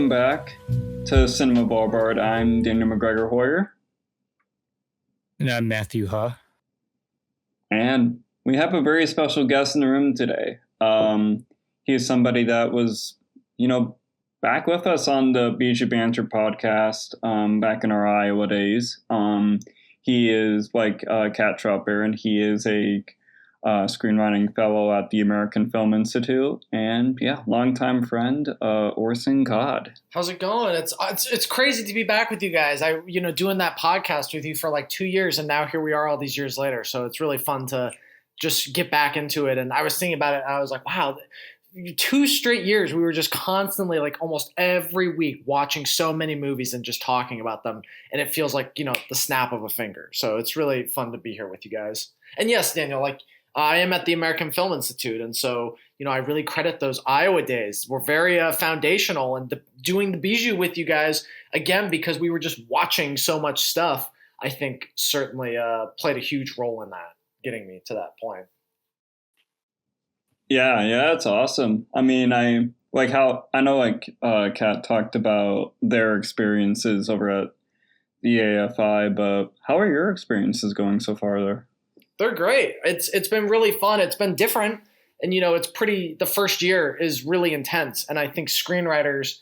welcome back to Cinema Boulevard. I'm Daniel McGregor Hoyer. And I'm Matthew Huh. And we have a very special guest in the room today. He is somebody that was, back with us on the Blvd Banter podcast back in our Iowa days. He is like Cat Trupper, and he is a screenwriting fellow at the American Film Institute, and longtime friend, Orson. How's it going? It's crazy to be back with you guys. Doing that podcast with you for like 2 years, and now here we are all these years later. So it's really fun to just get back into it. And I was thinking about it, and I was like, wow, 2 straight years we were just constantly, like almost every week, watching so many movies and just talking about them, and it feels like the snap of a finger. So it's really fun to be here with you guys. And yes, Daniel, I am at the American Film Institute, and so, I really credit those Iowa days. We're very foundational, and doing the Bijou with you guys, again, because we were just watching so much stuff, I think certainly played a huge role in that, getting me to that point. Yeah, it's awesome. I mean, I know Kat talked about their experiences over at the AFI, but how are your experiences going so far there? They're great. It's been really fun. It's been different. And, the first year is really intense. And I think screenwriters,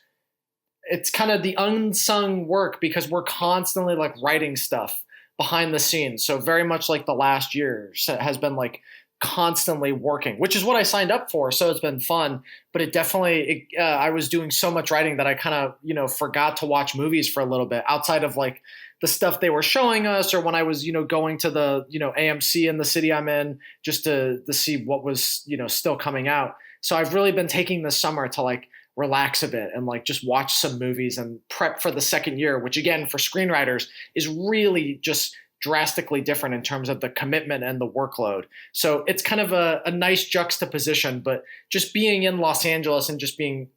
it's kind of the unsung work because we're constantly writing stuff behind the scenes. So very much like the last year has been constantly working, which is what I signed up for. So it's been fun, but it definitely, I was doing so much writing that I kind of, forgot to watch movies for a little bit outside of the stuff they were showing us, or when I was, going to the, AMC in the city I'm in just to see what was, still coming out. So I've really been taking this summer to relax a bit and just watch some movies and prep for the second year, which again, for screenwriters is really just drastically different in terms of the commitment and the workload. So it's kind of a nice juxtaposition, but just being in Los Angeles and just being,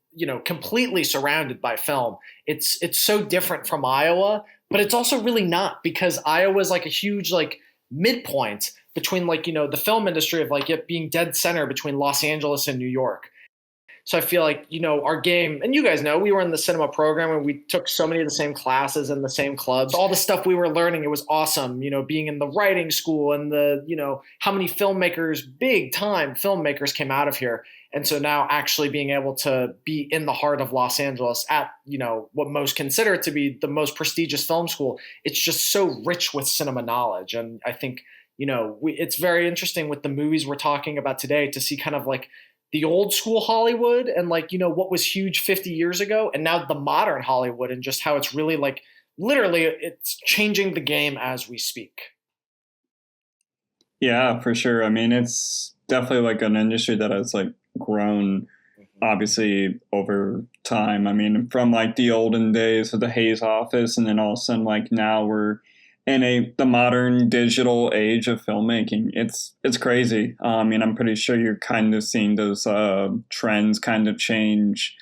completely surrounded by film, it's so different from Iowa. But it's also really not, because Iowa is a huge midpoint between the film industry of it being dead center between Los Angeles and New York. So I feel our game, and you guys know, we were in the cinema program and we took so many of the same classes and the same clubs. All the stuff we were learning, it was awesome, being in the writing school and how many filmmakers, big time filmmakers came out of here. And so now actually being able to be in the heart of Los Angeles at, what most consider to be the most prestigious film school, it's just so rich with cinema knowledge. And I think, it's very interesting with the movies we're talking about today to see kind of the old school Hollywood and what was huge 50 years ago, and now the modern Hollywood, and just how it's really literally it's changing the game as we speak. Yeah, for sure. I mean, it's definitely an industry that has grown obviously over time. I mean, from the olden days of the Hayes office, and then all of a sudden now we're in the modern digital age of filmmaking. It's crazy. I mean, I'm pretty sure you're kind of seeing those trends kind of change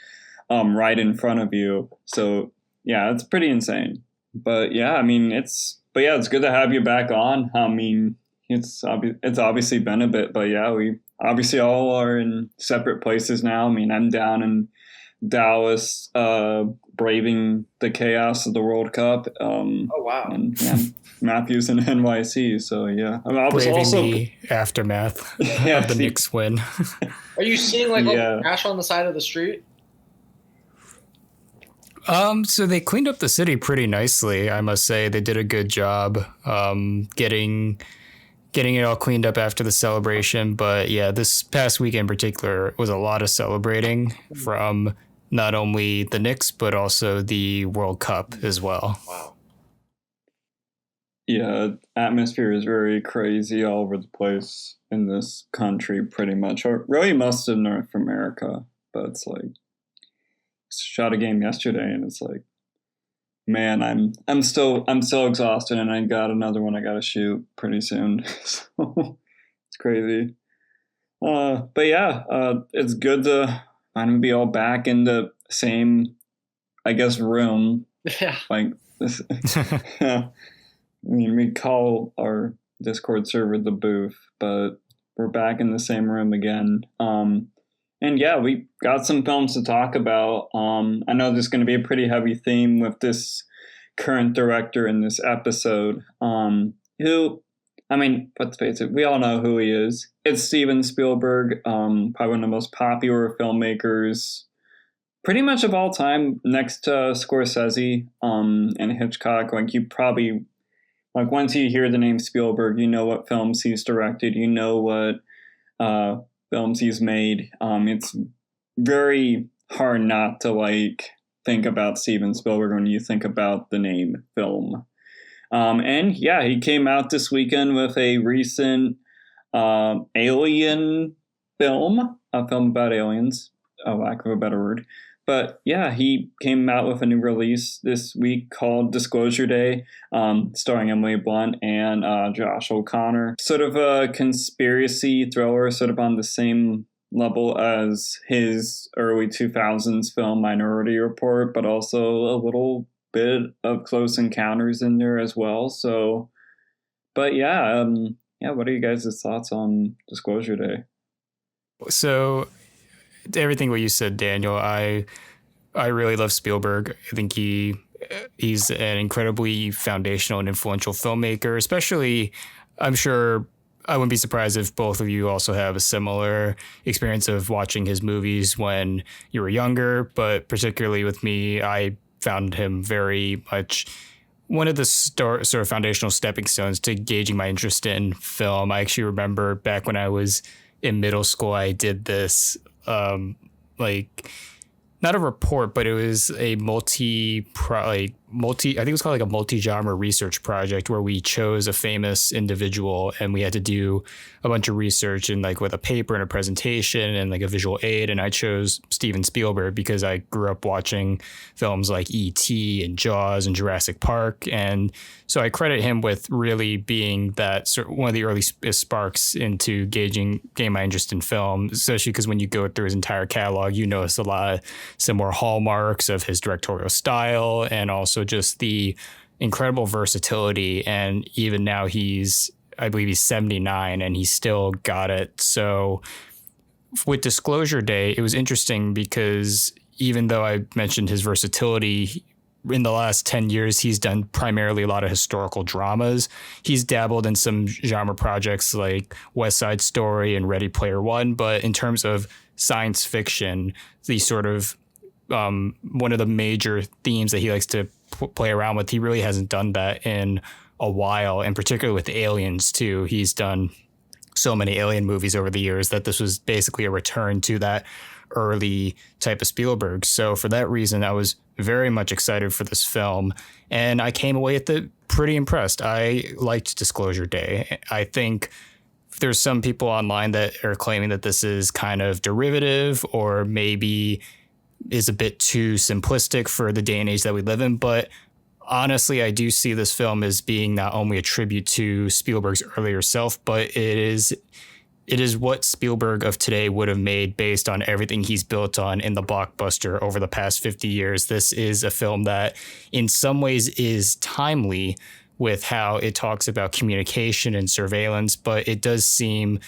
right in front of you. So yeah, it's pretty insane. But yeah, I mean, it's good to have you back on. I mean, it's obviously been a bit, but yeah, we obviously all are in separate places now. I mean, I'm down in Dallas, braving the chaos of the World Cup. Oh wow! And Matthew's in NYC, so yeah. I mean, I was braving also the aftermath of the Knicks win. Are you seeing all the trash on the side of the street? So they cleaned up the city pretty nicely, I must say. They did a good job getting it all cleaned up after the celebration. But yeah, this past week in particular was a lot of celebrating from not only the Knicks, but also the World Cup as well. Wow. Yeah, atmosphere is very crazy all over the place in this country, pretty much. Or really most of North America. But it's shot a game yesterday, and it's man, I'm still exhausted, and I got another one I got to shoot pretty soon. So it's crazy. But yeah, it's good to finally be all back in the same, I guess, room. Yeah. This. I mean, we call our Discord server the booth, but we're back in the same room again. And yeah, we got some films to talk about. I know there's going to be a pretty heavy theme with this current director in this episode. Who, I mean, let's face it, we all know who he is. It's Steven Spielberg, probably one of the most popular filmmakers, pretty much of all time, next to Scorsese and Hitchcock. Like you probably, like once you hear the name Spielberg, you know what films he's directed, you know what films he's made. It's very hard not to like think about Steven Spielberg when you think about the name film. And yeah, he came out this weekend with a recent alien film, a film about aliens, a lack of a better word. But yeah, he came out with a new release this week called Disclosure Day, starring Emily Blunt and Josh O'Connor. Sort of a conspiracy thriller, sort of on the same level as his early 2000s film Minority Report, but also a little bit of Close Encounters in there as well. So, but yeah, what are you guys' thoughts on Disclosure Day? So everything what you said, Daniel, I really love Spielberg. I think he's an incredibly foundational and influential filmmaker, especially I'm sure I wouldn't be surprised if both of you also have a similar experience of watching his movies when you were younger, but particularly with me, I found him very much one of the sort of foundational stepping stones to gauging my interest in film. I actually remember back when I was in middle school, I did this like not a report, but it was a multi I think it was called like a multi-genre research project where we chose a famous individual and we had to do a bunch of research and like with a paper and a presentation and like a visual aid. And I chose Steven Spielberg because I grew up watching films like E.T. and Jaws and Jurassic Park. And so I credit him with really being that one of the early sparks into gauging my interest in film, especially because when you go through his entire catalog, you notice a lot of similar hallmarks of his directorial style and also just the incredible versatility. And even now I believe he's 79 and he's still got it. So with Disclosure Day, it was interesting because even though I mentioned his versatility, in the last 10 years, he's done primarily a lot of historical dramas. He's dabbled in some genre projects like West Side Story and Ready Player One. But in terms of science fiction, the sort of one of the major themes that he likes to play around with, he really hasn't done that in a while, and particularly with aliens too. He's done so many alien movies over the years that this was basically a return to that early type of Spielberg. So for that reason, I was very much excited for this film, and I came away with it pretty impressed. I liked Disclosure Day. I think there's some people online that are claiming that this is kind of derivative or maybe is a bit too simplistic for the day and age that we live in. But honestly, I do see this film as being not only a tribute to Spielberg's earlier self, but it is what Spielberg of today would have made based on everything he's built on in the blockbuster over the past 50 years. This is a film that in some ways is timely with how it talks about communication and surveillance, but it does seem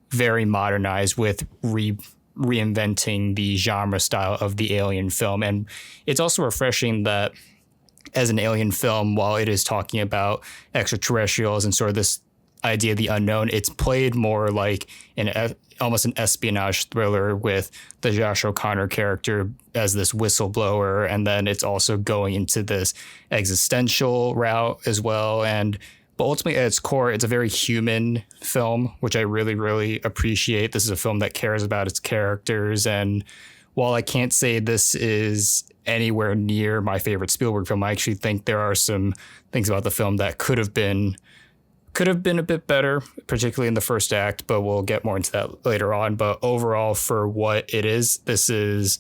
very modernized with reinventing the genre style of the alien film. And it's also refreshing that as an alien film, while it is talking about extraterrestrials and sort of this idea of the unknown, it's played more like almost an espionage thriller with the Josh O'Connor character as this whistleblower, and then it's also going into this existential route as well. But ultimately, at its core, it's a very human film, which I really, really appreciate. This is a film that cares about its characters, and while I can't say this is anywhere near my favorite Spielberg film, I actually think there are some things about the film that could have been a bit better, particularly in the first act, but we'll get more into that later on. But overall, for what it is, this is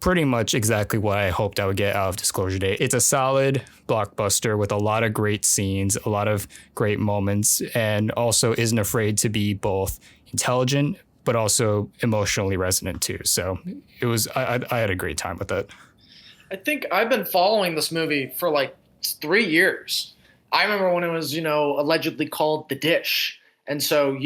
pretty much exactly what I hoped I would get out of Disclosure Day. It's a solid blockbuster with a lot of great scenes, a lot of great moments, and also isn't afraid to be both intelligent, but also emotionally resonant too. So I had a great time with it. I think I've been following this movie for like 3 years. I remember when it was, allegedly called The Dish. And so,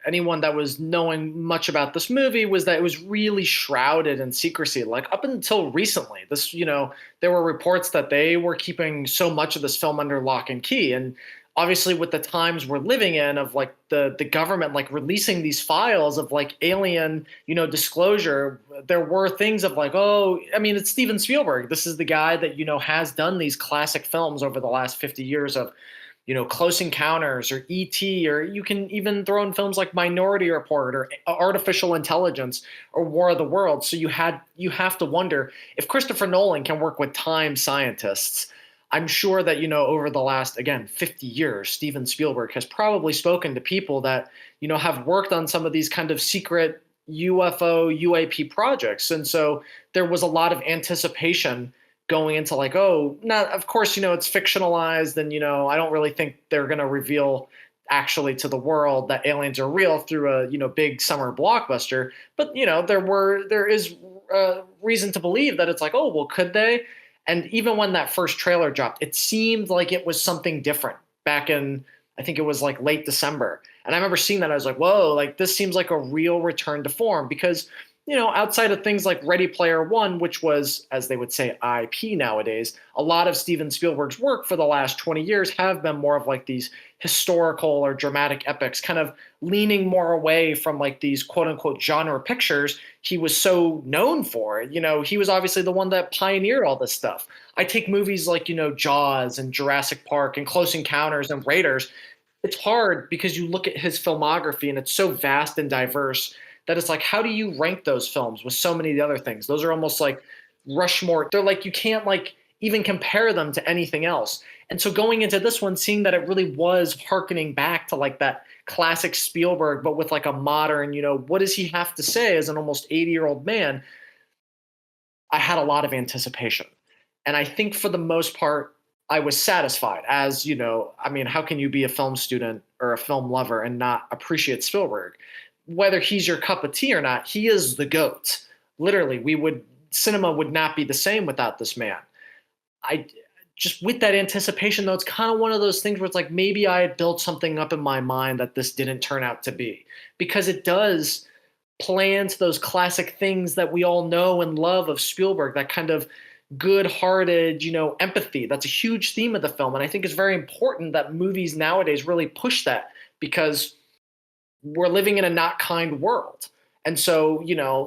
anyone that was knowing much about this movie was that it was really shrouded in secrecy. Like up until recently, this, there were reports that they were keeping so much of this film under lock and key. And obviously with the times we're living in of like the government like releasing these files of like alien disclosure, there were things of like, oh, I mean, it's Steven Spielberg, this is the guy that has done these classic films over the last 50 years of Close Encounters or E.T., or you can even throw in films like Minority Report or Artificial Intelligence or War of the Worlds. So you have to wonder if Christopher Nolan can work with time scientists. I'm sure that, over the last, again, 50 years, Steven Spielberg has probably spoken to people that, have worked on some of these kind of secret UFO, UAP projects. And so there was a lot of anticipation going into like, oh, not, of course, it's fictionalized. And, I don't really think they're going to reveal actually to the world that aliens are real through a, big summer blockbuster. But, there is reason to believe that it's like, oh, well, could they? And even when that first trailer dropped, it seemed like it was something different back in, I think it was like late December. And I remember seeing that. I was like, whoa, like this seems like a real return to form because, outside of things like Ready Player One, which was, as they would say, IP nowadays, a lot of Steven Spielberg's work for the last 20 years have been more of like these historical or dramatic epics, kind of leaning more away from like these quote unquote genre pictures he was so known for. He was obviously the one that pioneered all this stuff. I take movies like, Jaws and Jurassic Park and Close Encounters and Raiders. It's hard because you look at his filmography and it's so vast and diverse that it's like, how do you rank those films with so many of the other things? Those are almost like Rushmore. They're like, you can't like even compare them to anything else. And so going into this one, seeing that it really was harkening back to like that classic Spielberg, but with like a modern, what does he have to say as an almost 80-year-old man? I had a lot of anticipation. And I think for the most part, I was satisfied as, I mean, how can you be a film student or a film lover and not appreciate Spielberg? Whether he's your cup of tea or not, he is the GOAT. Literally, cinema would not be the same without this man. I just, with that anticipation though, it's kind of one of those things where it's like, maybe I had built something up in my mind that this didn't turn out to be, because it does play into those classic things that we all know and love of Spielberg, that kind of good-hearted, empathy. That's a huge theme of the film. And I think it's very important that movies nowadays really push that, because we're living in a not kind world. And so,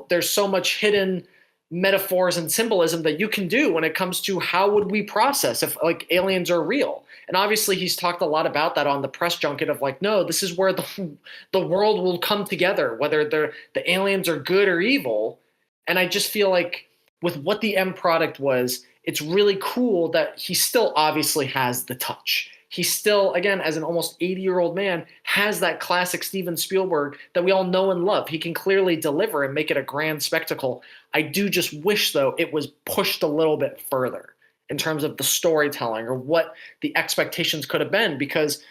there's so much hidden metaphors and symbolism that you can do when it comes to how would we process if like aliens are real. And obviously he's talked a lot about that on the press junket of like, no, this is where the world will come together, whether the aliens are good or evil. And I just feel like with what the end product was, it's really cool that he still obviously has the touch. He still, again, as an almost 80-year-old man, has that classic Steven Spielberg that we all know and love. He can clearly deliver and make it a grand spectacle. I do just wish, though, it was pushed a little bit further in terms of the storytelling or what the expectations could have been, because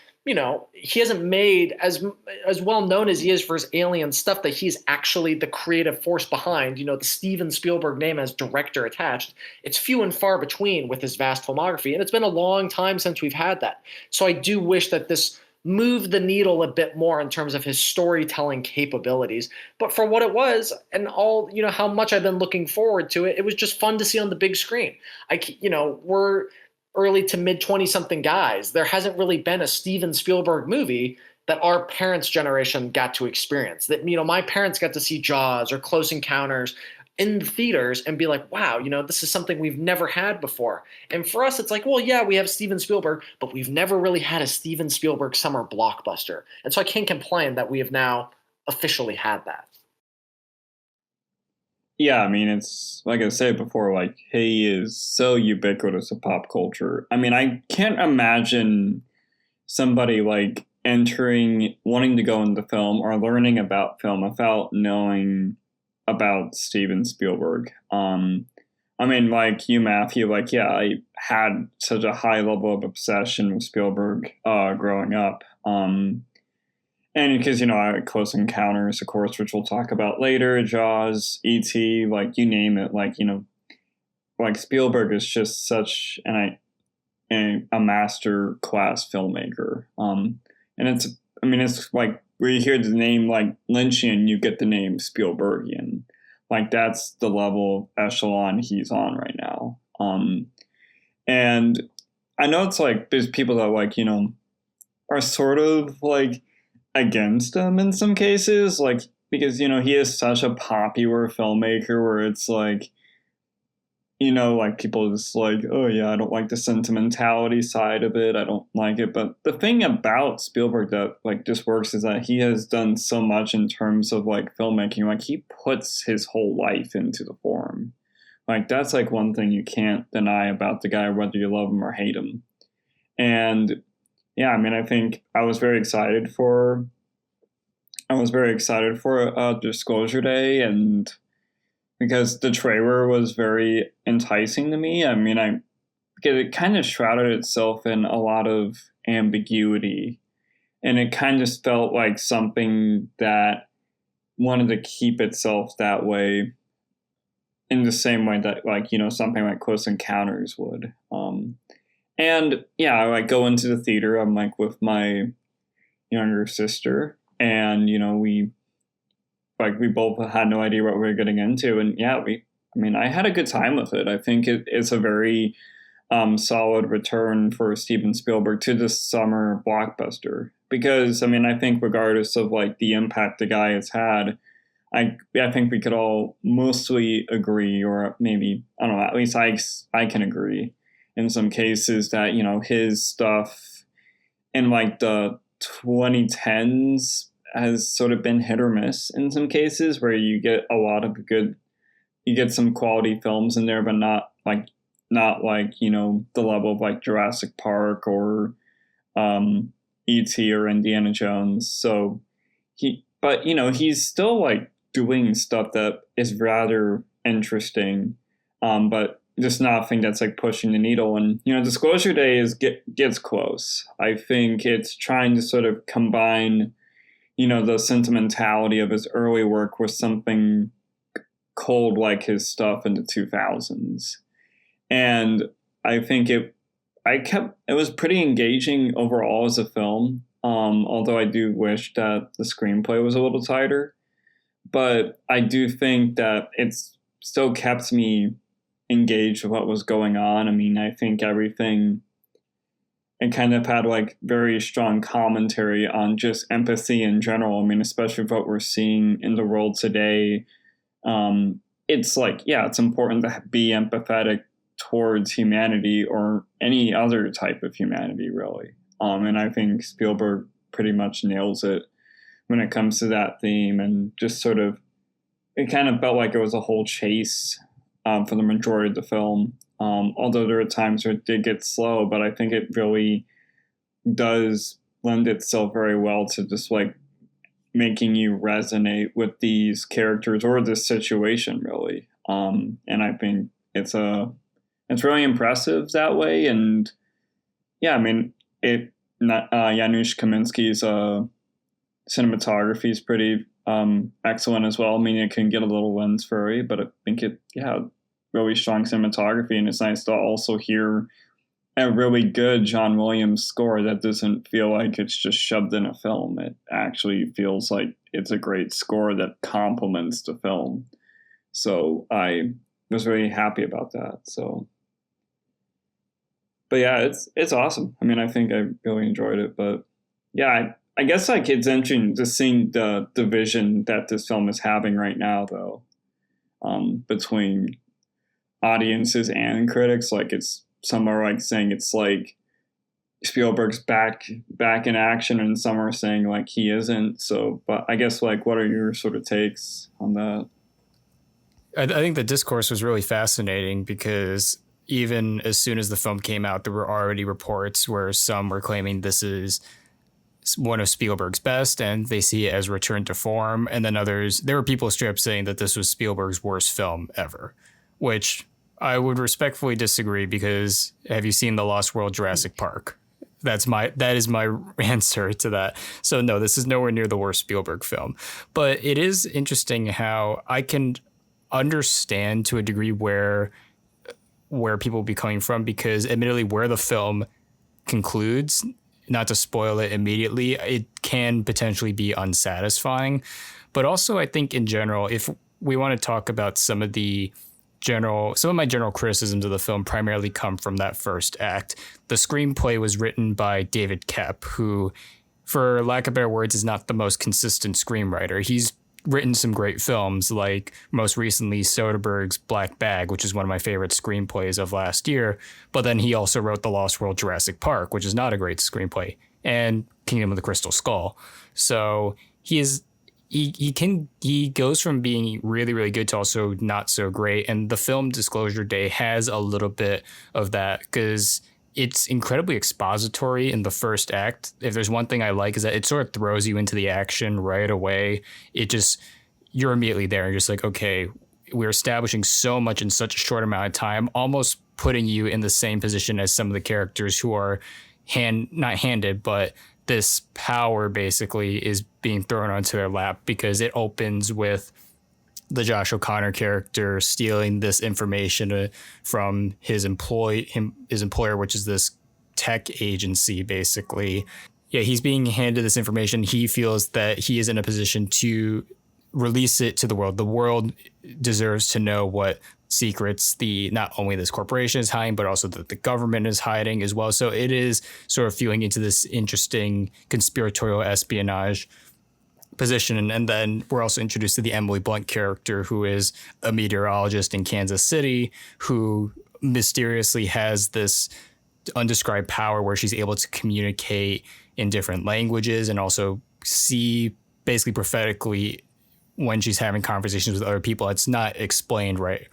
he hasn't made as well known as he is for his alien stuff that he's actually the creative force behind, the Steven Spielberg name as director attached. It's few and far between with his vast filmography. And it's been a long time since we've had that. So I do wish that this moved the needle a bit more in terms of his storytelling capabilities. But for what it was and all, how much I've been looking forward to it, it was just fun to see on the big screen. We're early to mid 20 something guys. There hasn't really been a Steven Spielberg movie that our parents' generation got to experience. That, my parents got to see Jaws or Close Encounters in the theaters and be like, wow, this is something we've never had before. And for us, it's like, well, yeah, we have Steven Spielberg, but we've never really had a Steven Spielberg summer blockbuster. And so I can't complain that we have now officially had that. Yeah, I mean, it's like I said before, like he is so ubiquitous of pop culture. I mean, I can't imagine somebody like wanting to go into film or learning about film without knowing about Steven Spielberg. I mean, like you, Matthew, like, yeah, I had such a high level of obsession with Spielberg growing up. And because, Close Encounters, of course, which we'll talk about later, Jaws, E.T., like you name it, like, like Spielberg is just such a master class filmmaker. And it's like where you hear the name like Lynchian, you get the name Spielbergian. Like that's the level of echelon he's on right now. And I know it's like there's people that like, you know, are sort of like against him in some cases, like because, you know, he is such a popular filmmaker where it's like, you know, like people just like, oh yeah, I don't like the sentimentality side of it. I don't like it. But the thing about Spielberg that like just works is that he has done so much in terms of like filmmaking. Like he puts his whole life into the form. Like that's like one thing you can't deny about the guy, whether you love him or hate him. And yeah, I mean, I think I was very excited for Disclosure Day, and because the trailer was very enticing to me. I mean, because it kind of shrouded itself in a lot of ambiguity, and it kind of felt like something that wanted to keep itself that way, in the same way that, like, you know, something like Close Encounters would. And yeah, I like go into the theater. I'm like with my younger sister, and you know, we both had no idea what we were getting into, and yeah, I had a good time with it. I think it's a very solid return for Steven Spielberg to this summer blockbuster, because I mean, I think regardless of like the impact the guy has had, I think we could all mostly agree, or maybe, I don't know, at least I can agree in some cases that, you know, his stuff in like the 2010s has sort of been hit or miss in some cases, where you get you get some quality films in there, but not like, you know, the level of like Jurassic Park or E.T. or Indiana Jones. So but you know, he's still like doing stuff that is rather interesting, but just nothing that's like pushing the needle. And you know, Disclosure Day gets close. I think it's trying to sort of combine, you know, the sentimentality of his early work with something cold like his stuff in the 2000s. And I think it was pretty engaging overall as a film. Although I do wish that the screenplay was a little tighter. But I do think that it's still kept me engaged with what was going on. I mean, I think everything, it kind of had like very strong commentary on just empathy in general. I mean, especially with what we're seeing in the world today. It's like, yeah, it's important to be empathetic towards humanity or any other type of humanity, really. And I think Spielberg pretty much nails it when it comes to that theme, and just sort of, it kind of felt like it was a whole chase for the majority of the film. Although there are times where it did get slow, but I think it really does lend itself very well to just like making you resonate with these characters or this situation, really. And I think it's really impressive that way. And yeah, I mean, Janusz Kaminski's cinematography is pretty excellent as well. I mean, it can get a little lens flary, but I think really strong cinematography, and it's nice to also hear a really good John Williams score that doesn't feel like it's just shoved in a film. It actually feels like it's a great score that complements the film. So I was really happy about that. So, but yeah, it's awesome. I mean, I think I really enjoyed it, but yeah, I guess like it's interesting to seeing the division that this film is having right now, though, between audiences and critics. Like some are like saying it's like Spielberg's back in action, and some are saying like he isn't. So, but I guess like, what are your sort of takes on that? I think the discourse was really fascinating, because even as soon as the film came out, there were already reports where some were claiming this is one of Spielberg's best and they see it as return to form. And then there were people straight up saying that this was Spielberg's worst film ever, which I would respectfully disagree, because have you seen The Lost World Jurassic Park? That is my answer to that. So no, this is nowhere near the worst Spielberg film. But it is interesting how I can understand to a degree where people will be coming from, because admittedly where the film concludes not to spoil it immediately, it can potentially be unsatisfying. But also, I think in general, if we want to talk about some of my general criticisms of the film primarily come from that first act. The screenplay was written by David Koepp, who, for lack of better words, is not the most consistent screenwriter. He's written some great films, like most recently Soderbergh's Black Bag, which is one of my favorite screenplays of last year. But then he also wrote The Lost World Jurassic Park, which is not a great screenplay, and Kingdom of the Crystal Skull. So he goes from being really, really good to also not so great. And the film Disclosure Day has a little bit of that because it's incredibly expository in the first act. If there's one thing I like is that it sort of throws you into the action right away. You're immediately there and you're just like, okay, we're establishing so much in such a short amount of time, almost putting you in the same position as some of the characters who are not handed, but this power basically is being thrown onto their lap, because it opens with the Josh O'Connor character stealing this information from his employer, which is this tech agency, basically. Yeah, he's being handed this information. He feels that he is in a position to release it to the world. The world deserves to know what secrets not only this corporation is hiding, but also that the government is hiding as well. So it is sort of feeling into this interesting conspiratorial espionage position. And then we're also introduced to the Emily Blunt character, who is a meteorologist in Kansas City, who mysteriously has this undescribed power where she's able to communicate in different languages and also see basically prophetically when she's having conversations with other people. It's not explained right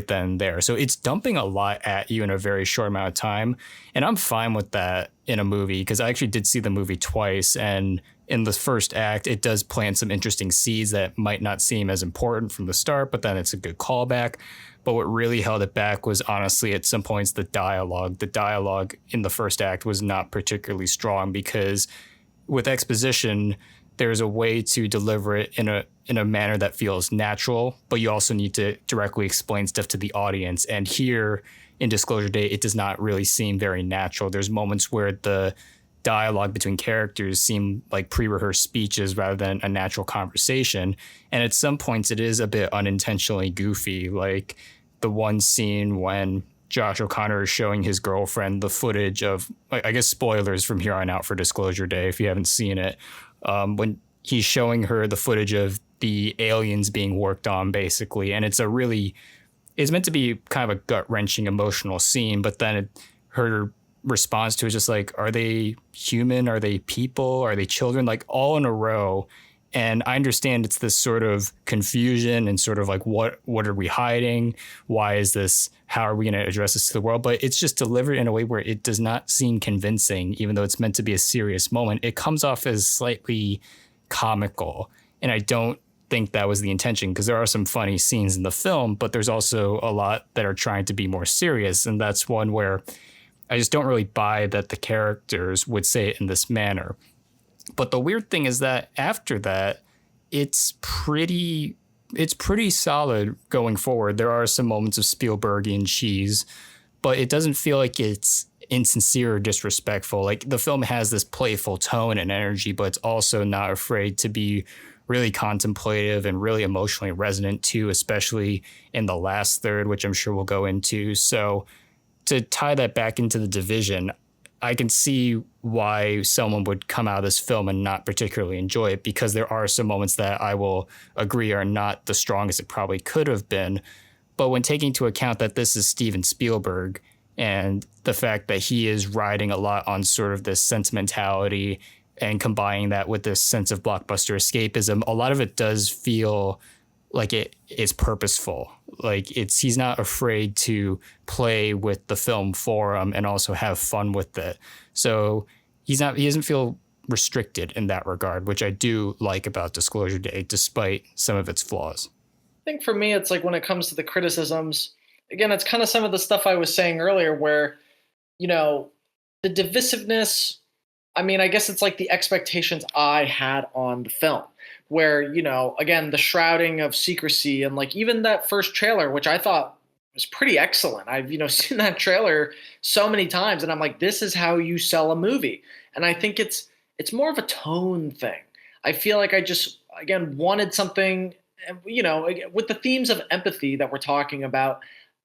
then and there. So it's dumping a lot at you in a very short amount of time. And I'm fine with that in a movie, because I actually did see the movie twice. And in the first act, it does plant some interesting seeds that might not seem as important from the start, but then it's a good callback. But what really held it back was, honestly, at some points, the dialogue. The dialogue in the first act was not particularly strong, because with exposition, there's a way to deliver it in a manner that feels natural, but you also need to directly explain stuff to the audience. And here in Disclosure Day, it does not really seem very natural. There's moments where the dialogue between characters seem like pre-rehearsed speeches rather than a natural conversation. And at some points, it is a bit unintentionally goofy, like the one scene when Josh O'Connor is showing his girlfriend the footage of, I guess, spoilers from here on out for Disclosure Day if you haven't seen it, when he's showing her the footage of the aliens being worked on, basically. And it's meant to be kind of a gut-wrenching emotional scene, but then her response to it is just like, are they human? Are they people? Are they children? Like, all in a row. And I understand it's this sort of confusion and sort of like, what are we hiding? Why is this? How are we going to address this to the world? But it's just delivered in a way where it does not seem convincing, even though it's meant to be a serious moment. It comes off as slightly comical. And I don't think that was the intention, because there are some funny scenes in the film, but there's also a lot that are trying to be more serious. And that's one where I just don't really buy that the characters would say it in this manner. But the weird thing is that after that, it's pretty solid going forward. There are some moments of Spielbergian cheese, but it doesn't feel like it's insincere or disrespectful. Like, the film has this playful tone and energy, but it's also not afraid to be really contemplative and really emotionally resonant too, especially in the last third, which I'm sure we'll go into. So to tie that back into The Division, I can see why someone would come out of this film and not particularly enjoy it, because there are some moments that I will agree are not the strongest it probably could have been. But when taking into account that this is Steven Spielberg and the fact that he is riding a lot on sort of this sentimentality and combining that with this sense of blockbuster escapism, a lot of it does feel like it is purposeful. Like, he's not afraid to play with the film forum and also have fun with it. So he doesn't feel restricted in that regard, which I do like about Disclosure Day, despite some of its flaws. I think for me, it's like, when it comes to the criticisms, again, it's kind of some of the stuff I was saying earlier where, the divisiveness, I mean, I guess it's like the expectations I had on the film, where, again, the shrouding of secrecy, and like even that first trailer, which I thought was pretty excellent. I've, seen that trailer so many times and I'm like, this is how you sell a movie. And I think it's more of a tone thing. I feel like I just again wanted something, with the themes of empathy that we're talking about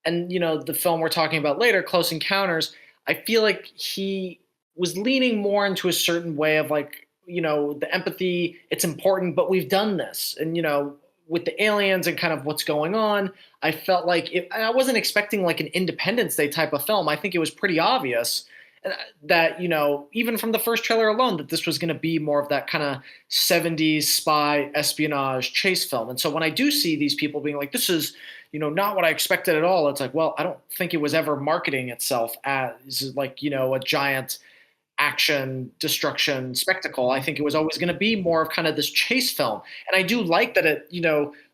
and the film we're talking about later, Close Encounters, I feel like he was leaning more into a certain way of like, the empathy, it's important, but we've done this. And with the aliens and kind of what's going on, I felt like I wasn't expecting like an Independence Day type of film. I think it was pretty obvious that, even from the first trailer alone, that this was going to be more of that kind of 70s spy espionage chase film. And so when I do see these people being like, this is, not what I expected at all, it's like, well, I don't think it was ever marketing itself as like, a giant action destruction spectacle. I think it was always going to be more of kind of this chase film. And I do like that it,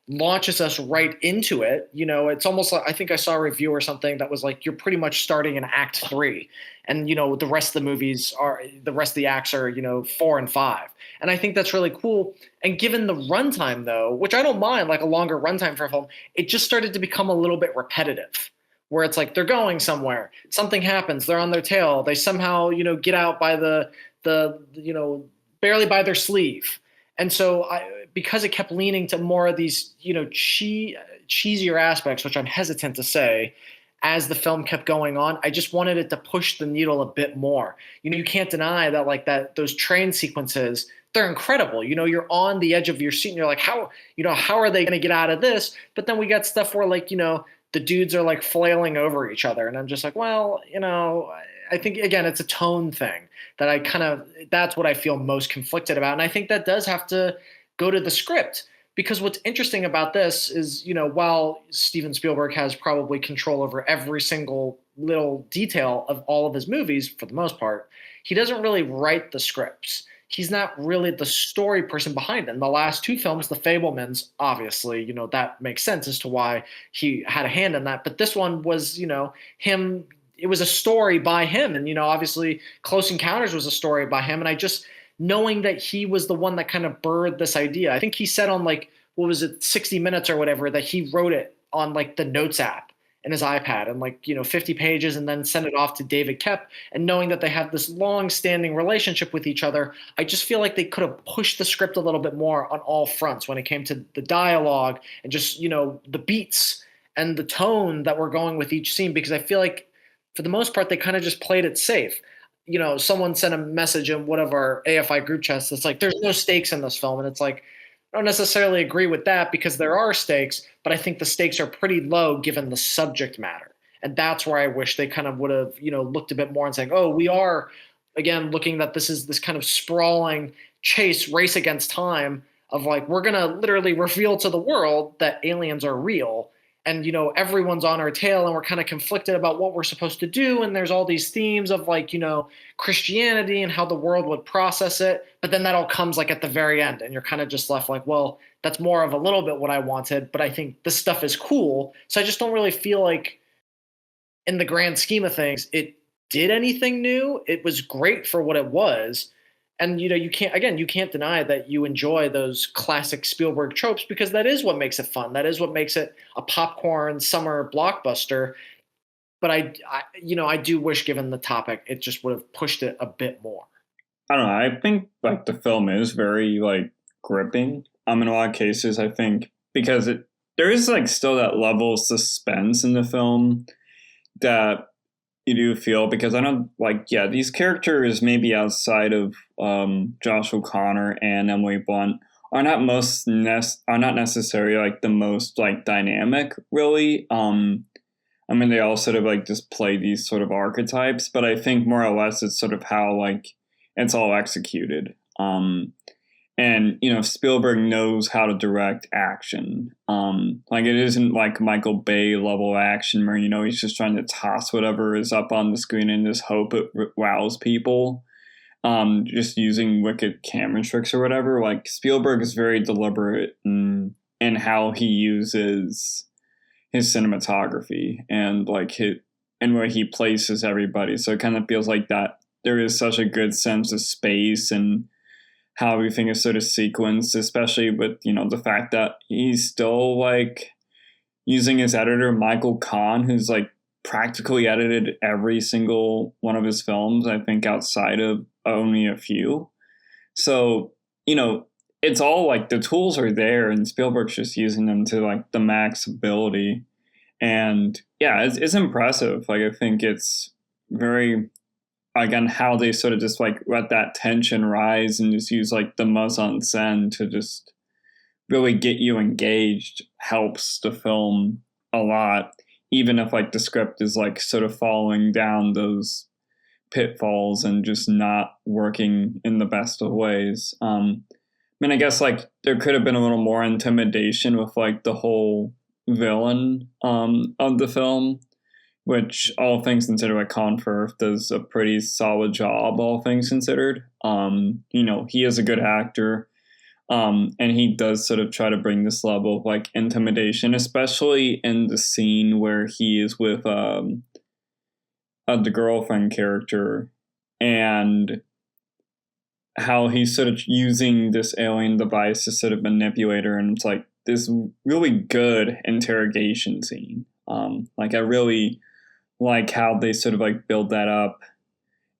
launches us right into it. It's almost like I think I saw a review or something that was like you're pretty much starting in act 3 and the rest of the acts are, 4 and 5. And I think that's really cool. And given the runtime though, which I don't mind like a longer runtime for a film, it just started to become a little bit repetitive where it's like they're going somewhere, something happens, they're on their tail, they somehow get out by the barely by their sleeve. And so because it kept leaning to more of these cheesier aspects, which I'm hesitant to say, as the film kept going on, I just wanted it to push the needle a bit more. You can't deny that like that those train sequences, they're incredible. You're on the edge of your seat and you're like, how are they going to get out of this? But then we got stuff where like, the dudes are like flailing over each other. And I'm just like, well, I think again, it's a tone thing that that's what I feel most conflicted about. And I think that does have to go to the script because what's interesting about this is, while Steven Spielberg has probably control over every single little detail of all of his movies for the most part, he doesn't really write the scripts. He's not really the story person behind it. In the last 2 films, The Fabelmans, obviously, that makes sense as to why he had a hand in that. But this one was, him, it was a story by him. And, obviously Close Encounters was a story by him. And I just, knowing that he was the one that kind of birthed this idea, I think he said on like, what was it, 60 Minutes or whatever, that he wrote it on like the Notes app in his iPad and like, 50 pages and then send it off to David Koepp. And knowing that they have this long standing relationship with each other, I just feel like they could have pushed the script a little bit more on all fronts when it came to the dialogue and just, the beats and the tone that we're going with each scene, because I feel like for the most part, they kind of just played it safe. Someone sent a message in one of our AFI group chats that's like, there's no stakes in this film. And it's like, I don't necessarily agree with that because there are stakes, but I think the stakes are pretty low given the subject matter. And that's where I wish they kind of would have, looked a bit more and saying, oh, we are, again, looking that this is this kind of sprawling chase, race against time of like, we're going to literally reveal to the world that aliens are real. And, everyone's on our tail and we're kind of conflicted about what we're supposed to do. And there's all these themes of like, Christianity and how the world would process it. But then that all comes like at the very end and you're kind of just left like, well, that's more of a little bit what I wanted. But I think this stuff is cool. So I just don't really feel like in the grand scheme of things, it did anything new. It was great for what it was. And you can't deny that you enjoy those classic Spielberg tropes because that is what makes it fun. That is what makes it a popcorn summer blockbuster. But I do wish, given the topic, it just would have pushed it a bit more. I don't know. I think like the film is very like gripping. In a lot of cases, I think because there is like still that level of suspense in the film that you do feel, because I don't like, yeah, these characters maybe outside of Josh O'Connor and Emily Blunt are not necessarily like the most like dynamic really. They all sort of like just play these sort of archetypes, but I think more or less it's sort of how like it's all executed. And Spielberg knows how to direct action. Like it isn't like Michael Bay level action where he's just trying to toss whatever is up on the screen and just hope it wows people. Just using wicked camera tricks or whatever. Like Spielberg is very deliberate in how he uses his cinematography and like and where he places everybody. So it kind of feels like that there is such a good sense of space and how everything is sort of sequenced, especially with, the fact that he's still like using his editor, Michael Kahn, who's like practically edited every single one of his films, I think outside of only a few. So, you know, it's all like the tools are there and Spielberg's just using them to like the max ability. And yeah, it's impressive. Like, I think it's very, again, how they sort of just like let that tension rise and just use like the mise en scène to just really get you engaged helps the film a lot, even if like the script is like sort of falling down those pitfalls and just not working in the best of ways. I mean, I guess like there could have been a little more intimidation with like the whole villain of the film, which all things considered, like Colin Firth does a pretty solid job, all things considered. You know, he is a good actor. And he does sort of try to bring this level of like intimidation, especially in the scene where he is with the girlfriend character, and how he's sort of using this alien device to sort of manipulate her. And it's like this really good interrogation scene. Like, I really like how they sort of like build that up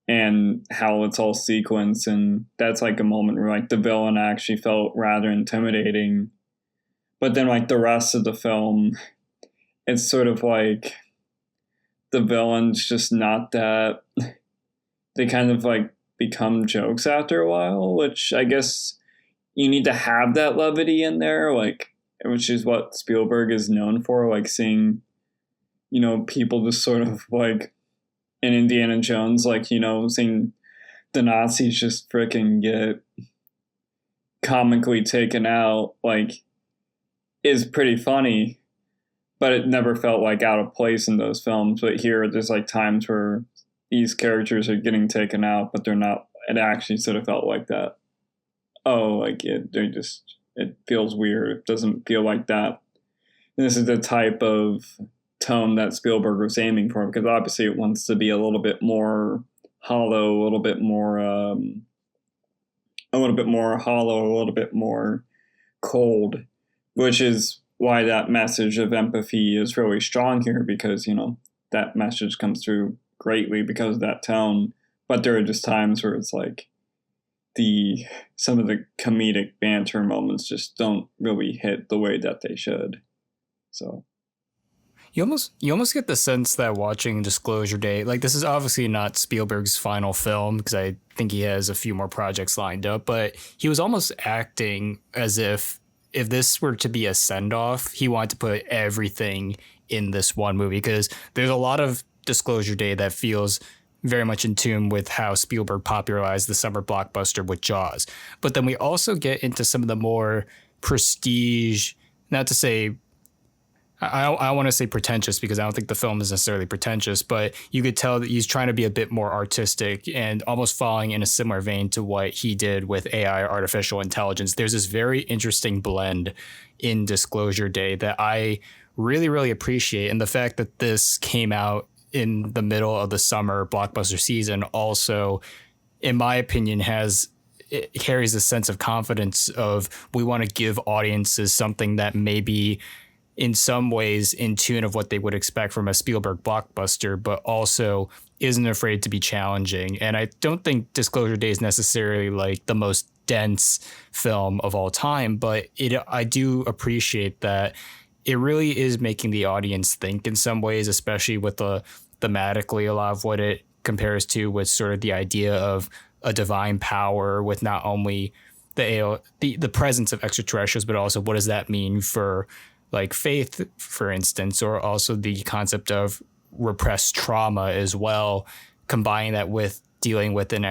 and how it's all sequenced. And that's like a moment where like the villain actually felt rather intimidating. But then like the rest of the film, it's sort of like the villain's just not that, they kind of like become jokes after a while, which I guess you need to have that levity in there, like, which is what Spielberg is known for, like seeing, you know, people just sort of like in Indiana Jones, like, you know, seeing the Nazis just freaking get comically taken out, like, is pretty funny, but it never felt like out of place in those films. But here, there's like times where these characters are getting taken out, but they're not. It actually sort of felt like that. Oh, like it feels weird. It doesn't feel like that. And this is the type of tone that Spielberg was aiming for, because obviously it wants to be a little bit more hollow, a little bit more hollow, a little bit more cold, which is why that message of empathy is really strong here, because, you know, that message comes through greatly because of that tone. But there are just times where it's like some of the comedic banter moments just don't really hit the way that they should. So you almost get the sense that watching Disclosure Day, like, this is obviously not Spielberg's final film, because I think he has a few more projects lined up, but he was almost acting as if this were to be a send-off, he wanted to put everything in this one movie, because there's a lot of Disclosure Day that feels very much in tune with how Spielberg popularized the summer blockbuster with Jaws. But then we also get into some of the more prestige, not to say, I want to say pretentious, because I don't think the film is necessarily pretentious, but you could tell that he's trying to be a bit more artistic and almost falling in a similar vein to what he did with AI, artificial intelligence. There's this very interesting blend in Disclosure Day that I really, really appreciate. And the fact that this came out in the middle of the summer blockbuster season also, in my opinion, it carries a sense of confidence of, we want to give audiences something that maybe in some ways in tune of what they would expect from a Spielberg blockbuster, but also isn't afraid to be challenging. And I don't think Disclosure Day is necessarily like the most dense film of all time, but I do appreciate that it really is making the audience think in some ways, especially with thematically a lot of what it compares to with sort of the idea of a divine power, with not only the presence of extraterrestrials, but also what does that mean for like faith, for instance, or also the concept of repressed trauma as well, combining that with dealing with an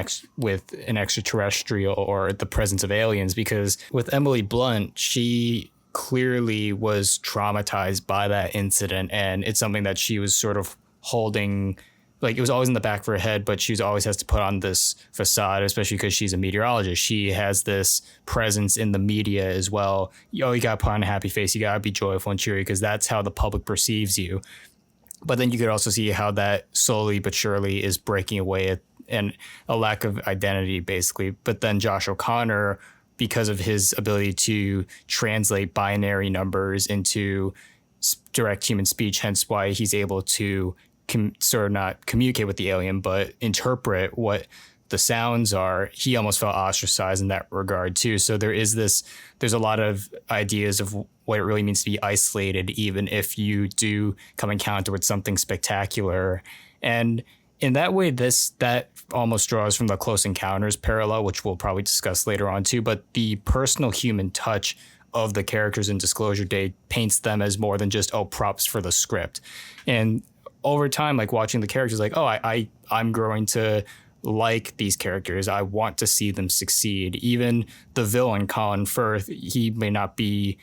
extraterrestrial or the presence of aliens. Because with Emily Blunt, she clearly was traumatized by that incident, and it's something that she was sort of holding, like, it was always in the back of her head, but she always has to put on this facade, especially because she's a meteorologist. She has this presence in the media as well. You got to put on a happy face. You got to be joyful and cheery, because that's how the public perceives you. But then you could also see how that slowly but surely is breaking away, and a lack of identity, basically. But then Josh O'Connor, because of his ability to translate binary numbers into direct human speech, hence why he's able to sort of not communicate with the alien, but interpret what the sounds are. He almost felt ostracized in that regard too. So there's a lot of ideas of what it really means to be isolated, even if you do come encounter with something spectacular. And in that way, that almost draws from the Close Encounters parallel, which we'll probably discuss later on too. But the personal human touch of the characters in Disclosure Day paints them as more than just, oh, props for the script. And over time, like watching the characters, like, oh, I'm growing to like these characters. I want to see them succeed. Even the villain, Colin Firth, he may not be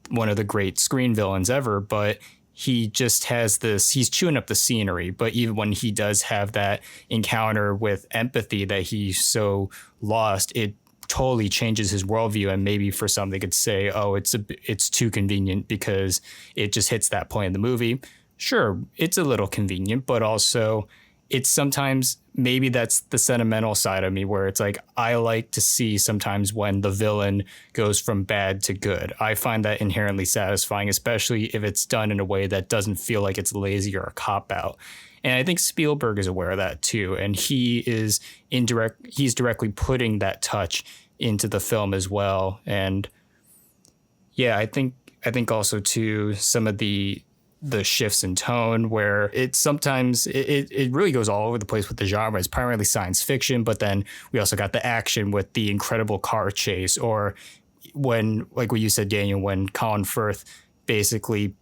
one of the great screen villains ever, but he just has he's chewing up the scenery. But even when he does have that encounter with empathy that he's so lost, it totally changes his worldview. And maybe for some, they could say, oh, it's too convenient because it just hits that point in the movie. Sure, it's a little convenient, but also it's sometimes, maybe that's the sentimental side of me, where it's like, I like to see sometimes when the villain goes from bad to good. I find that inherently satisfying, especially if it's done in a way that doesn't feel like it's lazy or a cop-out. And I think Spielberg is aware of that too. And he's directly putting that touch into the film as well. And yeah, I think also too, some of the shifts in tone, where it sometimes it really goes all over the place with the genre. It's primarily science fiction, but then we also got the action with the incredible car chase, or when, like what you said, Daniel, when Colin Firth basically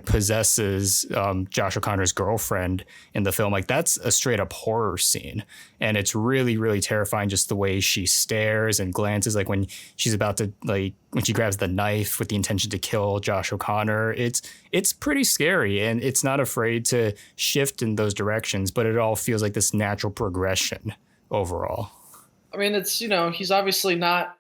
possesses Josh O'Connor's girlfriend in the film. Like, that's a straight up horror scene, and it's really, really terrifying, just the way she stares and glances, like when she's about to, like when she grabs the knife with the intention to kill Josh O'Connor. It's pretty scary, and it's not afraid to shift in those directions, but it all feels like this natural progression overall. I mean, it's, he's obviously not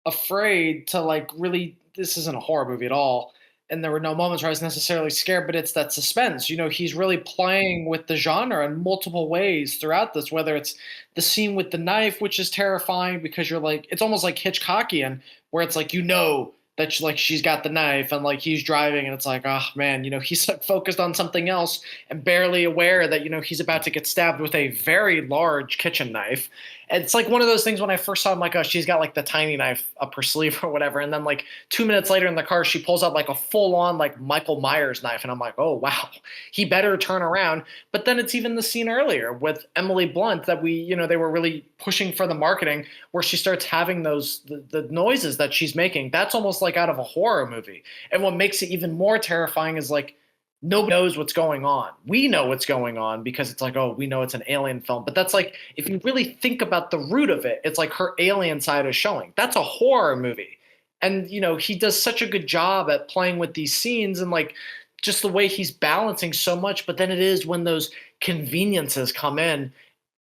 afraid to, like, really, this isn't a horror movie at all, and there were no moments where I was necessarily scared, but it's that suspense. He's really playing with the genre in multiple ways throughout this, whether it's the scene with the knife, which is terrifying because you're like, it's almost like Hitchcockian, where it's like, that she's got the knife, and like he's driving, and it's like, oh man, he's like focused on something else and barely aware that, he's about to get stabbed with a very large kitchen knife. And it's like one of those things, when I first saw him, like, oh, she's got like the tiny knife up her sleeve or whatever. And then like 2 minutes later in the car, she pulls out like a full on like Michael Myers knife. And I'm like, oh, wow, he better turn around. But then it's even the scene earlier with Emily Blunt that they were really pushing for the marketing, where she starts having the noises that she's making. That's almost like out of a horror movie. And what makes it even more terrifying is like, nobody knows what's going on. We know what's going on because it's like, oh, we know it's an alien film. But that's like, if you really think about the root of it, it's like her alien side is showing. That's a horror movie. And, he does such a good job at playing with these scenes and like just the way he's balancing so much. But then it is when those conveniences come in,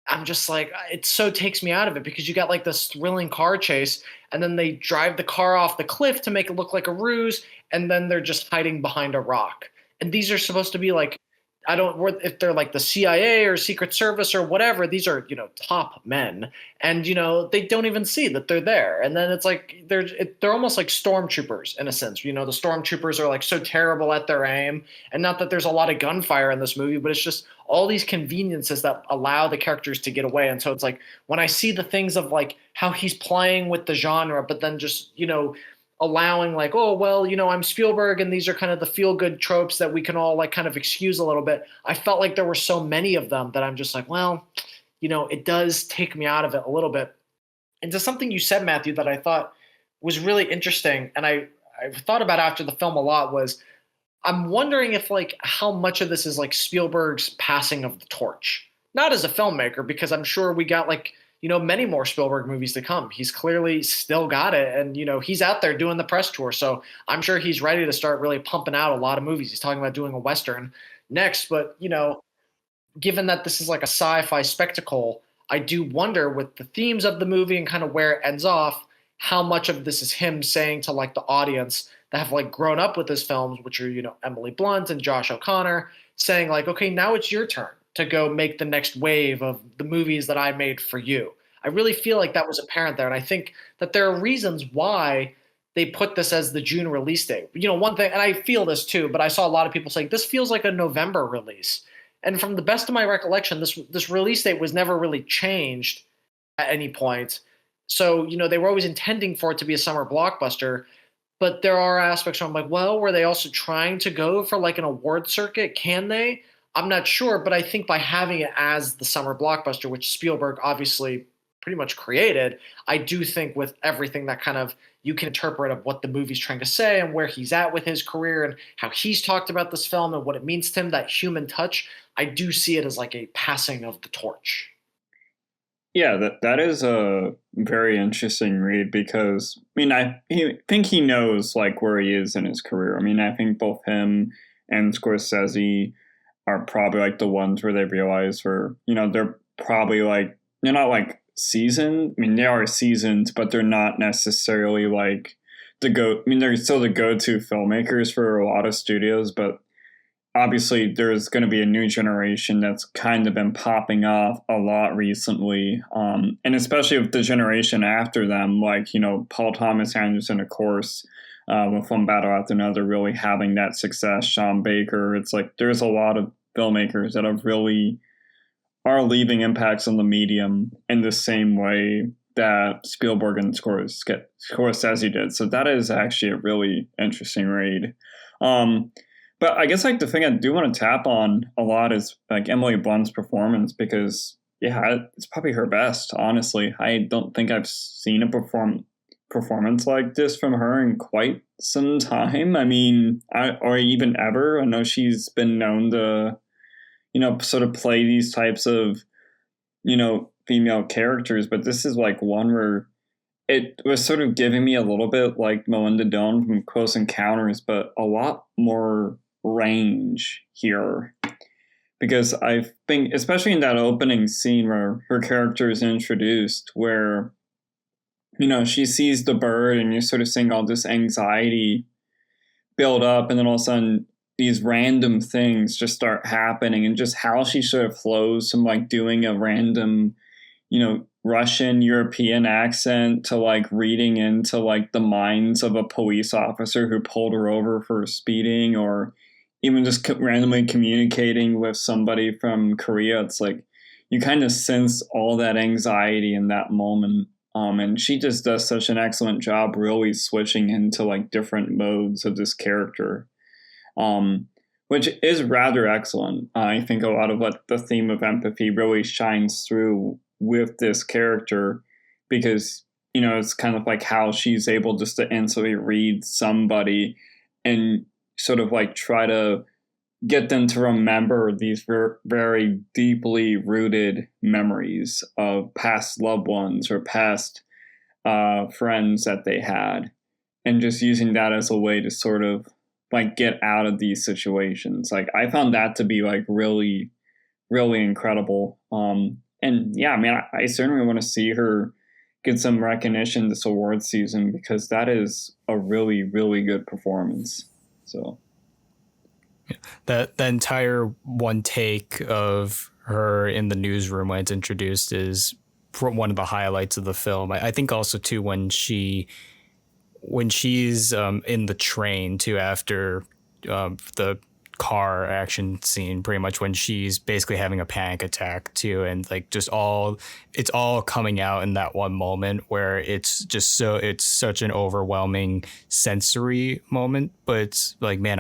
I'm just like, it so takes me out of it, because you got like this thrilling car chase, and then they drive the car off the cliff to make it look like a ruse, and then they're just hiding behind a rock. And these are supposed to be like, if they're like the CIA or Secret Service or whatever, these are, top men. And, they don't even see that they're there. And then it's like, they're almost like stormtroopers in a sense. The stormtroopers are like so terrible at their aim. And not that there's a lot of gunfire in this movie, but it's just all these conveniences that allow the characters to get away. And so it's like, when I see the things of like how he's playing with the genre, but then just, allowing like, oh, well, I'm Spielberg, and these are kind of the feel-good tropes that we can all like kind of excuse a little bit. I felt like there were so many of them that I'm just like, well, it does take me out of it a little bit. And to something you said, Matthew, that I thought was really interesting, and I thought about after the film a lot, was I'm wondering if like how much of this is like Spielberg's passing of the torch. Not as a filmmaker, because I'm sure we got like, many more Spielberg movies to come. He's clearly still got it. And, he's out there doing the press tour. So I'm sure he's ready to start really pumping out a lot of movies. He's talking about doing a Western next. But, given that this is like a sci-fi spectacle, I do wonder, with the themes of the movie and kind of where it ends off, how much of this is him saying to like the audience that have like grown up with his films, which are, Emily Blunt and Josh O'Connor, saying like, okay, now it's your turn to go make the next wave of the movies that I made for you. I really feel like that was apparent there. And I think that there are reasons why they put this as the June release date. You know, one thing, and I feel this too, but I saw a lot of people saying this feels like a November release. And from the best of my recollection, this release date was never really changed at any point. So, you know, they were always intending for it to be a summer blockbuster. But there are aspects where I'm like, well, were they also trying to go for like an award circuit? Can they? I'm not sure, but I think by having it as the summer blockbuster, which Spielberg obviously pretty much created, I do think with everything that kind of you can interpret of what the movie's trying to say and where he's at with his career and how he's talked about this film and what it means to him, that human touch, I do see it as like a passing of the torch. Yeah, that is a very interesting read because I mean think he knows like where he is in his career. I mean, I think both him and Scorsese are probably like the ones where they realize where, you know, they're probably like they're not like seasoned. I mean, they are seasoned, but they're not necessarily like I mean, they're still the go-to filmmakers for a lot of studios, but obviously there's going to be a new generation that's kind of been popping off a lot recently. And especially with the generation after them, like, you know, Paul Thomas Anderson, of course, with one battle after another, really having that success. Sean Baker, it's like there's a lot of filmmakers that have really are leaving impacts on the medium in the same way that Spielberg and Scorsese did. So that is actually a really interesting read. But I guess like the thing I do want to tap on a lot is like Emily Blunt's performance because yeah, it's probably her best. Honestly, I don't think I've seen a performance like this from her in quite some time. I mean, or even ever. I know she's been known to, you know, sort of play these types of, you know, female characters, but this is like one where it was sort of giving me a little bit like Melinda Doan from Close Encounters, but a lot more range here because I think especially in that opening scene where her character is introduced where, you know, she sees the bird and you're sort of seeing all this anxiety build up and then all of a sudden these random things just start happening and just how she sort of flows from like doing a random, you know, Russian European accent to like reading into like the minds of a police officer who pulled her over for speeding or even just randomly communicating with somebody from Korea. It's like you kind of sense all that anxiety in that moment. And she just does such an excellent job really switching into like different modes of this character, which is rather excellent. I think a lot of what the theme of empathy really shines through with this character because, you know, it's kind of like how she's able just to instantly read somebody and sort of like try to get them to remember these very deeply rooted memories of past loved ones or past friends that they had, and just using that as a way to sort of like get out of these situations. Like I found that to be like really, really incredible. And yeah, I mean, I certainly want to see her get some recognition this award season because that is a really, really good performance. So the entire one take of her in the newsroom when it's introduced is one of the highlights of the film. I think also too when she's in the train too after the car action scene, pretty much when she's basically having a panic attack too, and like just it's all coming out in that one moment where it's such an overwhelming sensory moment. But it's like, man,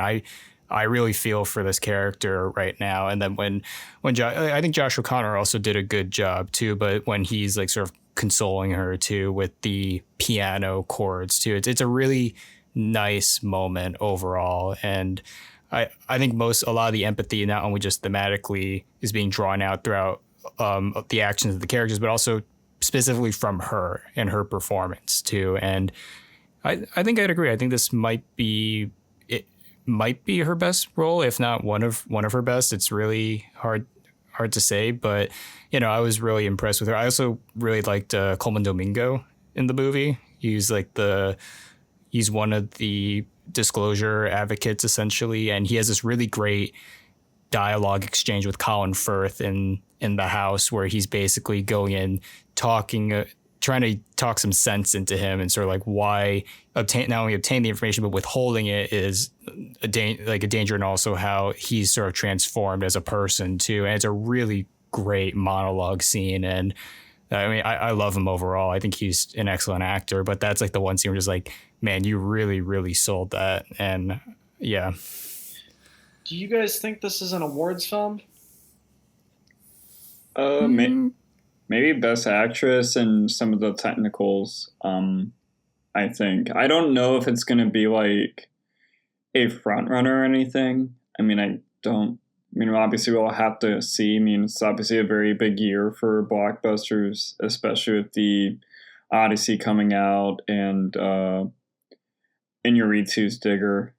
I really feel for this character right now. And then when I think Josh O'Connor also did a good job too, but when he's like sort of consoling her too with the piano chords too, it's a really nice moment overall. And I think a lot of the empathy, not only just thematically, is being drawn out throughout the actions of the characters, but also specifically from her and her performance too. And I think I'd agree. I think this might be her best role, if not one of her best. It's really hard to say, but you know, I was really impressed with her. I also really liked Coleman Domingo in the movie. He's one of the disclosure advocates essentially, and he has this really great dialogue exchange with Colin Firth in the house where he's basically going in trying trying to talk some sense into him and sort of like why not only obtain the information but withholding it is a danger, and also how he's sort of transformed as a person too. And it's a really great monologue scene, and I mean I love him overall. I think he's an excellent actor, but that's like the one scene where just like, man, you really, really sold that. And yeah. Do you guys think this is an awards film? Maybe Best Actress and some of the technicals. I think I don't know if it's gonna be like a front runner or anything. I mean, I don't. I mean, obviously we'll have to see. I mean, it's obviously a very big year for blockbusters, especially with the Odyssey coming out and Inarritu's Digger.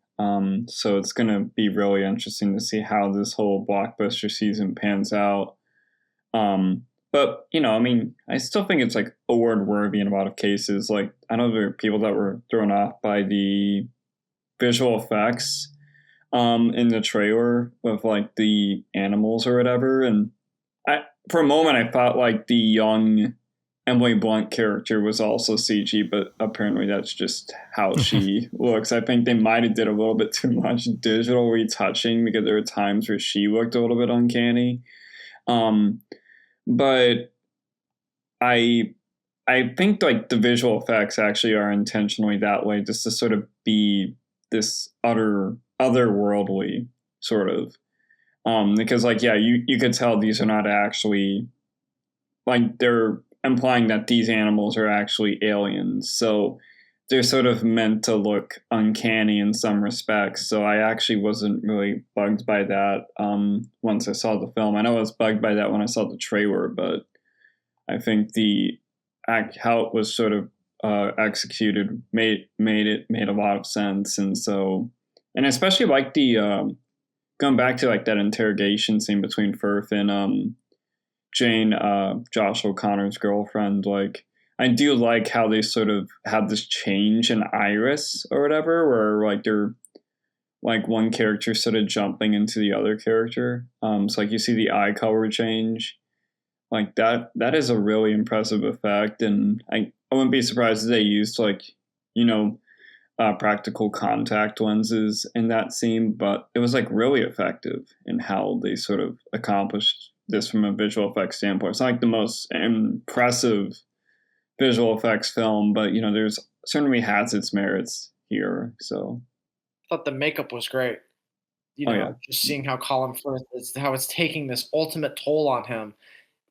So it's gonna be really interesting to see how this whole blockbuster season pans out. But, you know, I mean, I still think it's like award worthy in a lot of cases. Like, I know there are people that were thrown off by the visual effects in the trailer of like the animals or whatever. And for a moment, I thought like the young Emily Blunt character was also CG, but apparently that's just how she looks. I think they might have did a little bit too much digital retouching, because there were times where she looked a little bit uncanny. But I think like the visual effects actually are intentionally that way, just to sort of be this otherworldly sort of, because like, yeah, you could tell these are not actually, like, they're implying that these animals are actually aliens. So they're sort of meant to look uncanny in some respects. So I actually wasn't really bugged by that once I saw the film. I know I was bugged by that when I saw the trailer, but I think how it was sort of executed made a lot of sense. And so, and especially like the going back to like that interrogation scene between Firth and Jane, Josh O'Connor's girlfriend, like, I do like how they sort of have this change in iris or whatever, where like they're like one character sort of jumping into the other character. So like you see the eye color change, like that is a really impressive effect. And I wouldn't be surprised if they used like, you know, practical contact lenses in that scene, but it was like really effective in how they sort of accomplished this from a visual effects standpoint. It's not like the most impressive visual effects film, but you know, there's certainly has its merits here. So I thought the makeup was great. You know, just seeing how Colin Firth how it's taking this ultimate toll on him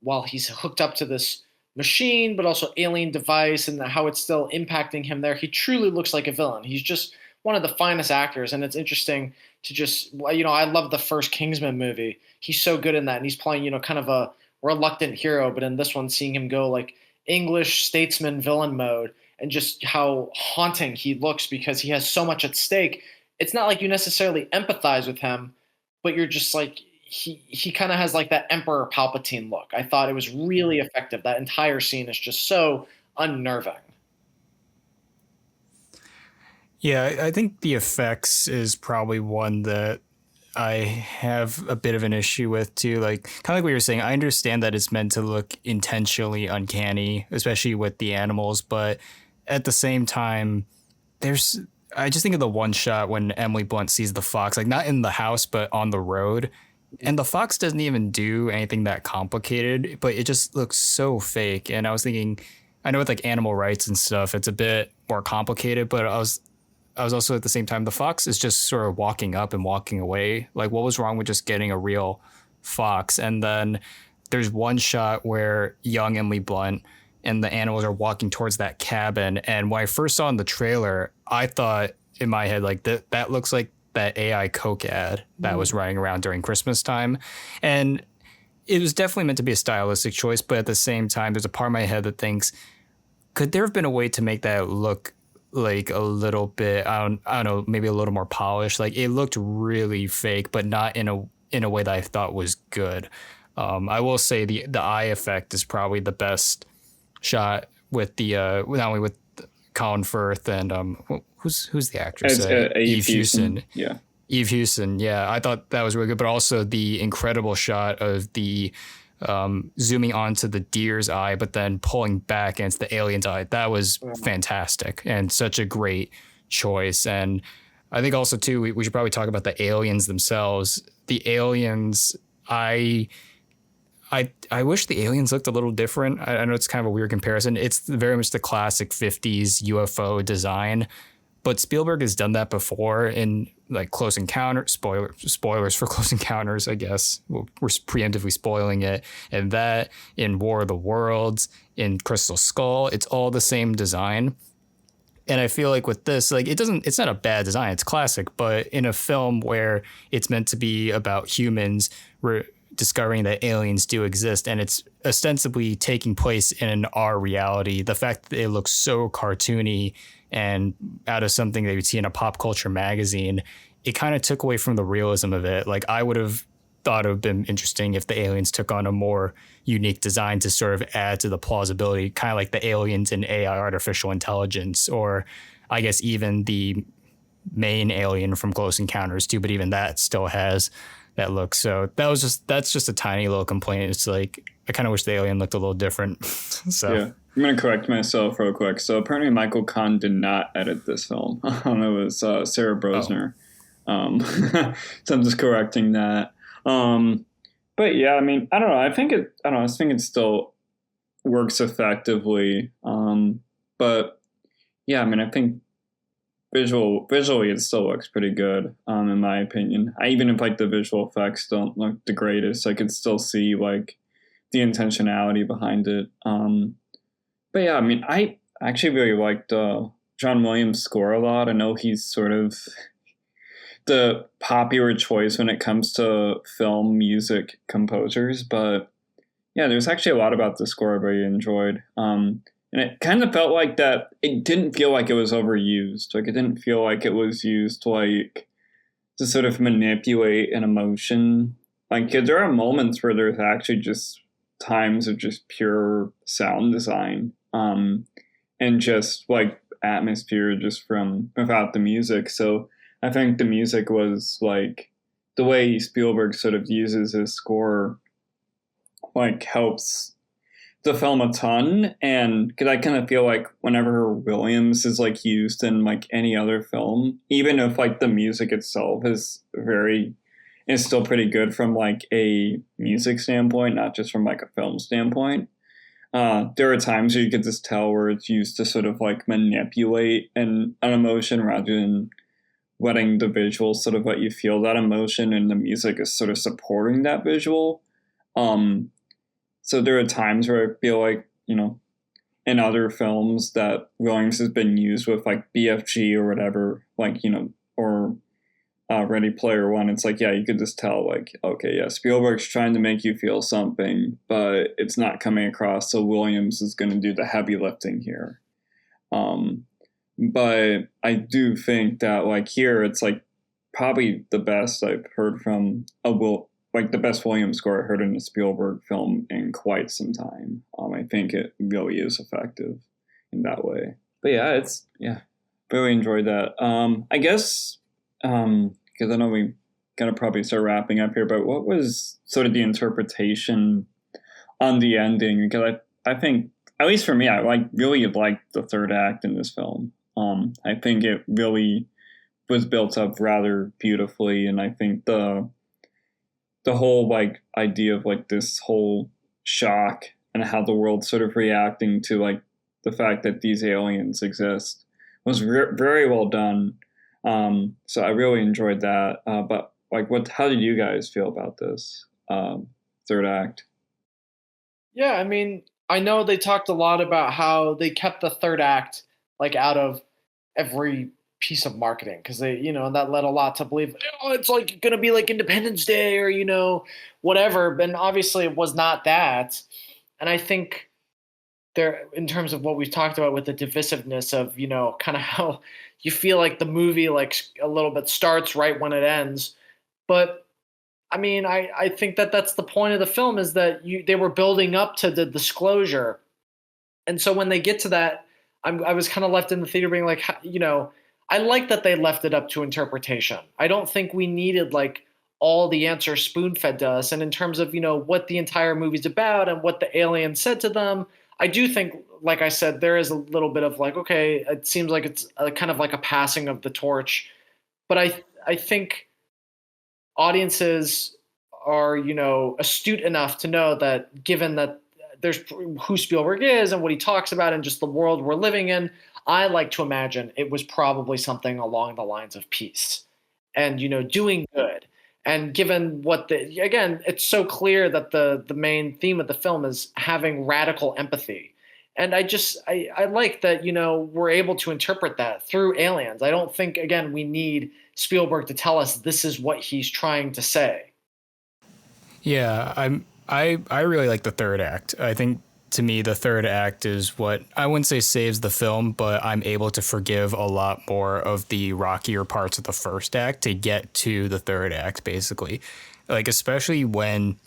while he's hooked up to this machine, but also alien device, and how it's still impacting him there. He truly looks like a villain. He's just one of the finest actors, and it's interesting to just, you know, I love the first Kingsman movie. He's so good in that, and he's playing, you know, kind of a reluctant hero, but in this one, seeing him go like English statesman villain mode, and just how haunting he looks because he has so much at stake. It's not like you necessarily empathize with him, but you're just like, he kind of has like that Emperor Palpatine look. I thought it was really effective. That entire scene is just so unnerving. Yeah, I think the effects is probably one that I have a bit of an issue with too. Like, kind of like what you're saying, I understand that it's meant to look intentionally uncanny, especially with the animals, but at the same time, I just think of the one shot when Emily Blunt sees the fox, like not in the house, but on the road. And the fox doesn't even do anything that complicated, but it just looks so fake. And I was thinking, I know with like animal rights and stuff, it's a bit more complicated, but I was also at the same time, the fox is just sort of walking up and walking away. Like, what was wrong with just getting a real fox? And then there's one shot where young Emily Blunt and the animals are walking towards that cabin. And when I first saw in the trailer, I thought in my head, like, that looks like that AI Coke ad that was running around during Christmas time. And it was definitely meant to be a stylistic choice, but at the same time, there's a part of my head that thinks, could there have been a way to make that look like a little bit, I don't know, maybe a little more polished? Like, it looked really fake, but not in a way that I thought was good. I will say the eye effect is probably the best shot with the not only with Colin Firth and who's the actress? Eve Hewson. Yeah. Eve Hewson. Yeah, I thought that was really good, but also the incredible shot of the zooming onto the deer's eye, but then pulling back against the alien's eye. That was fantastic and such a great choice. And I think also too, we should probably talk about the aliens themselves. The aliens, I wish the aliens looked a little different. I know it's kind of a weird comparison. It's very much the classic 50s UFO design, but Spielberg has done that before in like Close Encounters. Spoilers for Close Encounters, I guess. We're preemptively spoiling it. And that in War of the Worlds, in Crystal Skull, it's all the same design. And I feel like with this, like it's not a bad design. It's classic, but in a film where it's meant to be about humans discovering that aliens do exist, and it's ostensibly taking place in our reality, the fact that it looks so cartoony and out of something that you'd see in a pop culture magazine, it kind of took away from the realism of it. Like I would have thought it would have been interesting if the aliens took on a more unique design to sort of add to the plausibility, kind of like the aliens in AI, artificial intelligence, or I guess even the main alien from Close Encounters too, but even that still has that look. So that's just a tiny little complaint. It's like, I kind of wish the alien looked a little different. So yeah, I'm going to correct myself real quick. So apparently Michael Kahn did not edit this film. It was Sarah Brosner. So I'm just correcting that. But yeah, I mean, I don't know. I think it still works effectively. But yeah, I mean, I think visually it still looks pretty good, in my opinion. Even if like the visual effects don't look the greatest, I could still see like the intentionality behind it. But yeah, I mean, I actually really liked John Williams' score a lot. I know he's sort of the popular choice when it comes to film music composers, but yeah, there's actually a lot about the score I really enjoyed. And it kind of felt like that it didn't feel like it was overused. Like it didn't feel like it was used like to sort of manipulate an emotion. Like there are moments where there's actually just times of just pure sound design, and just like atmosphere just from without the music. So I think the music was like the way Spielberg sort of uses his score, like helps the film a ton. And because I kind of feel like whenever Williams is like used in like any other film, even if like the music itself is still pretty good from like a music standpoint, not just from like a film standpoint. There are times where you could just tell where it's used to sort of like manipulate an emotion rather than letting the visual sort of let you feel that emotion, and the music is sort of supporting that visual. So there are times where I feel like, in other films that Williams has been used with like BFG or whatever, like, or Ready Player One, it's like, yeah, you could just tell like, okay, yeah, Spielberg's trying to make you feel something, but it's not coming across. So Williams is going to do the heavy lifting here. But I do think that like here, it's like probably the best I've heard from the best Williams score I heard in a Spielberg film in quite some time. I think it really is effective in that way. But yeah, really enjoyed that. I guess, because I know we gotta probably start wrapping up here, but what was sort of the interpretation on the ending? Because I think, at least for me, I really liked the third act in this film. I think it really was built up rather beautifully, and I think the whole like idea of like this whole shock and how the world's sort of reacting to like the fact that these aliens exist was very well done. So I really enjoyed that. But like, how did you guys feel about this third act? Yeah, I mean, I know they talked a lot about how they kept the third act like out of every piece of marketing because they, that led a lot to believe, it's like going to be like Independence Day or, whatever. And obviously it was not that. And I think there, in terms of what we've talked about with the divisiveness of, kind of how you feel like the movie like a little bit starts right when it ends. But I mean, I think that that's the point of the film, is that they were building up to the disclosure. And so when they get to that, I was kind of left in the theater being like, I like that they left it up to interpretation. I don't think we needed like all the answers spoon fed to us. And in terms of, what the entire movie's about and what the alien said to them, I do think, like I said, there is a little bit of like, okay, it seems like it's kind of like a passing of the torch. But I think audiences are, astute enough to know that given that there's who Spielberg is and what he talks about and just the world we're living in, I like to imagine it was probably something along the lines of peace and, doing good. And given again, it's so clear that the main theme of the film is having radical empathy. And I like that, we're able to interpret that through aliens. I don't think, again, we need Spielberg to tell us this is what he's trying to say. Yeah, I really like the third act. I think to me the third act is what I wouldn't say saves the film, but I'm able to forgive a lot more of the rockier parts of the first act to get to the third act, basically. Like, especially when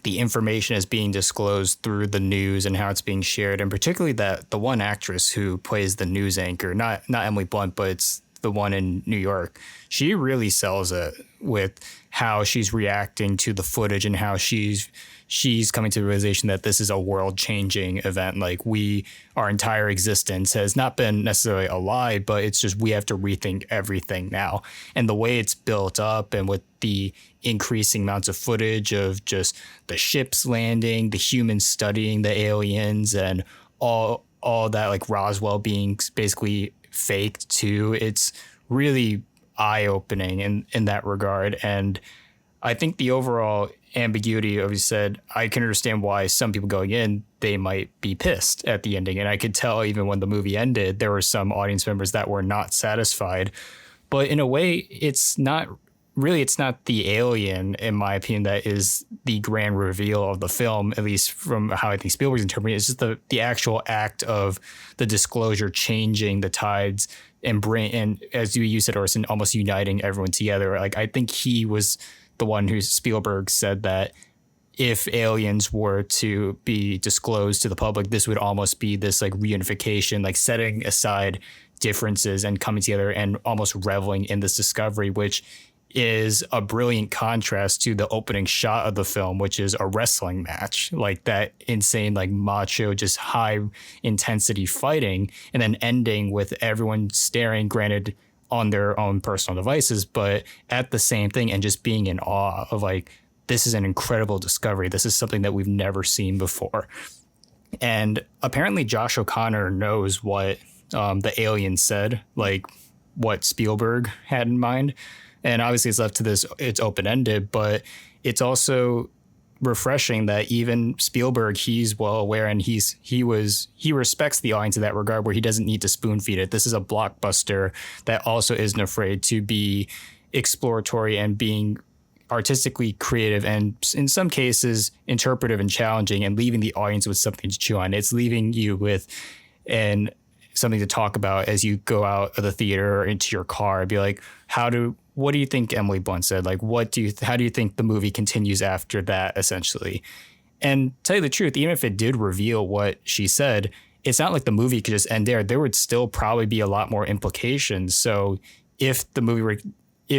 the information is being disclosed through the news and how it's being shared, and particularly that the one actress who plays the news anchor, not Emily Blunt, but it's the one in New York, she really sells it with how she's reacting to the footage and how she's coming to the realization that this is a world-changing event. Like, our entire existence has not been necessarily a lie, but it's just we have to rethink everything now. And the way it's built up, and with the increasing amounts of footage of just the ships landing, the humans studying the aliens, and all that, like Roswell being basically faked too. It's really eye-opening in that regard. And I think the overall ambiguity of, you said, I can understand why some people going in, they might be pissed at the ending. And I could tell even when the movie ended, there were some audience members that were not satisfied. But in a way, it's not the alien, in my opinion, that is the grand reveal of the film, at least from how I think Spielberg's interpreting it. It's just the actual act of the disclosure changing the tides and as you said, Orson, almost uniting everyone together. Like, I think he was the one who Spielberg said that if aliens were to be disclosed to the public, this would almost be this like reunification, like setting aside differences and coming together and almost reveling in this discovery, which is a brilliant contrast to the opening shot of the film, which is a wrestling match, like that insane, like macho, just high intensity fighting, and then ending with everyone staring, granted on their own personal devices, but at the same thing, and just being in awe of like, this is an incredible discovery. This is something that we've never seen before. And apparently Josh O'Connor knows what the alien said, like what Spielberg had in mind. And obviously it's left to this, it's open-ended, but it's also refreshing that even Spielberg, he's well aware, and he respects the audience in that regard, where he doesn't need to spoon feed it. This is a blockbuster that also isn't afraid to be exploratory and being artistically creative, and in some cases interpretive and challenging, and leaving the audience with something to chew on. It's leaving you with something to talk about as you go out of the theater or into your car and be like, what do you think Emily Blunt said? Like, how do you think the movie continues after that, essentially? And tell you the truth, even if it did reveal what she said, it's not like the movie could just end there. There would still probably be a lot more implications. So if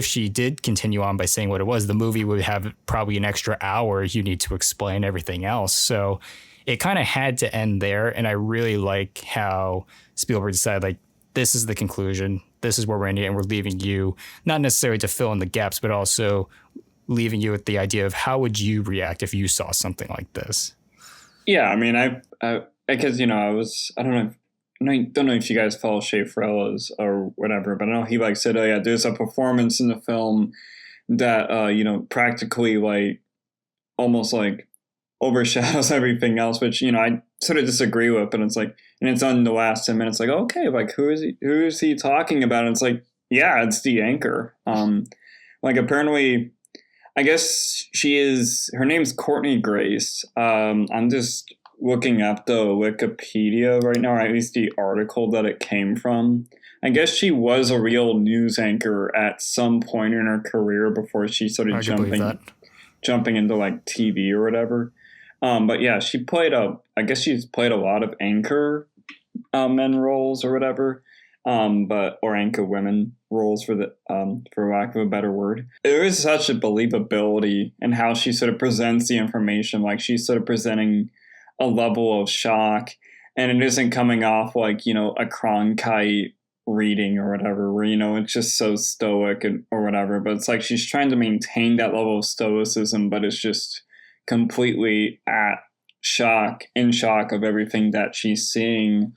she did continue on by saying what it was, the movie would have probably an extra hour you need to explain everything else. So it kind of had to end there. And I really like how Spielberg decided, like, this is the conclusion. This is where we're ending, and we're leaving you not necessarily to fill in the gaps, but also leaving you with the idea of how would you react if you saw something like this? Yeah, I mean, because I don't know if you guys follow Shea Farrellas or whatever, but I know he like said, oh yeah, there's a performance in the film that practically like almost like overshadows everything else, which I sort of disagree with. But it's like, and it's on the last 10 minutes, like, okay, like who is he talking about? And it's like, yeah, it's the anchor. Like apparently, I guess her name's Courtney Grace. I'm just looking up the Wikipedia right now, or at least the article that it came from. I guess she was a real news anchor at some point in her career before she started jumping into like TV or whatever. But yeah, she's played a lot of anchor men roles or whatever. but or anchor women roles for lack of a better word. There is such a believability in how she sort of presents the information. Like she's sort of presenting a level of shock, and it isn't coming off like a Cronkite reading or whatever, where it's just so stoic or whatever. But it's like she's trying to maintain that level of stoicism, but it's just completely in shock of everything that she's seeing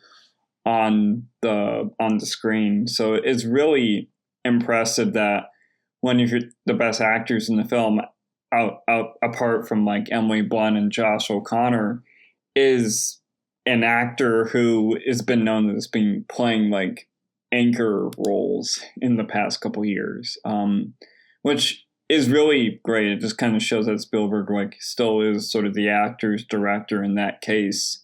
on the screen. So it's really impressive that one of the best actors in the film, out apart from like Emily Blunt and Josh O'Connor, is an actor who has been known as being playing like anchor roles in the past couple years, which is really great. It just kind of shows that Spielberg like still is sort of the actor's director in that case.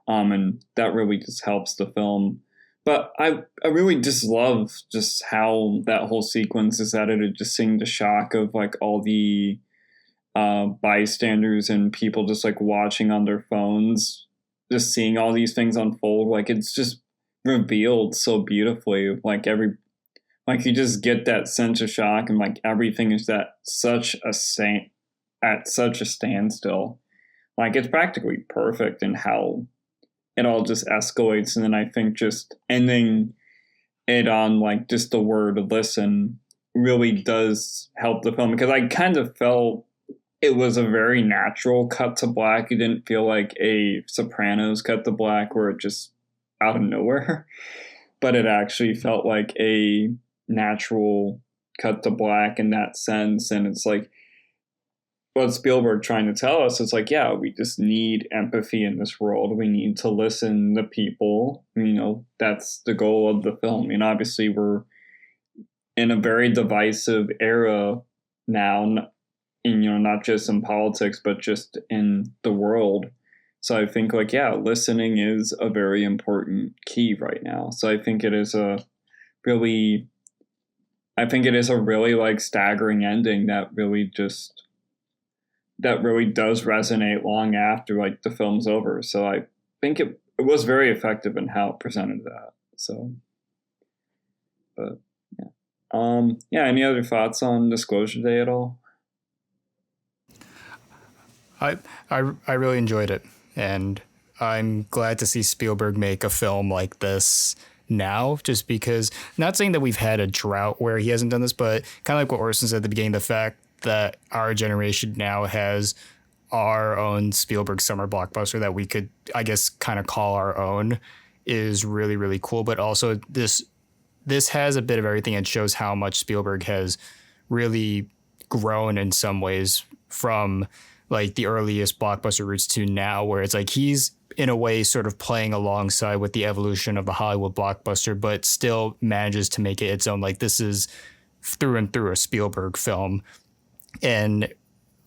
And that really just helps the film. But I really just love just how that whole sequence is edited, just seeing the shock of like all the bystanders and people just like watching on their phones, just seeing all these things unfold. Like it's just revealed so beautifully. Like you just get that sense of shock, and like everything is at such a standstill. Like it's practically perfect in how it all just escalates. And then I think just ending it on like just the word listen really does help the film, because I kind of felt it was a very natural cut to black. It didn't feel like a Sopranos cut to black where it just out of nowhere, but it actually felt like a natural cut to black in that sense. And it's like what Spielberg trying to tell us is like, yeah, we just need empathy in this world. We need to listen to people. That's the goal of the film. And obviously we're in a very divisive era now, and, not just in politics, but just in the world. So I think like, yeah, listening is a very important key right now. So I think it is a really like staggering ending that really does resonate long after like the film's over. So I think it was very effective in how it presented that. So, but yeah. Any other thoughts on Disclosure Day at all? I really enjoyed it, and I'm glad to see Spielberg make a film like this now, just because, not saying that we've had a drought where he hasn't done this, but kind of like what Orson said at the beginning, the fact that our generation now has our own Spielberg summer blockbuster that we could, I guess, kind of call our own is really, really cool. But also this has a bit of everything. It shows how much Spielberg has really grown in some ways from like the earliest blockbuster roots to now, where it's like he's in a way sort of playing alongside with the evolution of the Hollywood blockbuster, but still manages to make it its own. Like this is through and through a Spielberg film. And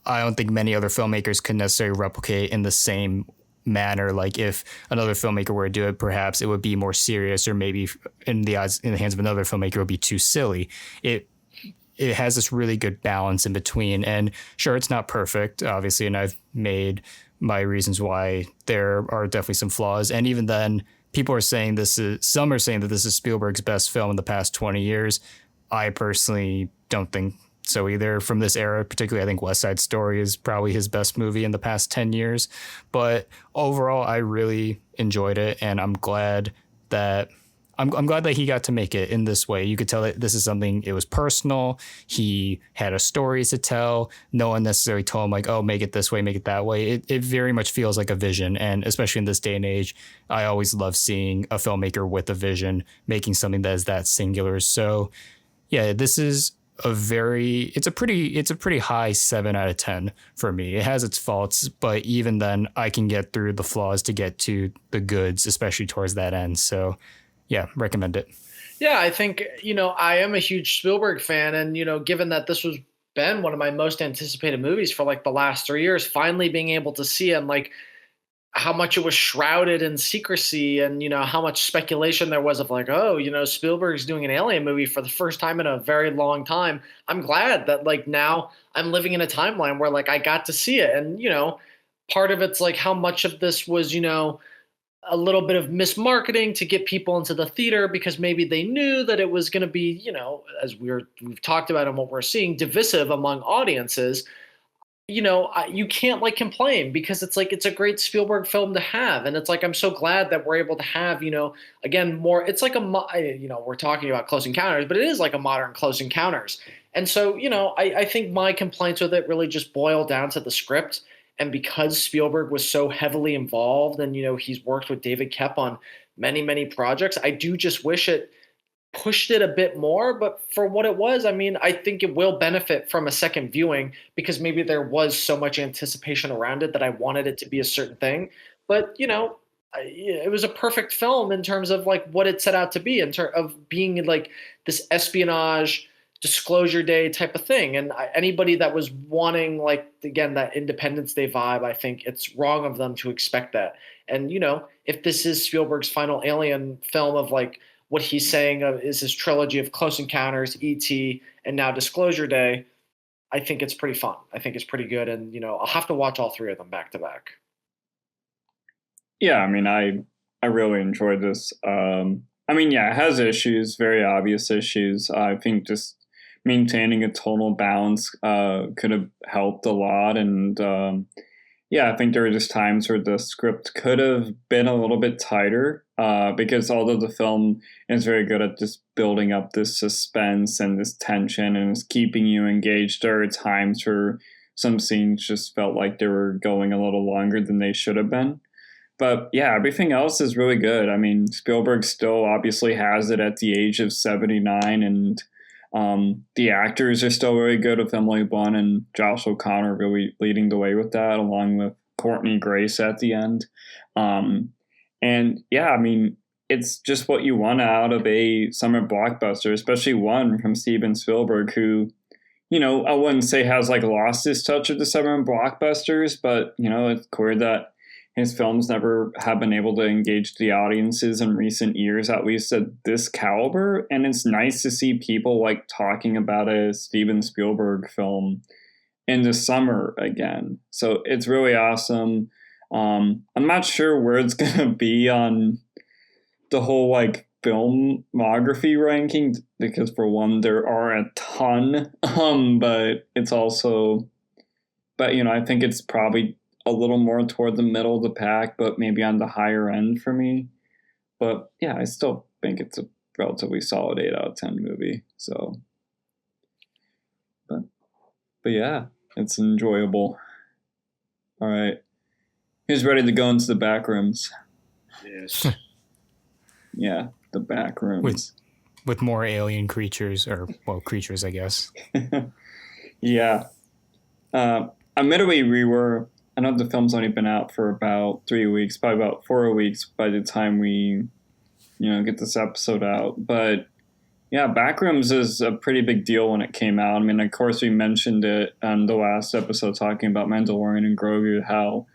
I don't think many other filmmakers could necessarily replicate in the same manner. Like if another filmmaker were to do it, perhaps it would be more serious, or maybe in the hands of another filmmaker, it would be too silly. It has this really good balance in between. And sure, it's not perfect, obviously, and I've made my reasons why there are definitely some flaws. And even then, some are saying that this is Spielberg's best film in the past 20 years. I personally don't think so either. From this era, particularly, I think West Side Story is probably his best movie in the past 10 years. But overall, I really enjoyed it, and I'm glad that he got to make it in this way. You could tell that this is something, it was personal. He had a story to tell. No one necessarily told him like, oh, make it this way, make it that way. It very much feels like a vision. And especially in this day and age, I always love seeing a filmmaker with a vision, making something that is that singular. So yeah, this is it's a pretty high 7 out of 10 for me. It has its faults, but even then I can get through the flaws to get to the goods, especially towards that end. So yeah, recommend it. Yeah, I think, I am a huge Spielberg fan. And, given that this was been one of my most anticipated movies for like the last 3 years, finally being able to see it and like how much it was shrouded in secrecy and, how much speculation there was of like, oh, Spielberg's doing an Alien movie for the first time in a very long time. I'm glad that like now I'm living in a timeline where like I got to see it. And, part of it's like how much of this was, a little bit of mismarketing to get people into the theater because maybe they knew that it was going to be, as we've talked about and what we're seeing, divisive among audiences. You can't like complain because it's like it's a great Spielberg film to have, and it's like I'm so glad that we're able to have again more. It's like we're talking about Close Encounters, but it is like a modern Close Encounters, and so I think my complaints with it really just boil down to the script, and because Spielberg was so heavily involved, and he's worked with David Koepp on many projects, I do just wish it pushed it a bit more, but for what it was, I mean, I think it will benefit from a second viewing because maybe there was so much anticipation around it that I wanted it to be a certain thing. But, it was a perfect film in terms of like what it set out to be in terms of being like this espionage disclosure day type of thing. And anybody that was wanting like, again, that Independence Day vibe, I think it's wrong of them to expect that. And, if this is Spielberg's final Alien film of like, what he's saying is his trilogy of Close Encounters, E.T., and now Disclosure Day, I think it's pretty fun. I think it's pretty good. And, I'll have to watch all three of them back to back. Yeah, I mean, I really enjoyed this. I mean, yeah, it has issues, very obvious issues. I think just maintaining a tonal balance could have helped a lot. And yeah, I think there were just times where the script could have been a little bit tighter because although the film is very good at just building up this suspense and this tension and is keeping you engaged, there are times where some scenes just felt like they were going a little longer than they should have been. But yeah, everything else is really good. I mean, Spielberg still obviously has it at the age of 79, and the actors are still really good with Emily Blunt and Josh O'Connor really leading the way with that, along with Courtney Grace at the end. And yeah, I mean, it's just what you want out of a summer blockbuster, especially one from Steven Spielberg, who, I wouldn't say has like lost his touch of the summer blockbusters, but, it's clear that his films never have been able to engage the audiences in recent years, at least at this caliber. And it's nice to see people like talking about a Steven Spielberg film in the summer again. So it's really awesome. I'm not sure where it's going to be on the whole like filmography ranking, because for one, there are a ton, but it's also, I think it's probably a little more toward the middle of the pack, but maybe on the higher end for me. But yeah, I still think it's a relatively solid 8 out of 10 movie. So, but yeah, it's enjoyable. All right. Who's ready to go into the back rooms? Yes. Yeah, the back rooms. With more alien creatures, or, well, creatures, I guess. Yeah. Admittedly, I know the film's only been out for about 3 weeks, probably about 4 weeks by the time we, get this episode out. But yeah, Backrooms is a pretty big deal when it came out. I mean, of course, we mentioned it on the last episode talking about Mandalorian and Grogu, how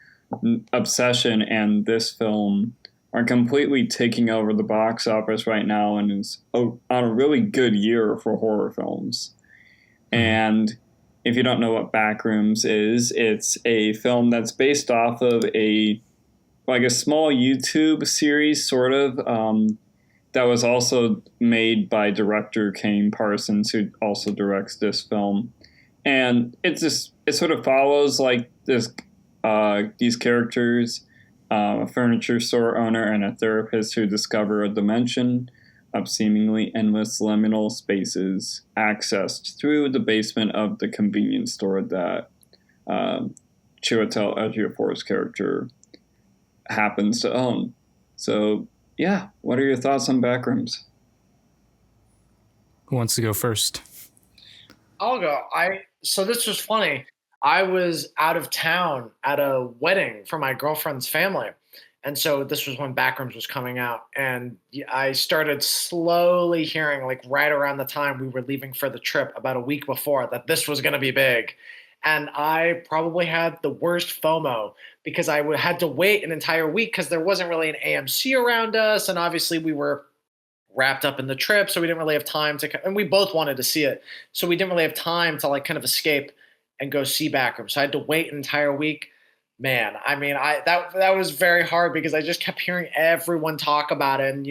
Obsession and this film are completely taking over the box office right now and is on a really good year for horror films. And if you don't know what Backrooms is, it's a film that's based off of a small YouTube series, sort of, that was also made by director Kane Parsons, who also directs this film. And it sort of follows like these characters, a furniture store owner and a therapist who discover a dimension of seemingly endless liminal spaces accessed through the basement of the convenience store that Chiwetel Ejiofor's character happens to own. So, yeah, what are your thoughts on Backrooms? Who wants to go first? I'll go. So this was funny. I was out of town at a wedding for my girlfriend's family. And so this was when Backrooms was coming out. And I started slowly hearing, like right around the time we were leaving for the trip, about a week before, that this was going to be big. And I probably had the worst FOMO because I had to wait an entire week because there wasn't really an AMC around us. And obviously we were wrapped up in the trip, so we didn't really have time to, and we both wanted to see it. So we didn't really have time to like kind of escape and go see Backrooms. So I had to wait an entire week. Man, I mean, that was very hard because I just kept hearing everyone talk about it, and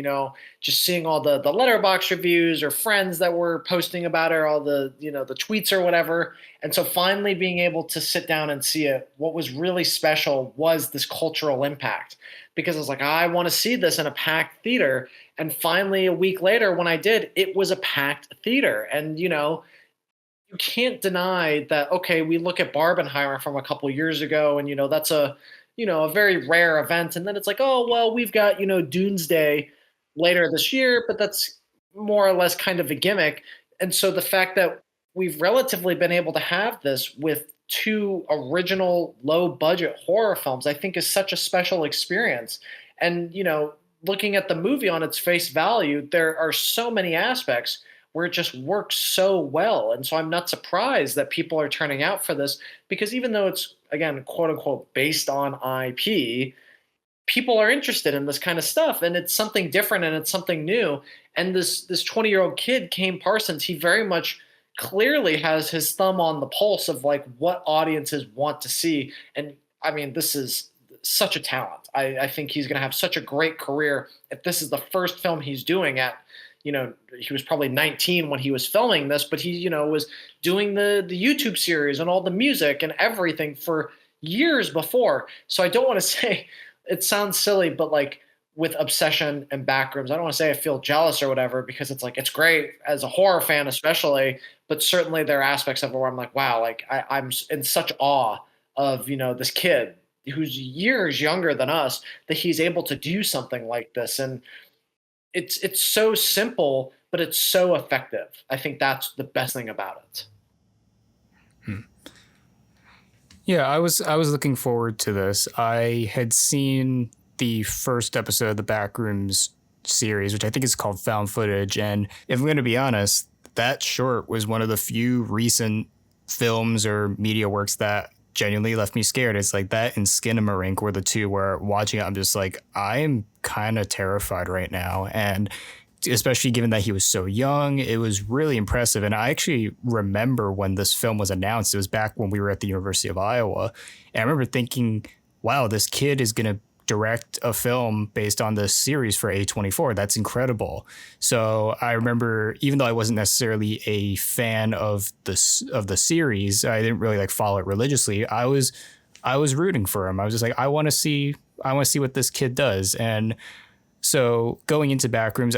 just seeing all the letterbox reviews or friends that were posting about it, or all the the tweets or whatever. And so finally being able to sit down and see it, what was really special was this cultural impact, because I was like, I want to see this in a packed theater. And finally, a week later, when I did, it was a packed theater, and you can't deny that. Okay, we look at Barbenheimer from a couple years ago, and that's a very rare event, and then it's like, oh well, we've got Doomsday later this year, but that's more or less kind of a gimmick. And so the fact that we've relatively been able to have this with two original low budget horror films, I think is such a special experience. And looking at the movie on its face value, there are so many aspects where it just works so well. And so I'm not surprised that people are turning out for this, because even though it's, again, quote unquote, based on IP, people are interested in this kind of stuff, and it's something different and it's something new. And this 20-year-old kid, Kane Parsons, he very much clearly has his thumb on the pulse of like what audiences want to see. And I mean, this is such a talent. I think he's going to have such a great career if this is the first film he's doing at, he was probably 19 when he was filming this, but he, was doing the YouTube series and all the music and everything for years before. So I don't want to say, it sounds silly, but like with Obsession and Backrooms, I don't want to say I feel jealous or whatever, because it's like, it's great as a horror fan, especially, but certainly there are aspects of it where I'm like, wow, like I'm in such awe of, this kid who's years younger than us, that he's able to do something like this. And it's so simple, but it's so effective. I think that's the best thing about it. Yeah, I was looking forward to this. I had seen the first episode of the Backrooms series, which I think is called Found Footage, and if I'm going to be honest, that short was one of the few recent films or media works that genuinely left me scared. It's like that and Skinamarink were the two where watching it, I'm just like, I'm kind of terrified right now. And especially given that he was so young, it was really impressive. And I actually remember when this film was announced, it was back when we were at the University of Iowa. And I remember thinking, wow, this kid is going to direct a film based on this series for A24. That's incredible. So I remember, even though I wasn't necessarily a fan of the series, I didn't really like follow it religiously. I was rooting for him. I was just like, I want to see what this kid does. And so going into Backrooms,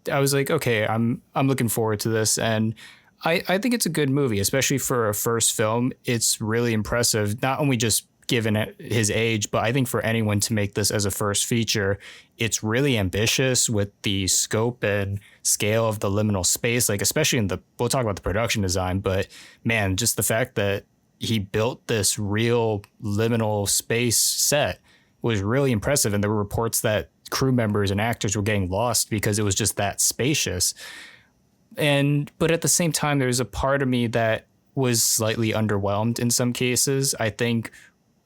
I was like, okay, I'm looking forward to this. And I think it's a good movie, especially for a first film. It's really impressive, not only just given his age, but I think for anyone to make this as a first feature, it's really ambitious with the scope and scale of the liminal space, like especially we'll talk about the production design, but man, just the fact that he built this real liminal space set was really impressive. And there were reports that crew members and actors were getting lost because it was just that spacious. But at the same time, there's a part of me that was slightly underwhelmed in some cases. I think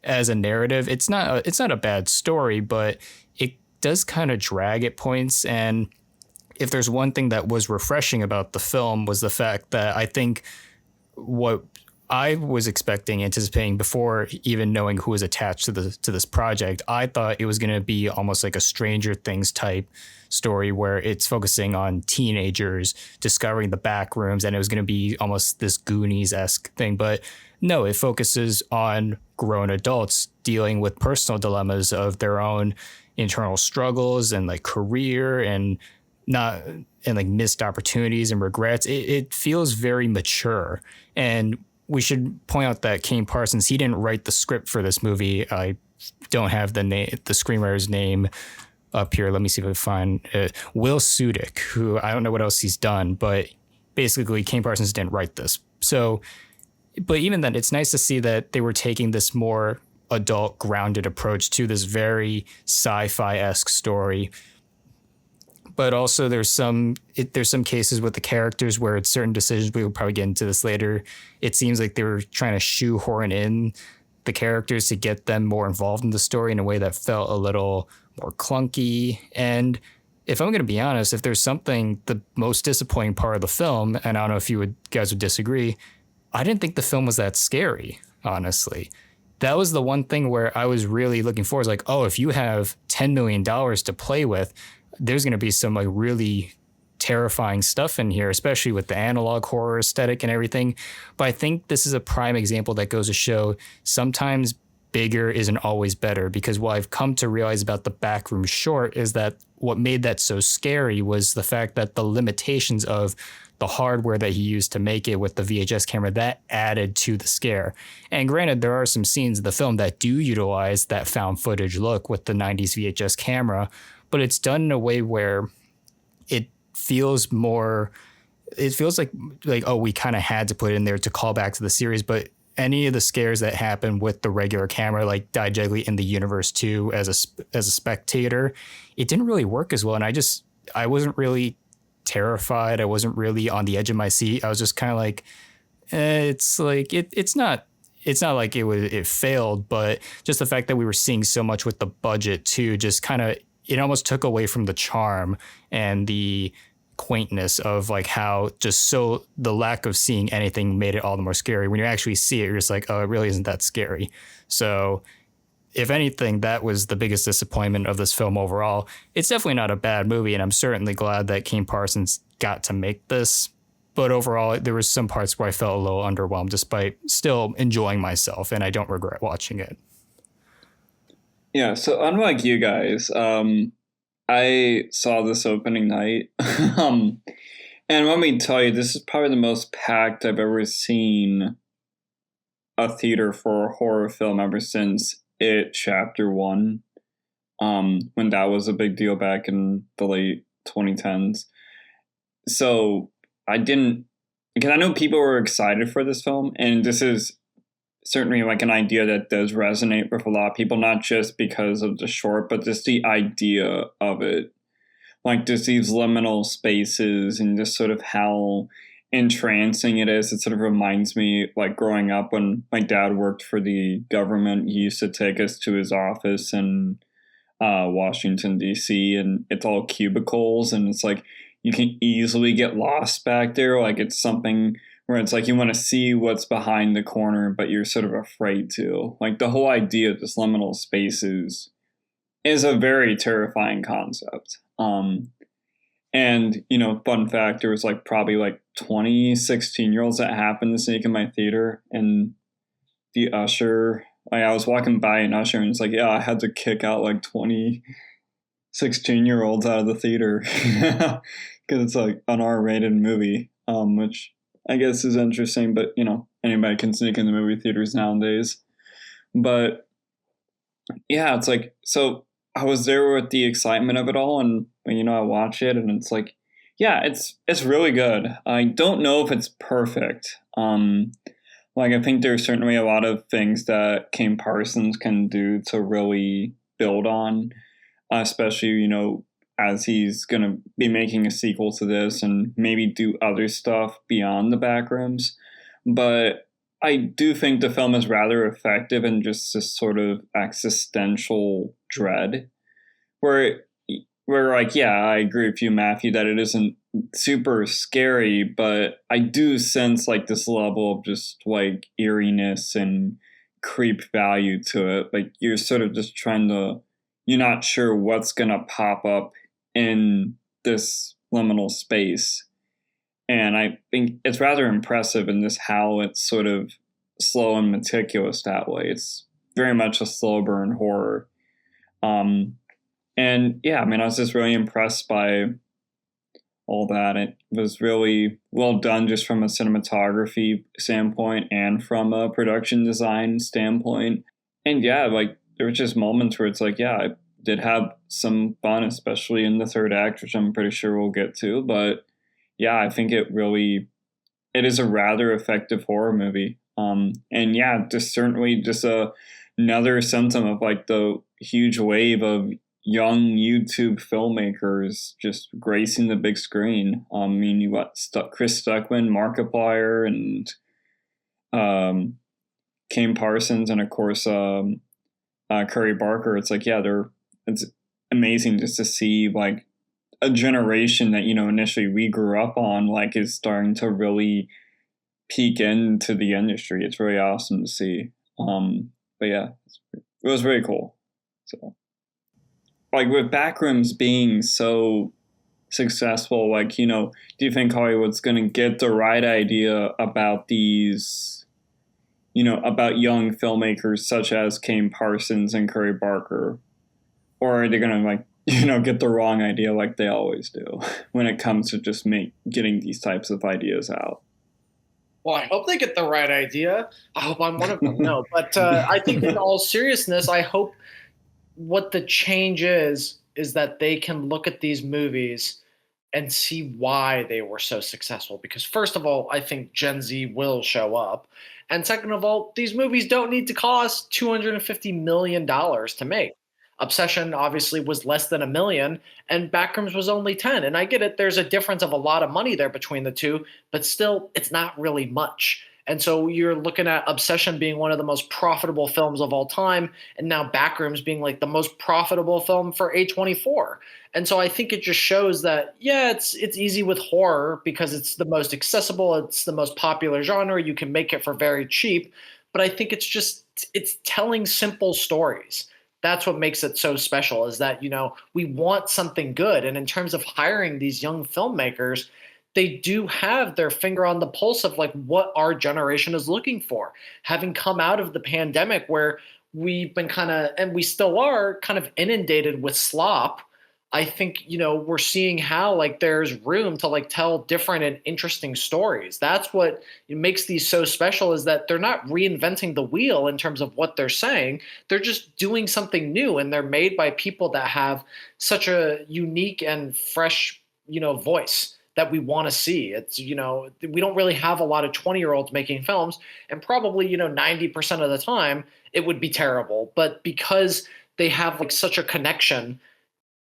as a narrative, it's not a bad story, but it does kind of drag at points. And if there's one thing that was refreshing about the film was the fact that I think what I was anticipating before even knowing who was attached to this project, I thought it was going to be almost like a Stranger Things type story where it's focusing on teenagers discovering the back rooms, and it was going to be almost this Goonies-esque thing. But no, it focuses on grown adults dealing with personal dilemmas of their own internal struggles and like career and like missed opportunities and regrets. It feels very mature. And we should point out that Kane Parsons, he didn't write the script for this movie. I don't have the screenwriter's name up here. Let me see if I can find Will Sudik, who I don't know what else he's done, but basically Kane Parsons didn't write this. So, but even then, it's nice to see that they were taking this more adult, grounded approach to this very sci-fi-esque story. But also there's some cases with the characters where it's certain decisions, we will probably get into this later, it seems like they were trying to shoehorn in the characters to get them more involved in the story in a way that felt a little more clunky. And if I'm going to be honest, if there's something, the most disappointing part of the film, and I don't know if guys would disagree, I didn't think the film was that scary, honestly. that was the one thing where I was really looking forward. Like, oh, if you have $10 million to play with, there's going to be some like really terrifying stuff in here, especially with the analog horror aesthetic and everything. But I think this is a prime example that goes to show sometimes bigger isn't always better, because what I've come to realize about the Backroom short is that what made that so scary was the fact that the limitations of the hardware that he used to make it with the VHS camera, that added to the scare. And granted, there are some scenes in the film that do utilize that found footage look with the 90s VHS camera, but it's done in a way where it feels like oh, we kind of had to put it in there to call back to the series. But any of the scares that happen with the regular camera, like Die Jiggly in the Universe 2 as a spectator, it didn't really work as well. And I wasn't really terrified. I wasn't really on the edge of my seat. I was just kind of like, it's like it's not like it failed, but just the fact that we were seeing so much with the budget too, just kind of, it almost took away from the charm and the quaintness of like how just so the lack of seeing anything made it all the more scary. When you actually see it, you're just like, oh, it really isn't that scary. So if anything, that was the biggest disappointment of this film overall. It's definitely not a bad movie, and I'm certainly glad that Kane Parsons got to make this. But overall, there was some parts where I felt a little underwhelmed, despite still enjoying myself, and I don't regret watching it. Yeah, so unlike you guys, I saw this opening night. And let me tell you, this is probably the most packed I've ever seen a theater for a horror film ever since It Chapter 1, when that was a big deal back in the late 2010s. So because I know people were excited for this film, and this is certainly like an idea that does resonate with a lot of people, not just because of the short, but just the idea of it. Like just these liminal spaces and just sort of how entrancing it is. It sort of reminds me, like growing up when my dad worked for the government, he used to take us to his office in Washington, D.C., and it's all cubicles, and it's like you can easily get lost back there. Like it's something where it's like you want to see what's behind the corner, but you're sort of afraid to. Like the whole idea of this liminal spaces is a very terrifying concept. And, fun fact, there was like probably like 20 16-year-olds that happened to sneak in my theater, and the usher, like I was walking by an usher and it's like, yeah, I had to kick out like 20 16-year-olds out of the theater because it's like an R-rated movie, which I guess is interesting, but anybody can sneak in the movie theaters nowadays. But yeah, it's like, so I was there with the excitement of it all, and I watch it and it's like, yeah, it's really good. I don't know if it's perfect. Like I think there's certainly a lot of things that Kane Parsons can do to really build on, especially as he's going to be making a sequel to this and maybe do other stuff beyond the Backrooms. But I do think the film is rather effective in just this sort of existential dread where like, yeah, I agree with you, Matthew, that it isn't super scary, but I do sense like this level of just like eeriness and creep value to it. Like you're sort of just you're not sure what's going to pop up in this liminal space. And I think it's rather impressive in this how it's sort of slow and meticulous that way. It's very much a slow burn horror. And yeah, I was just really impressed by all that. It was really well done just from a cinematography standpoint and from a production design standpoint. And yeah, like there were just moments where it's like, yeah, I did have some fun, especially in the third act, which I'm pretty sure we'll get to. But yeah, I think it is a rather effective horror movie. And yeah, just certainly just another symptom of like the huge wave of young YouTube filmmakers just gracing the big screen. You got Chris Stuckman, Markiplier, and Kane Parsons, and of course Curry Barker. It's like, yeah, it's amazing just to see like a generation that initially we grew up on like is starting to really peek into the industry. It's really awesome to see. but yeah, it was very cool. So, like with Backrooms being so successful, like, you know, do you think Hollywood's going to get the right idea about these, you know, about young filmmakers such as Kane Parsons and Curry Barker? Or are they going to, like, you know, get the wrong idea like they always do when it comes to just getting these types of ideas out? Well, I hope they get the right idea. I hope I'm one of them. No, but I think in all seriousness, I hope what the change is that they can look at these movies and see why they were so successful. Because first of all, I think Gen Z will show up. And second of all, these movies don't need to cost $250 million to make. Obsession obviously was less than $1 million, and Backrooms was only 10. And I get it, there's a difference of a lot of money there between the two, but still, it's not really much. And so you're looking at Obsession being one of the most profitable films of all time, and now Backrooms being like the most profitable film for A24. And so I think it just shows that, yeah, it's easy with horror because it's the most accessible, it's the most popular genre, you can make it for very cheap. But I think it's telling simple stories. That's what makes it so special, is that, you know, we want something good. And in terms of hiring these young filmmakers, they do have their finger on the pulse of like what our generation is looking for. Having come out of the pandemic where we've been kind of, and we still are kind of inundated with slop, I think, you know, we're seeing how like there's room to like tell different and interesting stories. That's what makes these so special, is that they're not reinventing the wheel in terms of what they're saying. They're just doing something new, and they're made by people that have such a unique and fresh, you know, voice that we want to see. It's, you know, we don't really have a lot of 20-year-olds making films, and probably, you know, 90% of the time it would be terrible. But because they have like such a connection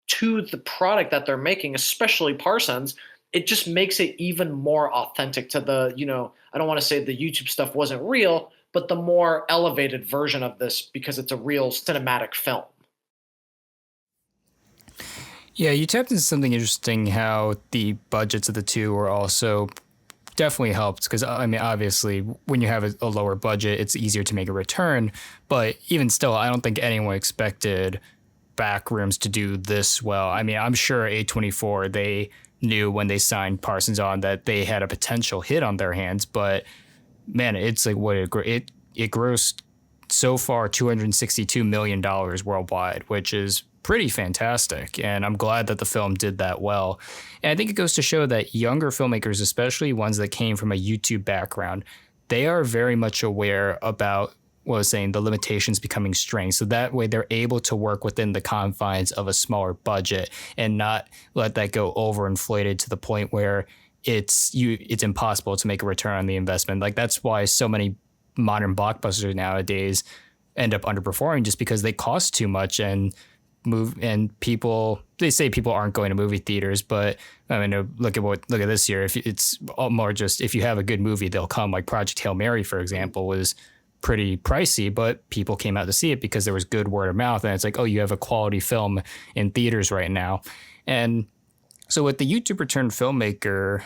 to the product that they're making, especially Parsons, it just makes it even more authentic to the, you know, I don't want to say the YouTube stuff wasn't real, but the more elevated version of this because it's a real cinematic film. Yeah, you tapped into something interesting, how the budgets of the two were also definitely helped, because I mean, obviously when you have a lower budget, it's easier to make a return. But even still, I don't think anyone expected Backrooms to do this well. I mean, I'm sure A24, they knew when they signed Parsons on that they had a potential hit on their hands, but man, it's like what it grossed so far $262 million worldwide, which is pretty fantastic. And I'm glad that the film did that well. And I think it goes to show that younger filmmakers, especially ones that came from a YouTube background, they are very much aware about what I was saying, the limitations becoming strengths. So that way they're able to work within the confines of a smaller budget and not let that go overinflated to the point where it's impossible to make a return on the investment. Like, that's why so many modern blockbusters nowadays end up underperforming, just because they cost too much and people, they say people aren't going to movie theaters, but I mean, look at this year. If it's more just, if you have a good movie, they'll come. Like Project Hail Mary, for example, was pretty pricey, but people came out to see it because there was good word of mouth. And it's like, oh, you have a quality film in theaters right now. And so with the YouTube returned filmmaker,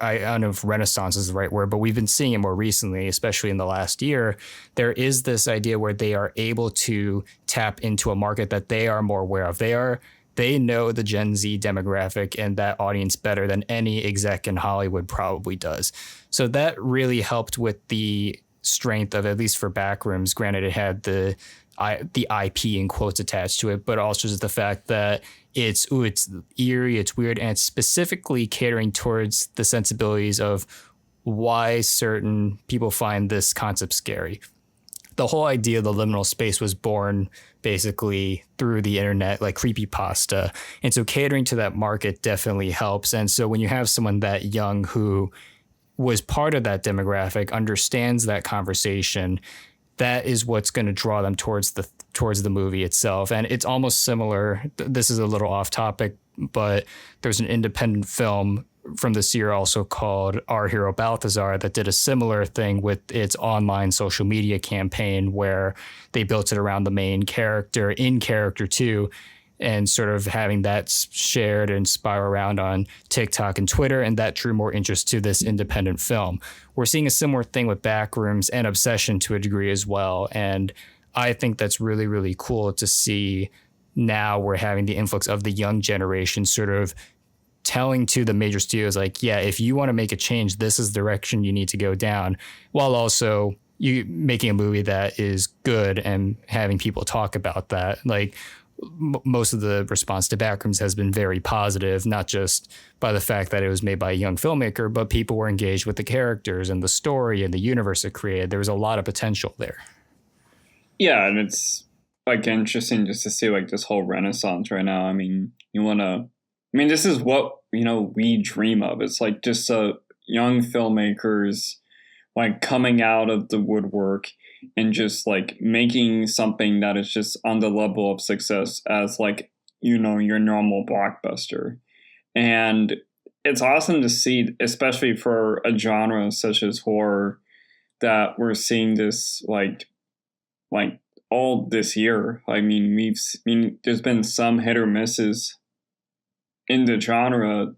I don't know if renaissance is the right word, but we've been seeing it more recently, especially in the last year. There is this idea where they are able to tap into a market that they are more aware of. They know the Gen Z demographic and that audience better than any exec in Hollywood probably does. So that really helped with the strength of, at least for Backrooms. Granted, it had the IP in quotes attached to it, but also just the fact that it's eerie, it's weird, and it's specifically catering towards the sensibilities of why certain people find this concept scary. The whole idea of the liminal space was born basically through the internet, like creepypasta. And so catering to that market definitely helps. And so when you have someone that young who was part of that demographic, understands that conversation, that is what's going to draw them towards the movie itself. And it's almost similar. This is a little off topic, but there's an independent film from this year also called Our Hero Balthazar that did a similar thing with its online social media campaign, where they built it around the main character in character too, and sort of having that shared and spiral around on TikTok and Twitter, and that drew more interest to this independent film. We're seeing a similar thing with Backrooms and Obsession to a degree as well, and I think that's really, really cool to see. Now we're having the influx of the young generation sort of telling to the major studios, like, yeah, if you want to make a change, this is the direction you need to go down, while also you making a movie that is good and having people talk about that. Like, most of the response to Backrooms has been very positive, not just by the fact that it was made by a young filmmaker, but people were engaged with the characters and the story and the universe it created. There was a lot of potential there. Yeah, and it's like interesting just to see like this whole renaissance right now. I mean, this is what, we dream of. It's like just young filmmakers like coming out of the woodwork and just like making something that is just on the level of success as like, your normal blockbuster. And it's awesome to see, especially for a genre such as horror, that we're seeing this like all this year. I mean, there's been some hit or misses in the genre,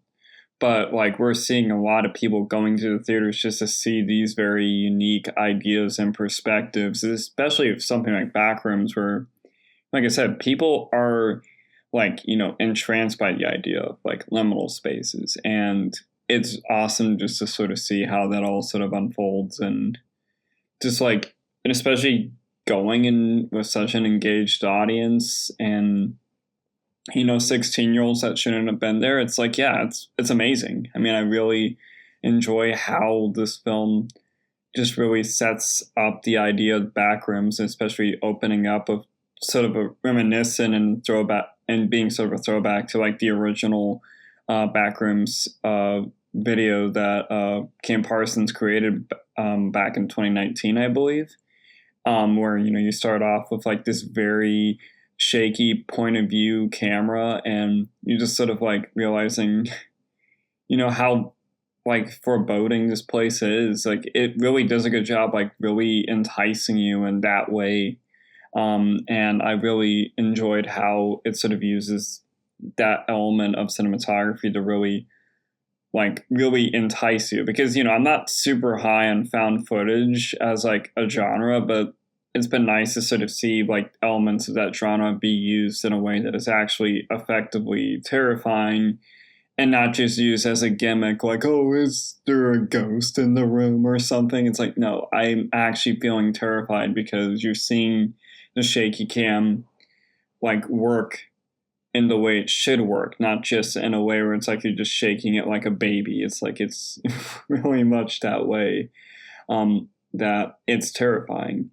but like we're seeing a lot of people going to the theaters just to see these very unique ideas and perspectives, especially if something like Backrooms, where, like I said, people are like, entranced by the idea of like liminal spaces. And it's awesome just to sort of see how that all sort of unfolds, and just like, and especially going in with such an engaged audience, and 16-year-olds that shouldn't have been there. It's like, yeah, it's amazing. I mean, I really enjoy how this film just really sets up the idea of Backrooms, especially opening up of sort of a reminiscent and throwback, and being sort of a throwback to like the original Backrooms video that Kim Parsons created back in 2019, I believe, where you start off with like this very shaky point of view camera, and you just sort of like realizing how like foreboding this place is. Like, it really does a good job like really enticing you in that way, and I really enjoyed how it sort of uses that element of cinematography to really entice you, because I'm not super high on found footage as like a genre, but it's been nice to sort of see like elements of that genre be used in a way that is actually effectively terrifying, and not just used as a gimmick, like, oh, is there a ghost in the room or something? It's like, no, I'm actually feeling terrified because you're seeing the shaky cam like work in the way it should work, not just in a way where it's like you're just shaking it like a baby. It's like, it's really much that way, that it's terrifying.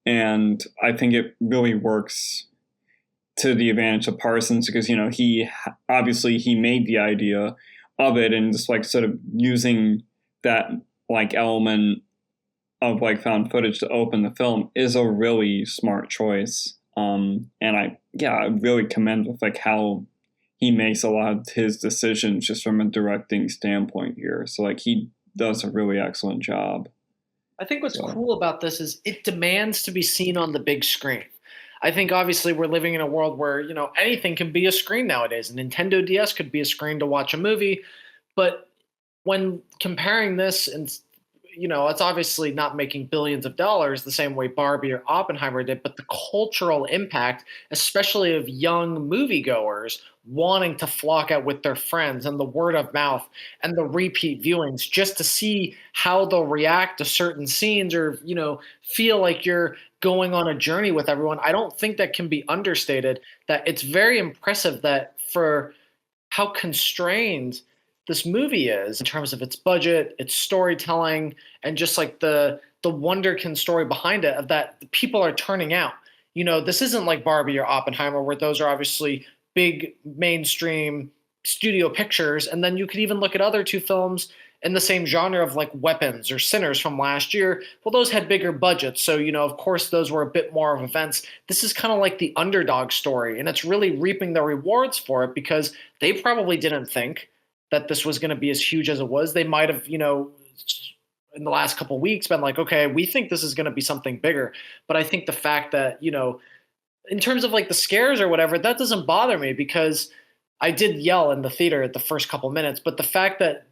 And I think it really works to the advantage of Parsons, because, he made the idea of it, and just like sort of using that like element of like found footage to open the film is a really smart choice. And I really commend with like how he makes a lot of his decisions just from a directing standpoint here. So like he does a really excellent job. I think what's cool about this is it demands to be seen on the big screen. I think obviously we're living in a world where, anything can be a screen nowadays. A Nintendo DS could be a screen to watch a movie. But when comparing this, and it's obviously not making billions of dollars the same way Barbie or Oppenheimer did, but the cultural impact, especially of young moviegoers wanting to flock out with their friends, and the word of mouth and the repeat viewings just to see how they'll react to certain scenes, or, feel like you're going on a journey with everyone. I don't think that can be understated. That it's very impressive that for how constrained this movie is in terms of its budget, its storytelling, and just like the wonderkin story behind it, of that people are turning out. This isn't like Barbie or Oppenheimer, where those are obviously big mainstream studio pictures. And then you could even look at other two films in the same genre of like Weapons or Sinners from last year. Well, those had bigger budgets. So, of course, those were a bit more of events. This is kind of like the underdog story, and it's really reaping the rewards for it, because they probably didn't think that this was going to be as huge as it was. They might have, in the last couple of weeks been like, okay, we think this is going to be something bigger. But I think the fact that, in terms of like the scares or whatever, that doesn't bother me, because I did yell in the theater at the first couple minutes. But the fact that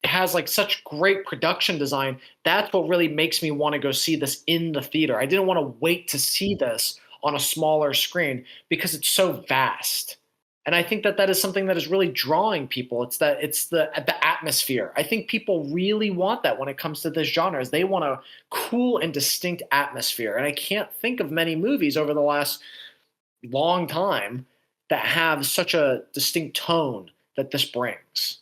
has like such great production design. That's what really makes me want to go see this in the theater. I didn't want to wait to see this on a smaller screen because it's so vast. And I think that that is something that is really drawing people. It's the atmosphere. I think people really want that when it comes to this genre. Is they want a cool and distinct atmosphere. And I can't think of many movies over the last long time that have such a distinct tone that this brings.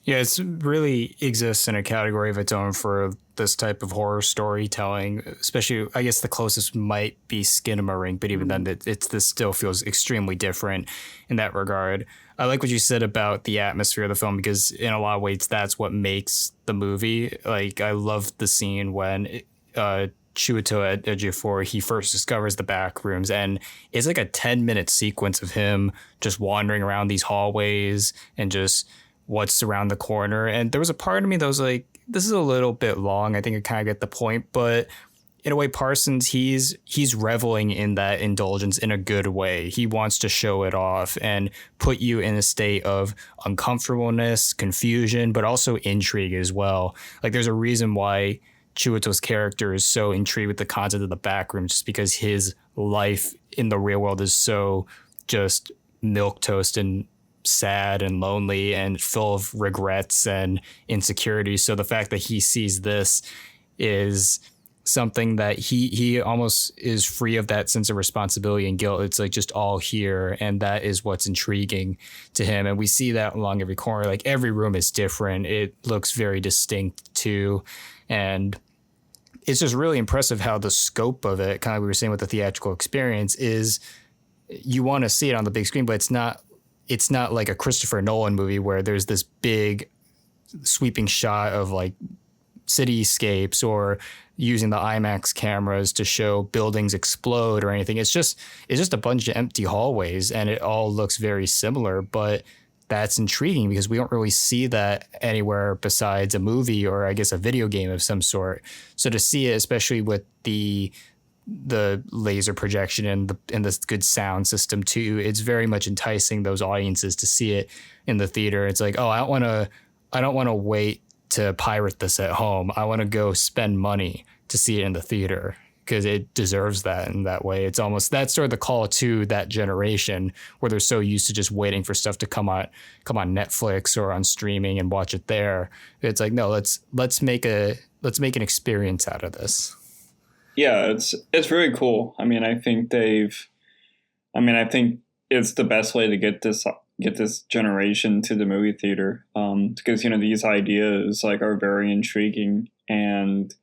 Yeah, it's really exists in a category of its own for this type of horror storytelling. Especially, I guess the closest might be Skinamarink, but even then, this still feels extremely different in that regard. I like what you said about the atmosphere of the film because in a lot of ways, that's what makes the movie. Like, I love the scene when Chiwetel Ejiofor, he first discovers the back rooms, and it's like a 10-minute sequence of him just wandering around these hallways and just what's around the corner. And there was a part of me that was like, this is a little bit long. I think I kind of get the point, but in a way, Parsons, he's reveling in that indulgence in a good way. He wants to show it off and put you in a state of uncomfortableness, confusion, but also intrigue as well. Like, there's a reason why Chiwetel's character is so intrigued with the concept of the back room, just because his life in the real world is so just milquetoast and sad and lonely and full of regrets and insecurities. So the fact that he sees this is something that he almost is free of that sense of responsibility and guilt. It's like just all here, and that is what's intriguing to him. And we see that along every corner. Like, every room is different. It looks very distinct too, and it's just really impressive how the scope of it, kind of like we were saying with the theatrical experience, is you want to see it on the big screen, but it's not like a Christopher Nolan movie where there's this big sweeping shot of like cityscapes or using the IMAX cameras to show buildings explode or anything. It's just a bunch of empty hallways, and it all looks very similar, but that's intriguing because we don't really see that anywhere besides a movie or I guess a video game of some sort. So to see it, especially with the laser projection and the good sound system too, it's very much enticing those audiences to see it in the theater. It's like, oh, I don't want to wait to pirate this at home. I want to go spend money to see it in the theater because it deserves that in that way. It's almost, that's sort of the call to that generation where they're so used to just waiting for stuff to come on Netflix or on streaming and watch it there. It's like, no, let's make an experience out of this. Yeah, it's very cool. I mean, I think it's the best way to get this generation to the movie theater, because these ideas like are very intriguing, and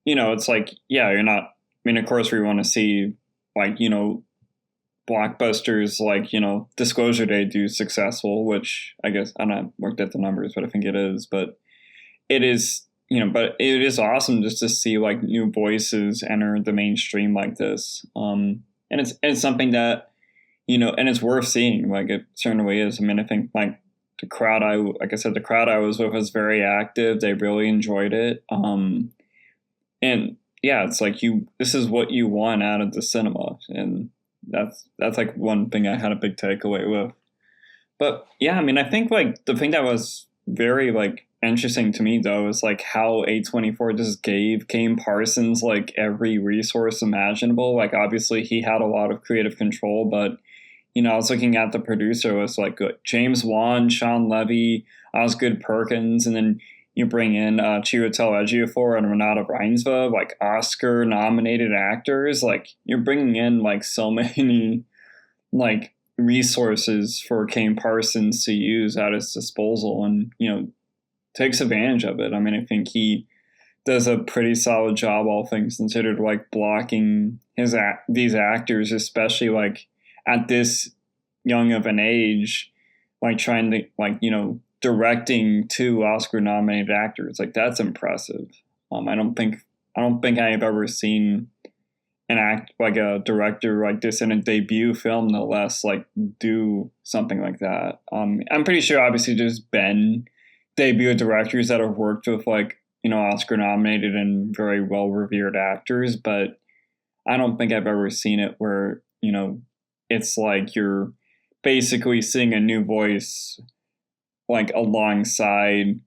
it's like, yeah, you're not. I mean, of course, we want to see like blockbusters like Disclosure Day do successful, which I guess I'm not worked at the numbers, but I think it is. But it is. But it is awesome just to see like new voices enter the mainstream like this. And it's something that, and it's worth seeing. Like, it certainly is. I mean, I think like the crowd the crowd I was with was very active. They really enjoyed it. And yeah, it's like this is what you want out of the cinema. And that's like one thing I had a big takeaway with. But yeah, I mean, I think like the thing that was very like interesting to me though is like how A24 just gave Kane Parsons like every resource imaginable. Like, obviously he had a lot of creative control, but I was looking at the producer, it was like James Wan, Sean Levy, Osgood Perkins, and then you bring in Chiwetel Ejiofor and Renata Reinsve, like Oscar nominated actors. Like, you're bringing in like so many like resources for Kane Parsons to use at his disposal, and takes advantage of it. I mean, I think he does a pretty solid job, all things considered, like blocking these actors, especially like at this young of an age, like trying to like directing two Oscar nominated actors. Like, that's impressive. I don't think I've ever seen a director like this in a debut film, no less, like do something like that. I'm pretty sure obviously there's been debut directors that have worked with like Oscar nominated and very well revered actors, but I don't think I've ever seen it where it's like you're basically seeing a new voice like alongside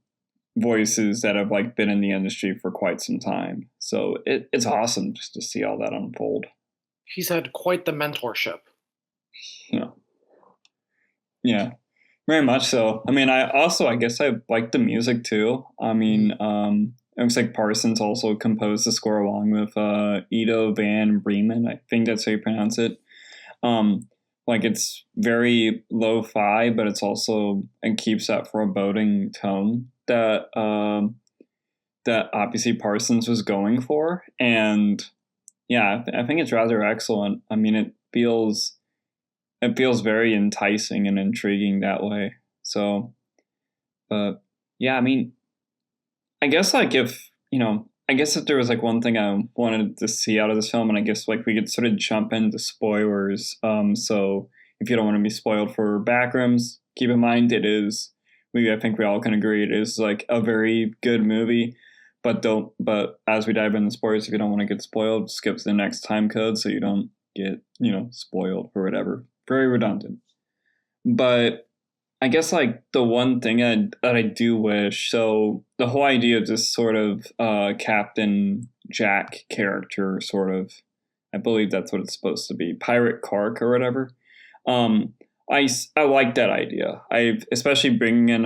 voices that have like been in the industry for quite some time. So it's awesome just to see all that unfold. He's had quite the mentorship. Yeah. Yeah. Very much so. I mean, I guess I like the music too. I mean, it looks like Parsons also composed the score along with Ido Van Bremen. I think that's how you pronounce it. Like it's very lo-fi, but it keeps that foreboding tone that that obviously Parsons was going for. And yeah, I think it's rather excellent. I mean, it feels very enticing and intriguing that way. So, but yeah, I mean, I guess like I guess if there was like one thing I wanted to see out of this film, and I guess like we could sort of jump into spoilers. So if you don't want to be spoiled for Backrooms, keep in mind I think we all can agree it is like a very good movie. But as we dive into spoilers, if you don't want to get spoiled, skip to the next time code so you don't get, spoiled for whatever. Very redundant. But I guess like the one thing that I do wish, so the whole idea of this sort of Captain Jack character, sort of, I believe that's what it's supposed to be, Pirate Kark or whatever. I like that idea. Especially bringing in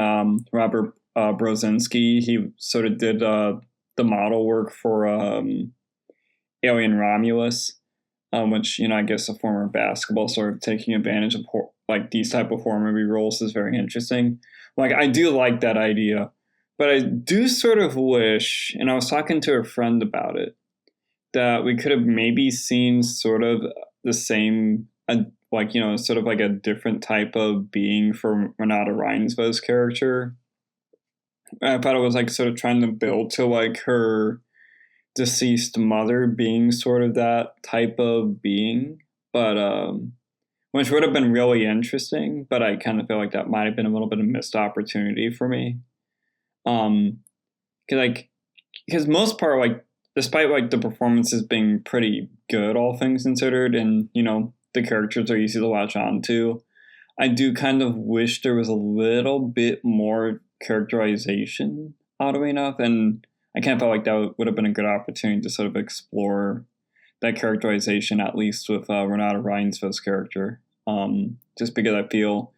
Robert Brzezinski. He sort of did the model work for Alien Romulus. Which, I guess a former basketball sort of taking advantage of like these type of horror movie roles is very interesting. Like I do like that idea, but I do sort of wish, and I was talking to a friend about it, that we could have maybe seen sort of the same, sort of like a different type of being for Renata Reinsve's character. I thought it was like sort of trying to build to like her deceased mother being sort of that type of being, but which would have been really interesting, but I kind of feel like that might have been a little bit of missed opportunity for me. Because most part, like, despite like the performances being pretty good, all things considered, and the characters are easy to latch on to, I do kind of wish there was a little bit more characterization, oddly enough, and I kind of felt like that would have been a good opportunity to sort of explore that characterization, at least with Renata Reinsve's character. Just because I feel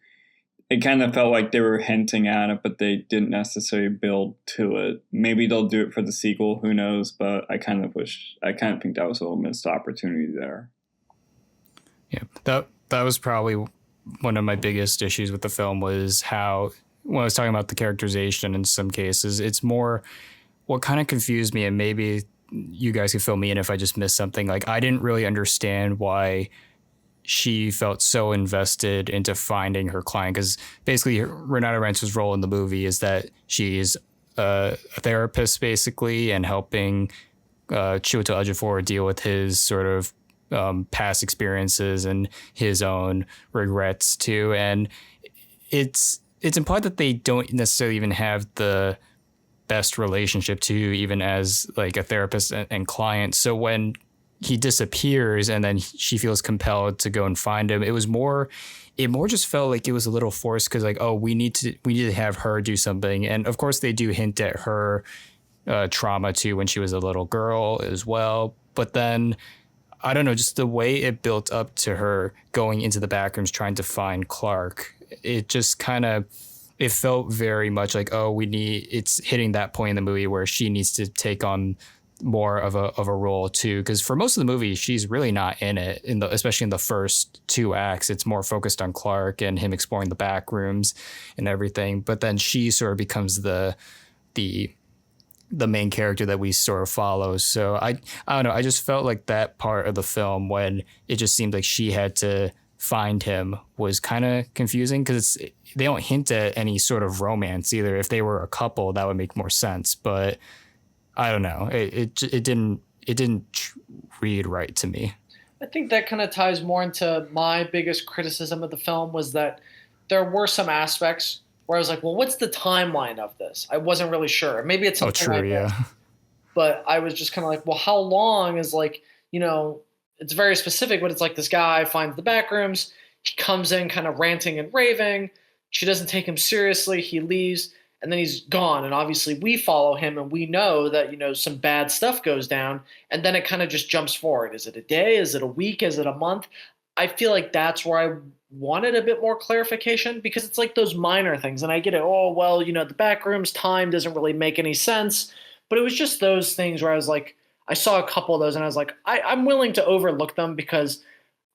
it kind of felt like they were hinting at it, but they didn't necessarily build to it. Maybe they'll do it for the sequel, who knows? But I kind of think that was a little missed opportunity there. Yeah, that was probably one of my biggest issues with the film was how, when I was talking about the characterization in some cases, it's more what kind of confused me, and maybe you guys could fill me in if I just missed something. Like, I didn't really understand why she felt so invested into finding her client, because basically Renata Reinsve's role in the movie is that she's a therapist basically, and helping Chiwetel Ejiofor deal with his sort of past experiences and his own regrets too. And it's implied that they don't necessarily even have the best relationship too, even as like a therapist and client. So when he disappears and then she feels compelled to go and find him, it more just felt like it was a little forced, because like, oh, we need to have her do something. And of course they do hint at her trauma too when she was a little girl as well. But then I don't know, just the way it built up to her going into the Backrooms trying to find Clark, it just kind of, it felt very much like, oh, it's hitting that point in the movie where she needs to take on more of a role too. Because for most of the movie, she's really not in it, especially in the first two acts. It's more focused on Clark and him exploring the Backrooms and everything. But then she sort of becomes the main character that we sort of follow. So I don't know. I just felt like that part of the film, when it just seemed like she had to find him, was kind of confusing, because they don't hint at any sort of romance either. If they were a couple, that would make more sense. But I don't know. It didn't read right to me. I think that kind of ties more into my biggest criticism of the film, was that there were some aspects where I was like, well, what's the timeline of this? I wasn't really sure. Maybe it's something like yeah. that. But I was just kind of like, well, how long is like, it's very specific, but it's like this guy finds the Backrooms. He comes in kind of ranting and raving. She doesn't take him seriously. He leaves and then he's gone. And obviously we follow him and we know that, some bad stuff goes down. And then it kind of just jumps forward. Is it a day? Is it a week? Is it a month? I feel like that's where I wanted a bit more clarification because it's like those minor things. And I get it. Oh, well, the Backrooms time doesn't really make any sense. But it was just those things where I was like, I saw a couple of those and I was like, I'm willing to overlook them because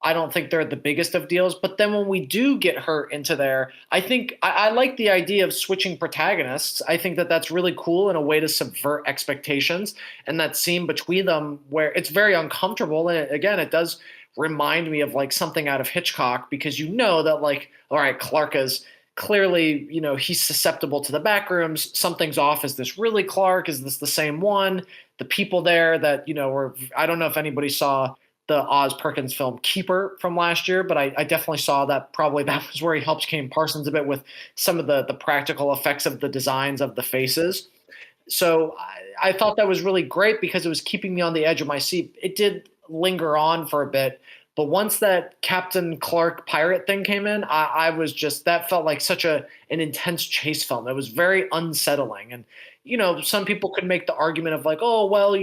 I don't think they're the biggest of deals. But then when we do get her into there, I think I like the idea of switching protagonists. I think that that's really cool and a way to subvert expectations. And that scene between them where it's very uncomfortable. And again, it does remind me of like something out of Hitchcock because that like, all right, Clark is clearly, he's susceptible to the backrooms. Something's off. Is this really Clark? Is this the same one? The people there that, were, I don't know if anybody saw the Oz Perkins film Keeper from last year, but I definitely saw that probably that was where he helps Kane Parsons a bit with some of the practical effects of the designs of the faces. So I thought that was really great because it was keeping me on the edge of my seat. It did linger on for a bit, but once that Captain Clark pirate thing came in, I was just, that felt like such an intense chase film. It was very unsettling. And, some people could make the argument of like, oh, well,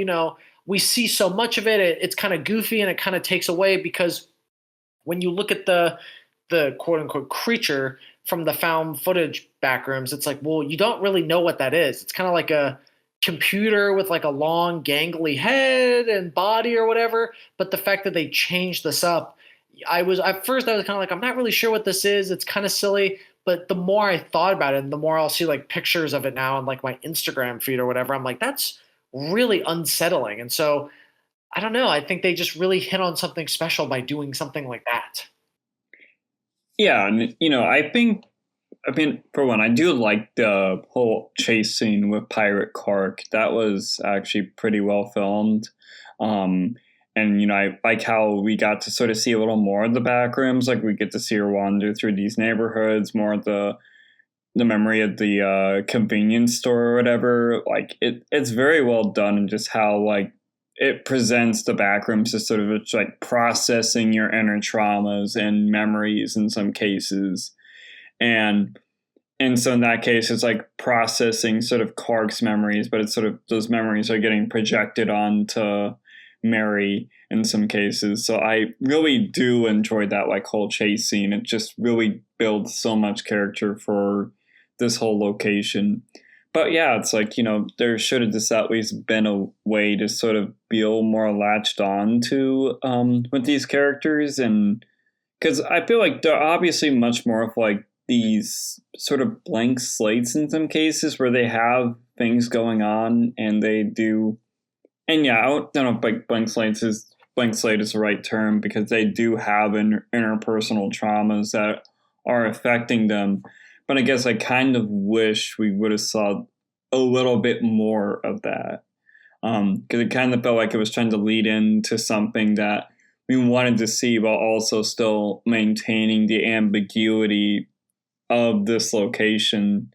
we see so much of it. It's kind of goofy and it kind of takes away because when you look at the quote unquote creature from the found footage backrooms, it's like, well, you don't really know what that is. It's kind of like a computer with like a long gangly head and body or whatever. But the fact that they changed this up, at first I was kind of like, I'm not really sure what this is. It's kind of silly. But the more I thought about it and the more I'll see like pictures of it now on like my Instagram feed or whatever, I'm like, that's really unsettling. And so I don't know. I think they just really hit on something special by doing something like that. Yeah, and for one, I do like the whole chase scene with Pirate Clark. That was actually pretty well filmed. And I like how we got to sort of see a little more of the back rooms. Like we get to see her wander through these neighborhoods, more of the memory of the convenience store or whatever. Like it's very well done, and just how like it presents the backrooms as sort of it's like processing your inner traumas and memories in some cases. And so in that case, it's like processing sort of Clark's memories, but it's sort of those memories are getting projected onto Mary in some cases. So I really do enjoy that like whole chase scene. It just really builds so much character for this whole location. But yeah, it's like, there should have just at least been a way to sort of feel more latched on to with these characters. And because I feel like they're obviously much more of like these sort of blank slates in some cases where they have things going on and they do. And yeah, I don't know if like blank slate is the right term because they do have interpersonal traumas that are affecting them. But I guess I kind of wish we would have saw a little bit more of that. Because it kind of felt like it was trying to lead into something that we wanted to see while also still maintaining the ambiguity of this location.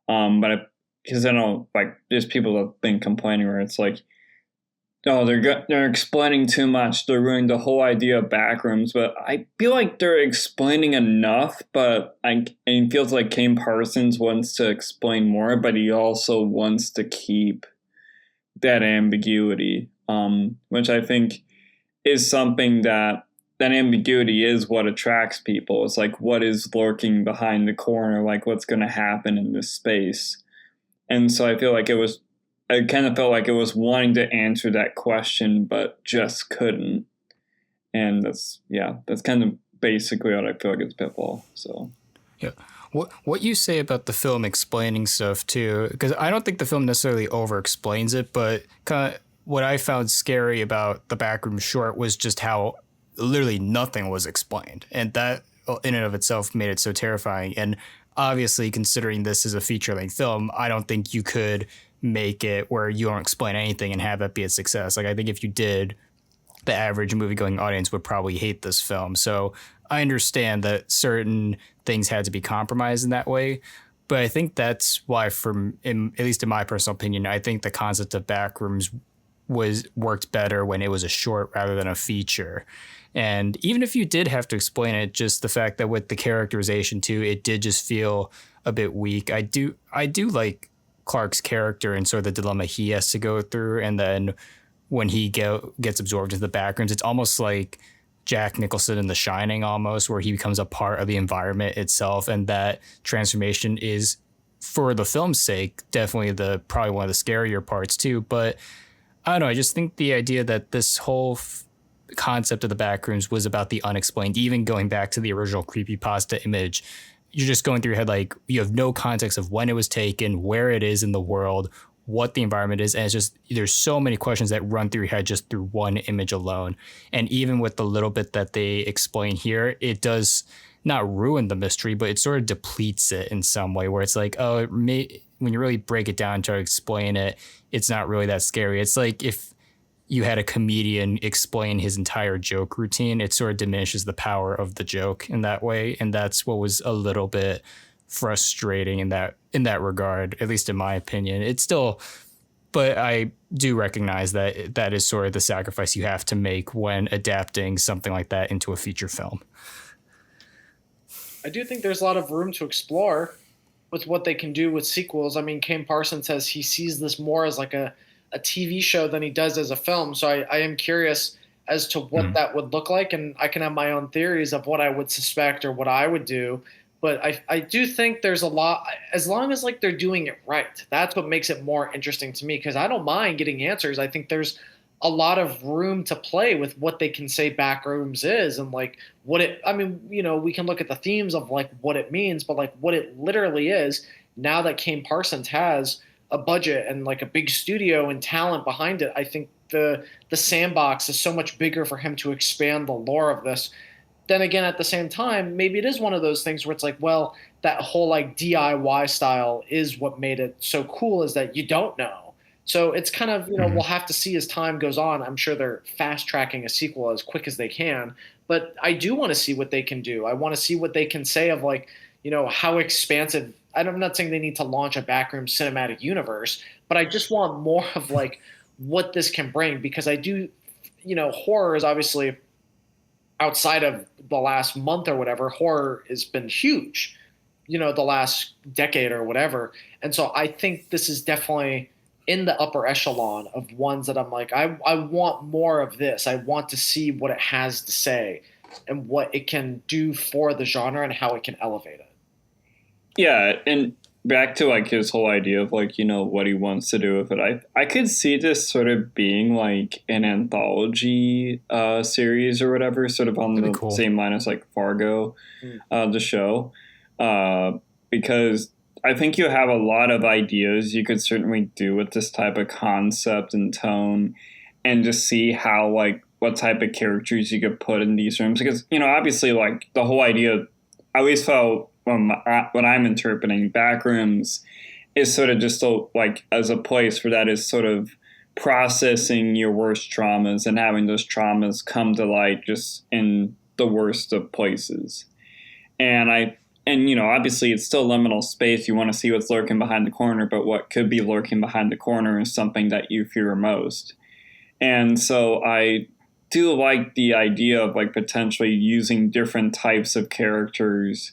Because I know, like, there's people that have been complaining where it's like, oh, they're explaining too much. They're ruining the whole idea of backrooms. But I feel like they're explaining enough. But it feels like Kane Parsons wants to explain more, but he also wants to keep that ambiguity, which I think is something that ambiguity is what attracts people. It's like what is lurking behind the corner, like what's going to happen in this space. And so I feel like I kind of felt like it was wanting to answer that question, but just couldn't. And that's kind of basically what I feel like it's Pitfall. So, yeah. What you say about the film explaining stuff too, because I don't think the film necessarily over explains it, but kind of what I found scary about the Backroom short was just how literally nothing was explained. And that in and of itself made it so terrifying. And obviously, considering this is a feature-length film, I don't think you could make it where you don't explain anything and have that be a success. Like, I think if you did, the average movie-going audience would probably hate this film. So I understand that certain things had to be compromised in that way. But I think that's why, at least in my personal opinion, I think the concept of Backrooms worked better when it was a short rather than a feature. And even if you did have to explain it, just the fact that with the characterization too, it did just feel a bit weak. I do like Clark's character and sort of the dilemma he has to go through, and then when he gets absorbed into the Backrooms, it's almost like Jack Nicholson in The Shining, almost, where he becomes a part of the environment itself, and that transformation is, for the film's sake, definitely probably one of the scarier parts too. But I don't know, I just think the idea that this whole concept of the Backrooms was about the unexplained, even going back to the original creepypasta image, you're just going through your head like you have no context of when it was taken, where it is in the world, what the environment is, and it's just there's so many questions that run through your head just through one image alone. And even with the little bit that they explain here, it does not ruin the mystery, but it sort of depletes it in some way, where it's like, oh, when you really break it down and try to explain it, it's not really that scary. It's like if you had a comedian explain his entire joke routine, it sort of diminishes the power of the joke in that way. And that's what was a little bit frustrating in that regard, at least in my opinion. It's still, but I do recognize that that is sort of the sacrifice you have to make when adapting something like that into a feature film. I do think there's a lot of room to explore with what they can do with sequels. I mean, Kane Parsons says he sees this more as like a TV show than he does as a film. So I am curious as to what that would look like. And I can have my own theories of what I would suspect or what I would do. But I do think there's a lot, as long as like they're doing it right. That's what makes it more interesting to me, because I don't mind getting answers. I think there's a lot of room to play with what they can say Backrooms is and like what it, I mean, you know, we can look at the themes of like what it means, but like what it literally is now that Kane Parsons has a budget and like a big studio and talent behind it. I think the sandbox is so much bigger for him to expand the lore of this. Then again, at the same time, maybe it is one of those things where it's like, well, that whole like DIY style is what made it so cool, is that you don't know. So it's kind of, you know, we'll have to see as time goes on. I'm sure they're fast tracking a sequel as quick as they can, but I do want to see what they can do. I want to see what they can say of like, you know, how expansive. I'm not saying they need to launch a Backrooms cinematic universe, but I just want more of like what this can bring, because I do, you know, horror is obviously outside of the last month or whatever, horror has been huge, you know, the last decade or whatever. And so I think this is definitely in the upper echelon of ones that I'm like, I want more of this. I want to see what it has to say and what it can do for the genre and how it can elevate it. Yeah, and back to like his whole idea of like, you know, what he wants to do with it. I could see this sort of being like an anthology series or whatever, sort of on the same line as like Fargo, the show, because I think you have a lot of ideas you could certainly do with this type of concept and tone, and just see how like what type of characters you could put in these rooms. Because, you know, obviously like the whole idea, I always felt when I'm interpreting Backrooms is sort of just like as a place where that is sort of processing your worst traumas and having those traumas come to light just in the worst of places. And you know, obviously it's still liminal space. You want to see what's lurking behind the corner, but what could be lurking behind the corner is something that you fear most. And so I do like the idea of like potentially using different types of characters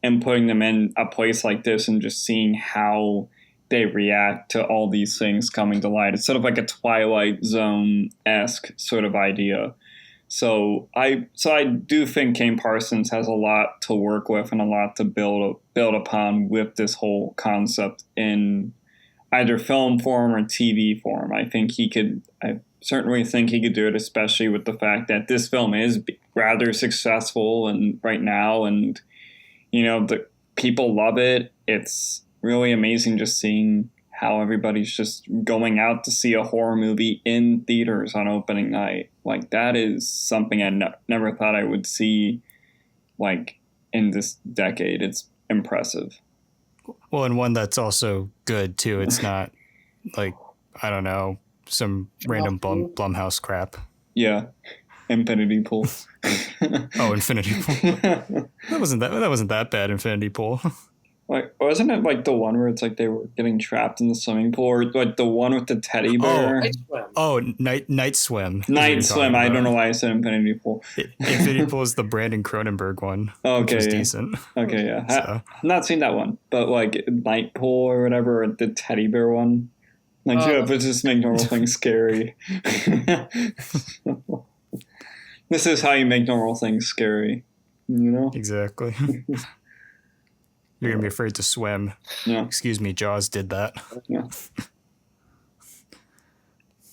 and putting them in a place like this and just seeing how they react to all these things coming to light. It's sort of like a Twilight Zone-esque sort of idea. So I do think Kane Parsons has a lot to work with and a lot to build upon with this whole concept in either film form or TV form. I certainly think he could do it, especially with the fact that this film is rather successful and right now, and you know, the people love it. It's really amazing just seeing how everybody's just going out to see a horror movie in theaters on opening night. Like that is something I never thought I would see like in this decade. It's impressive. Well, and one that's also good too. It's not like, I don't know, some random Blumhouse crap. Yeah. Infinity Pool. Oh, Infinity Pool. That wasn't that bad, Infinity Pool. Like, wasn't it like the one where it's like they were getting trapped in the swimming pool, or like the one with the teddy Oh, bear? Night Swim. oh, Night Swim is what Night you're Swim. talking I don't about. know why I said Infinity Pool. Infinity Pool is the Brandon Cronenberg one, which was Okay, yeah. decent. Okay, yeah. So I've not seen that one, but like Night Pool or whatever, or the teddy bear one. Like, yeah, but just make normal things scary. This is how you make normal things scary, you know? exactly. You're gonna be afraid to swim. Yeah, Excuse me, Jaws did that. yeah.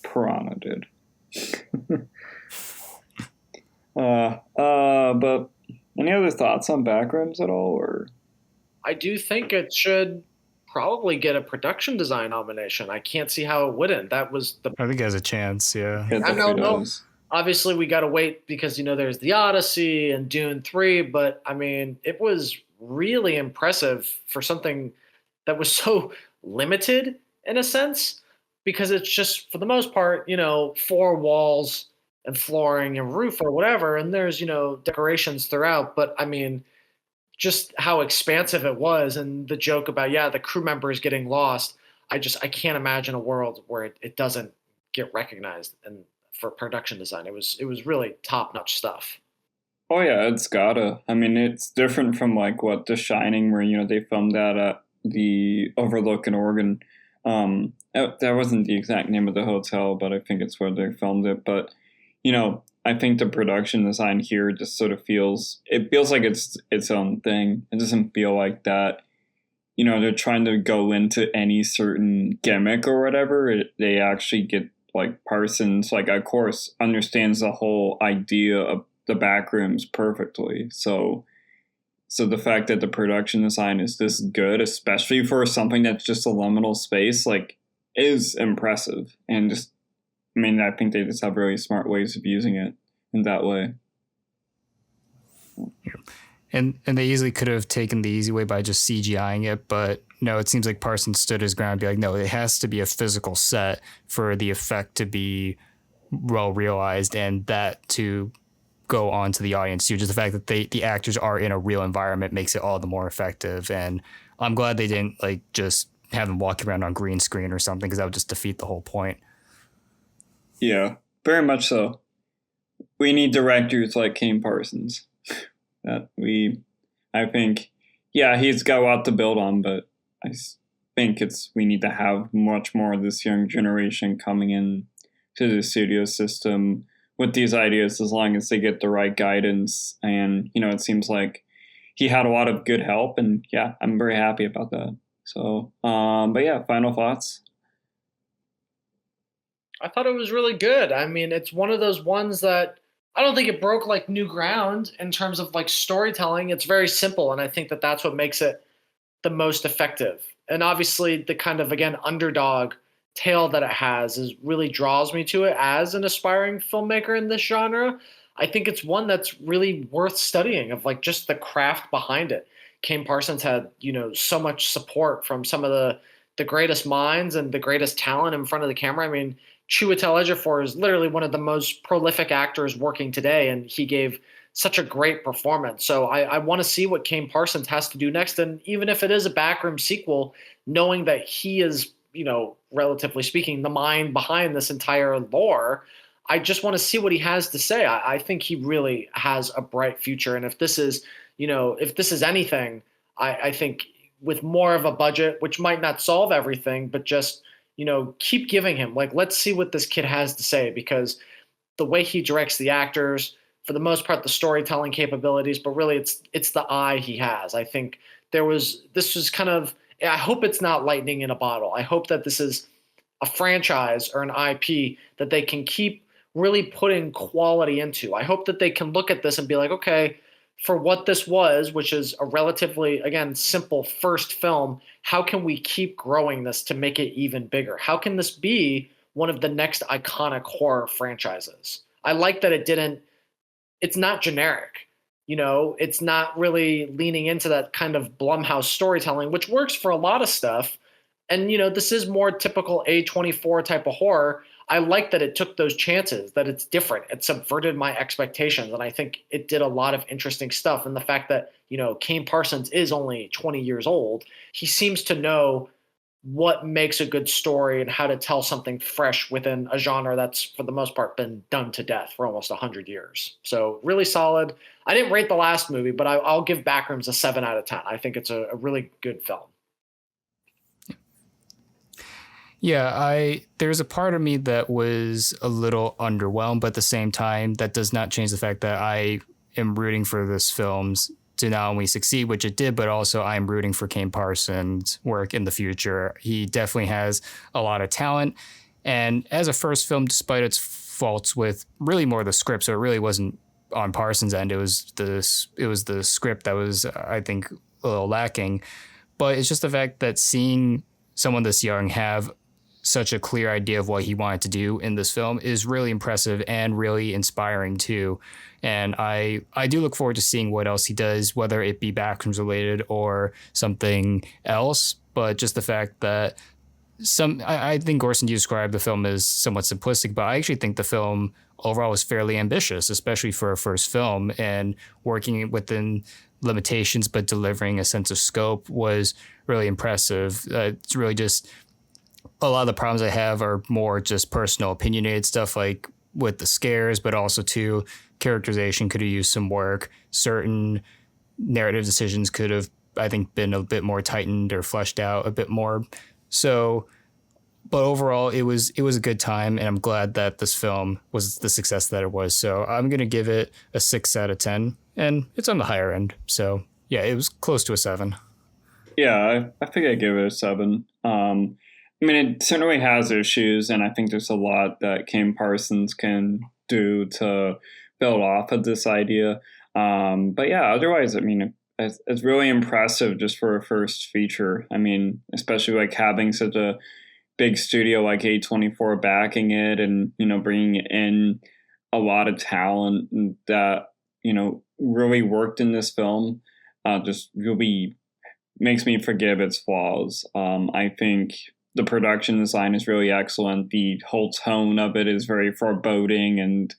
Piranha did. But any other thoughts on Backrooms at all, or? I do think it should probably get a production design nomination. I can't see how it wouldn't. That was the I think it has a chance. Yeah. It I don't definitely know. does. Obviously we got to wait because there's the Odyssey and Dune 3, but I mean it was really impressive for something that was so limited in a sense, because it's just for the most part four walls and flooring and roof or whatever, and there's decorations throughout, but I mean just how expansive it was, and the joke about the crew members getting lost. I can't imagine a world where it doesn't get recognized and for production design. It was really top notch stuff. Oh yeah, it's gotta. I mean, it's different from like what The Shining, where they filmed that at the Overlook in Oregon. That wasn't the exact name of the hotel, but I think it's where they filmed it. But I think the production design here just sort of feels like it's its own thing. It doesn't feel like that. They're trying to go into any certain gimmick or whatever. They actually get like Parsons, like of course, understands the whole idea of the Backrooms perfectly. So the fact that the production design is this good, especially for something that's just a liminal space, like, is impressive. And just, I mean, I think they just have really smart ways of using it in that way. And they easily could have taken the easy way by just CGIing it, but no, it seems like Parsons stood his ground and be like, no, it has to be a physical set for the effect to be well realized and that to go on to the audience too. Just the fact that the actors are in a real environment makes it all the more effective. And I'm glad they didn't like just have them walking around on green screen or something, because that would just defeat the whole point. Yeah, very much so. We need directors like Kane Parsons. I think, yeah, he's got a lot to build on, but I think we need to have much more of this young generation coming in to the studio system with these ideas, as long as they get the right guidance. And, it seems like he had a lot of good help, and yeah, I'm very happy about that. So, but yeah, final thoughts. I thought it was really good. I mean, it's one of those ones that I don't think it broke like new ground in terms of like storytelling. It's very simple, and I think that that's what makes it the most effective. And obviously, the kind of again underdog tale that it has is really draws me to it as an aspiring filmmaker in this genre. I think it's one that's really worth studying, of like just the craft behind it. Kane Parsons had so much support from some of the greatest minds and the greatest talent in front of the camera. I mean, Chiwetel Ejiofor is literally one of the most prolific actors working today, and he gave such a great performance. So I want to see what Kane Parsons has to do next. And even if it is a Backroom sequel, knowing that he is, relatively speaking, the mind behind this entire lore, I just want to see what he has to say. I think he really has a bright future. And if this is, anything, I think with more of a budget, which might not solve everything, but just, keep giving him, like, let's see what this kid has to say, because the way he directs the actors, for the most part, the storytelling capabilities, but really it's the eye he has. I think this was kind of, I hope it's not lightning in a bottle. I hope that this is a franchise or an IP that they can keep really putting quality into. I hope that they can look at this and be like, okay, for what this was, which is a relatively, again, simple first film, how can we keep growing this to make it even bigger? How can this be one of the next iconic horror franchises? I like that it's not generic. It's not really leaning into that kind of Blumhouse storytelling, which works for a lot of stuff. And, this is more typical A24 type of horror. I like that it took those chances, that it's different. It subverted my expectations. And I think it did a lot of interesting stuff. And the fact that, Kane Parsons is only 20 years old, he seems to know what makes a good story and how to tell something fresh within a genre that's for the most part been done to death for almost 100 years. So really solid. I didn't rate the last movie, but I'll give Backrooms a 7 out of 10. I think it's a really good film. Yeah, there's a part of me that was a little underwhelmed, but at the same time, that does not change the fact that I am rooting for this film's to not only succeed, which it did, but also I'm rooting for Kane Parsons' work in the future. He definitely has a lot of talent. And as a first film, despite its faults with really more the script, so it really wasn't on Parsons' end. It was the script that was, I think, a little lacking. But it's just the fact that seeing someone this young have such a clear idea of what he wanted to do in this film is really impressive and really inspiring too. And I do look forward to seeing what else he does, whether it be Backrooms related or something else. But just the fact that I think Orson, you described the film as somewhat simplistic, but I actually think the film overall was fairly ambitious, especially for a first film, and working within limitations but delivering a sense of scope was really impressive. It's really just a lot of the problems I have are more just personal opinionated stuff, like with the scares, but also too, characterization could have used some work. Certain narrative decisions could have, I think, been a bit more tightened or fleshed out a bit more. So, but overall, it was a good time, and I'm glad that this film was the success that it was. So I'm going to give it a 6 out of 10, and it's on the higher end. So yeah, it was close to a 7. Yeah, I think I give it a 7. I mean, it certainly has issues, and I think there's a lot that Kane Parsons can do to build off of this idea. But yeah, otherwise, I mean, it's really impressive just for a first feature. I mean, especially like having such a big studio like A24 backing it, and, bringing in a lot of talent that, really worked in this film, just really makes me forgive its flaws. I think the production design is really excellent. The whole tone of it is very foreboding and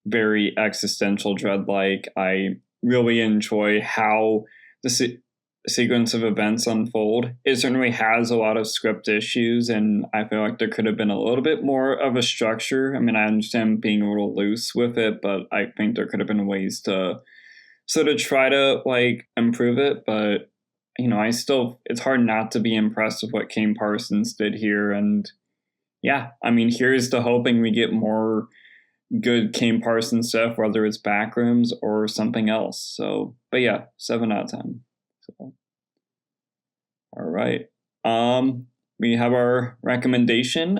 very existential dread-like. I really enjoy how the sequence of events unfold. It certainly has a lot of script issues, and I feel like there could have been a little bit more of a structure. I mean, I understand being a little loose with it, but I think there could have been ways to sort of try to improve it. But it's hard not to be impressed with what Kane Parsons did here. And yeah, I mean, here's to hoping we get more good Kane Parsons stuff, whether it's Backrooms or something else. So, but yeah, 7 out of 10. So, all right. We have our recommendation.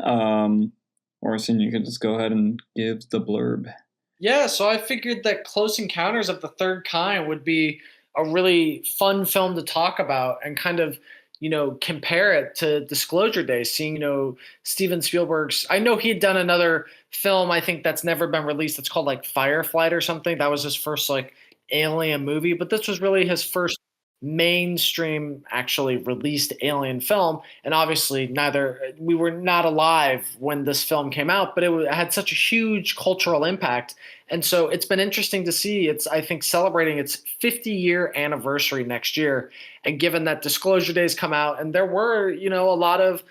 Orson, you could just go ahead and give the blurb. Yeah, so I figured that Close Encounters of the Third Kind would be a really fun film to talk about and kind of, compare it to Disclosure Day, seeing, Steven Spielberg's, I know he had done another film, I think that's never been released. It's called Fireflight or something. That was his first alien movie, but this was really his first mainstream actually released alien film. And obviously we were not alive when this film came out, but it had such a huge cultural impact. And so it's been interesting to see. It's, I think, celebrating its 50-year anniversary next year. And given that Disclosure Days come out, and there were, a lot of,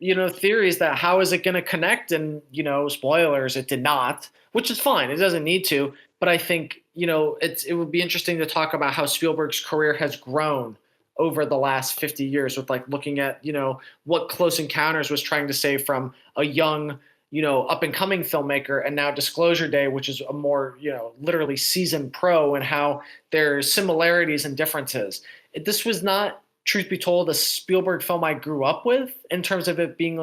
theories that how is it going to connect? And, spoilers, it did not, which is fine. It doesn't need to. But I think, it would be interesting to talk about how Spielberg's career has grown over the last 50 years with looking at, what Close Encounters was trying to say from a young, up and coming filmmaker, and now Disclosure Day, which is a more, literally seasoned pro, and how there's similarities and differences. This was not, truth be told, a Spielberg film I grew up with in terms of it being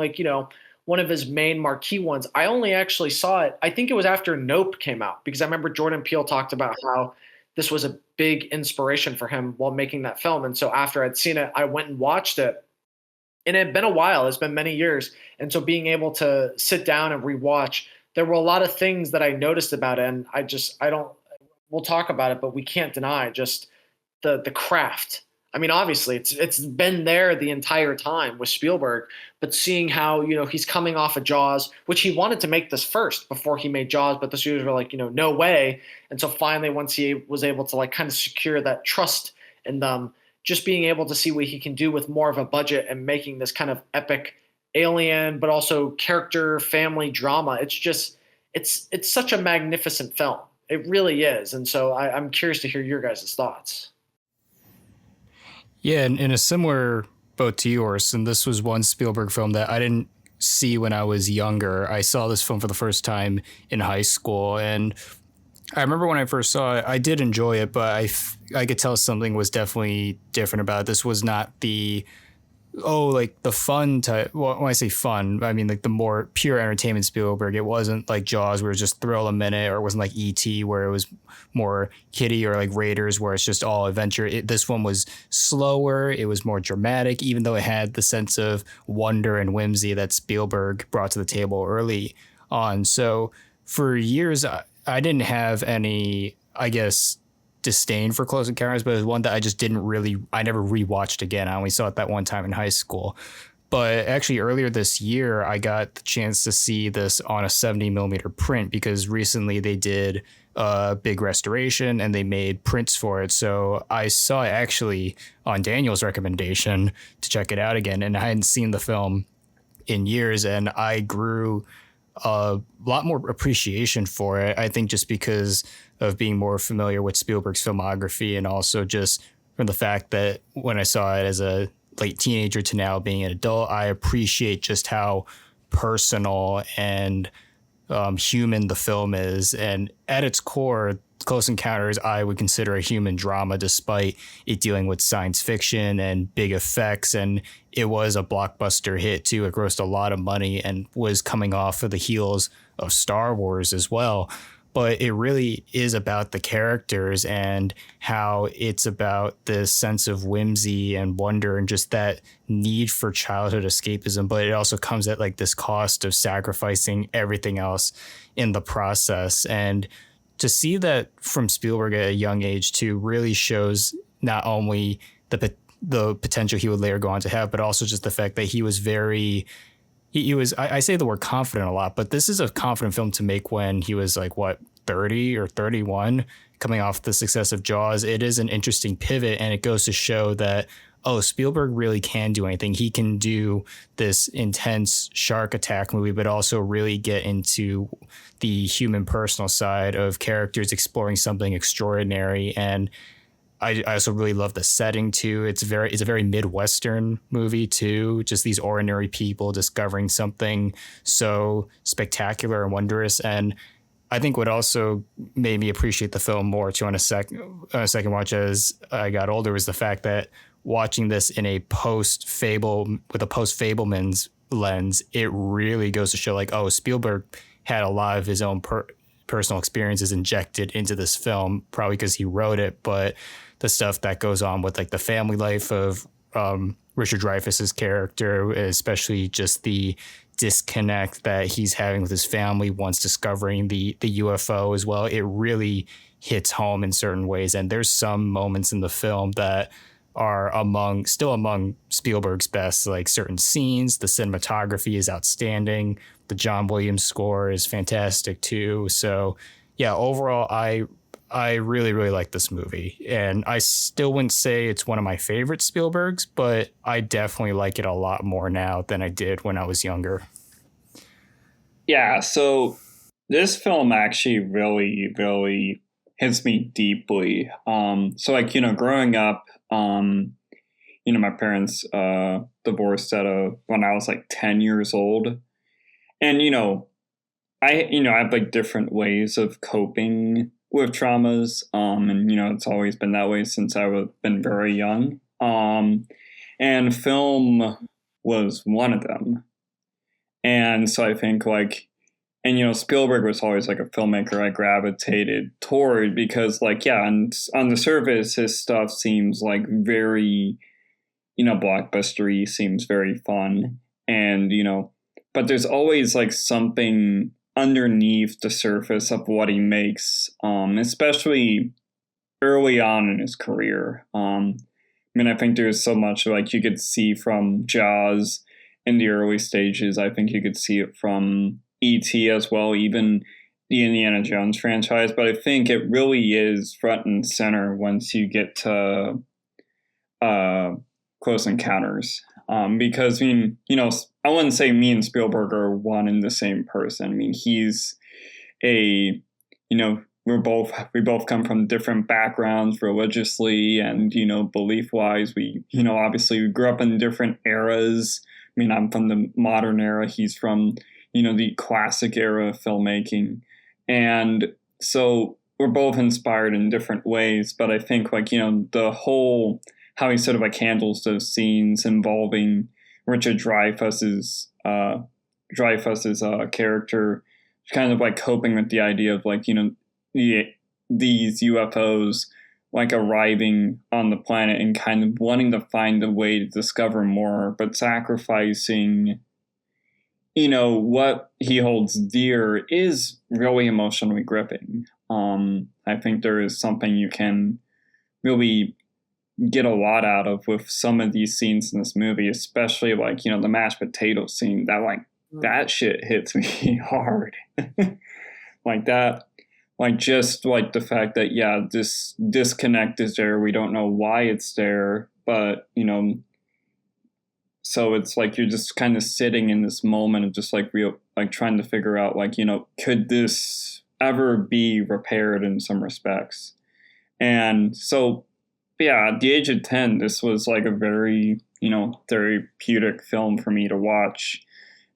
one of his main marquee ones. I only actually saw it, I think it was after Nope came out, because I remember Jordan Peele talked about how this was a big inspiration for him while making that film. And so after I'd seen it, I went and watched it. And it had been a while. It's been many years. And so being able to sit down and rewatch, there were a lot of things that I noticed about it. And we'll talk about it, but we can't deny just the craft I mean, obviously, it's been there the entire time with Spielberg, but seeing how he's coming off of Jaws, which he wanted to make this first before he made Jaws, but the studios were like, no way. And so finally, once he was able to like kind of secure that trust in them, just being able to see what he can do with more of a budget and making this kind of epic alien, but also character family drama. It's just it's such a magnificent film. It really is. And so I'm curious to hear your guys' thoughts. Yeah, in a similar boat to yours, and this was one Spielberg film that I didn't see when I was younger. I saw this film for the first time in high school, and I remember when I first saw it, I did enjoy it, but I could tell something was definitely different about it. This was not the like the fun type. Well, when I say fun, I mean like the more pure entertainment Spielberg. It wasn't like Jaws where it was just thrill a minute, or it wasn't like E.T. where it was more kiddie, or like Raiders where it's just all adventure. This one was slower. It was more dramatic, even though it had the sense of wonder and whimsy that Spielberg brought to the table early on. So for years, I didn't have any, I guess, disdain for Close Encounters, but it was one that I never rewatched again. I only saw it that one time in high school. But actually earlier this year, I got the chance to see this on a 70 millimeter print because recently they did a big restoration and they made prints for it. So I saw it actually on Daniel's recommendation to check it out again. And I hadn't seen the film in years, and I grew a lot more appreciation for it. I think just because of being more familiar with Spielberg's filmography, and also just from the fact that when I saw it as a late teenager to now being an adult, I appreciate just how personal and human the film is. And at its core, Close Encounters I would consider a human drama, despite it dealing with science fiction and big effects. And it was a blockbuster hit too. It grossed a lot of money and was coming off of the heels of Star Wars as well. But it really is about the characters and how it's about this sense of whimsy and wonder and just that need for childhood escapism. But it also comes at like this cost of sacrificing everything else in the process. And to see that from Spielberg at a young age too really shows not only the potential he would later go on to have, but also just the fact that he was very, he was, I say the word confident a lot, but this is a confident film to make when he was like, what, 30 or 31, coming off the success of Jaws. It is an interesting pivot, and it goes to show that, oh, Spielberg really can do anything. He can do this intense shark attack movie, but also really get into the human personal side of characters exploring something extraordinary. And I also really love the setting too. It's a very Midwestern movie too. Just these ordinary people discovering something so spectacular and wondrous. And I think what also made me appreciate the film more too on a second watch as I got older was the fact that watching this in a post-Fableman's lens, it really goes to show like, oh, Spielberg had a lot of his own personal experiences injected into this film, probably because he wrote it, but the stuff that goes on with like the family life of Richard Dreyfuss's character, especially just the disconnect that he's having with his family once discovering the UFO as well. It really hits home in certain ways. And there's some moments in the film that are still among Spielberg's best, like certain scenes. The cinematography is outstanding. The John Williams score is fantastic too. So yeah, overall, I really, really like this movie. And I still wouldn't say it's one of my favorite Spielbergs, but I definitely like it a lot more now than I did when I was younger. Yeah, so this film actually really, really hits me deeply. So like, growing up, my parents divorced when I was like 10 years old. And, I have like different ways of coping with traumas. And, it's always been that way since I've been very young. And film was one of them. And so I think Spielberg was always like a filmmaker I gravitated toward because on the surface, his stuff seems like very, blockbustery, seems very fun. And, but there's always like something underneath the surface of what he makes, especially early on in his career. mean, I think there's so much like you could see from Jaws in the early stages. I think you could see it from E.T. as well, even the Indiana Jones franchise. But I think it really is front and center once you get to Close Encounters. Because I mean, I wouldn't say me and Spielberg are one and the same person. I mean, he's a, we both come from different backgrounds religiously and, belief wise. We, obviously we grew up in different eras. I mean, I'm from the modern era. He's from, the classic era of filmmaking. And so we're both inspired in different ways. But I think the whole, how he sort of handles those scenes involving Richard Dreyfuss's character, kind of coping with the idea of these UFOs arriving on the planet and kind of wanting to find a way to discover more, but sacrificing, what he holds dear is really emotionally gripping. I think there is something you can really get a lot out of with some of these scenes in this movie, especially the mashed potato scene. That shit hits me hard. That, just the fact that this disconnect is there. We don't know why it's there, but so it's you're just kind of sitting in this moment of just real trying to figure out could this ever be repaired in some respects. And so at the age of 10, this was a very, therapeutic film for me to watch.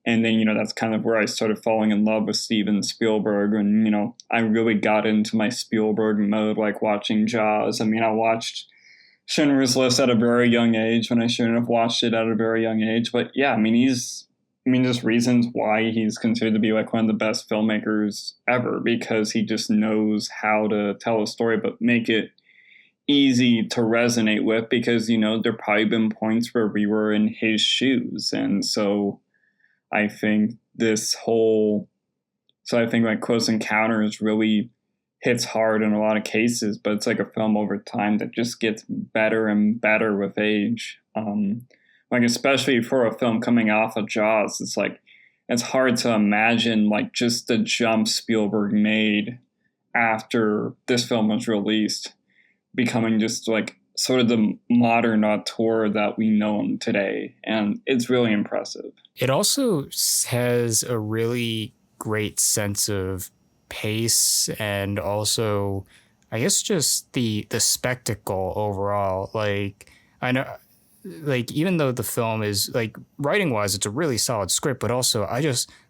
And then, that's kind of where I started falling in love with Steven Spielberg. And, I really got into my Spielberg mode, watching Jaws. I mean, I watched Schindler's List at a very young age when I shouldn't have watched it at a very young age. But yeah, just reasons why he's considered to be one of the best filmmakers ever, because he just knows how to tell a story, but make it easy to resonate with, because there probably been points where we were in his shoes. And so I think Close Encounters really hits hard in a lot of cases, but it's a film over time that just gets better and better with age. Especially for a film coming off of Jaws, it's hard to imagine just the jump Spielberg made after this film was released, becoming just sort of the modern auteur that we know him today. And it's really impressive. It also has a really great sense of pace, and also, I guess, just the spectacle overall. I know, even though the film is writing wise, it's a really solid script, but also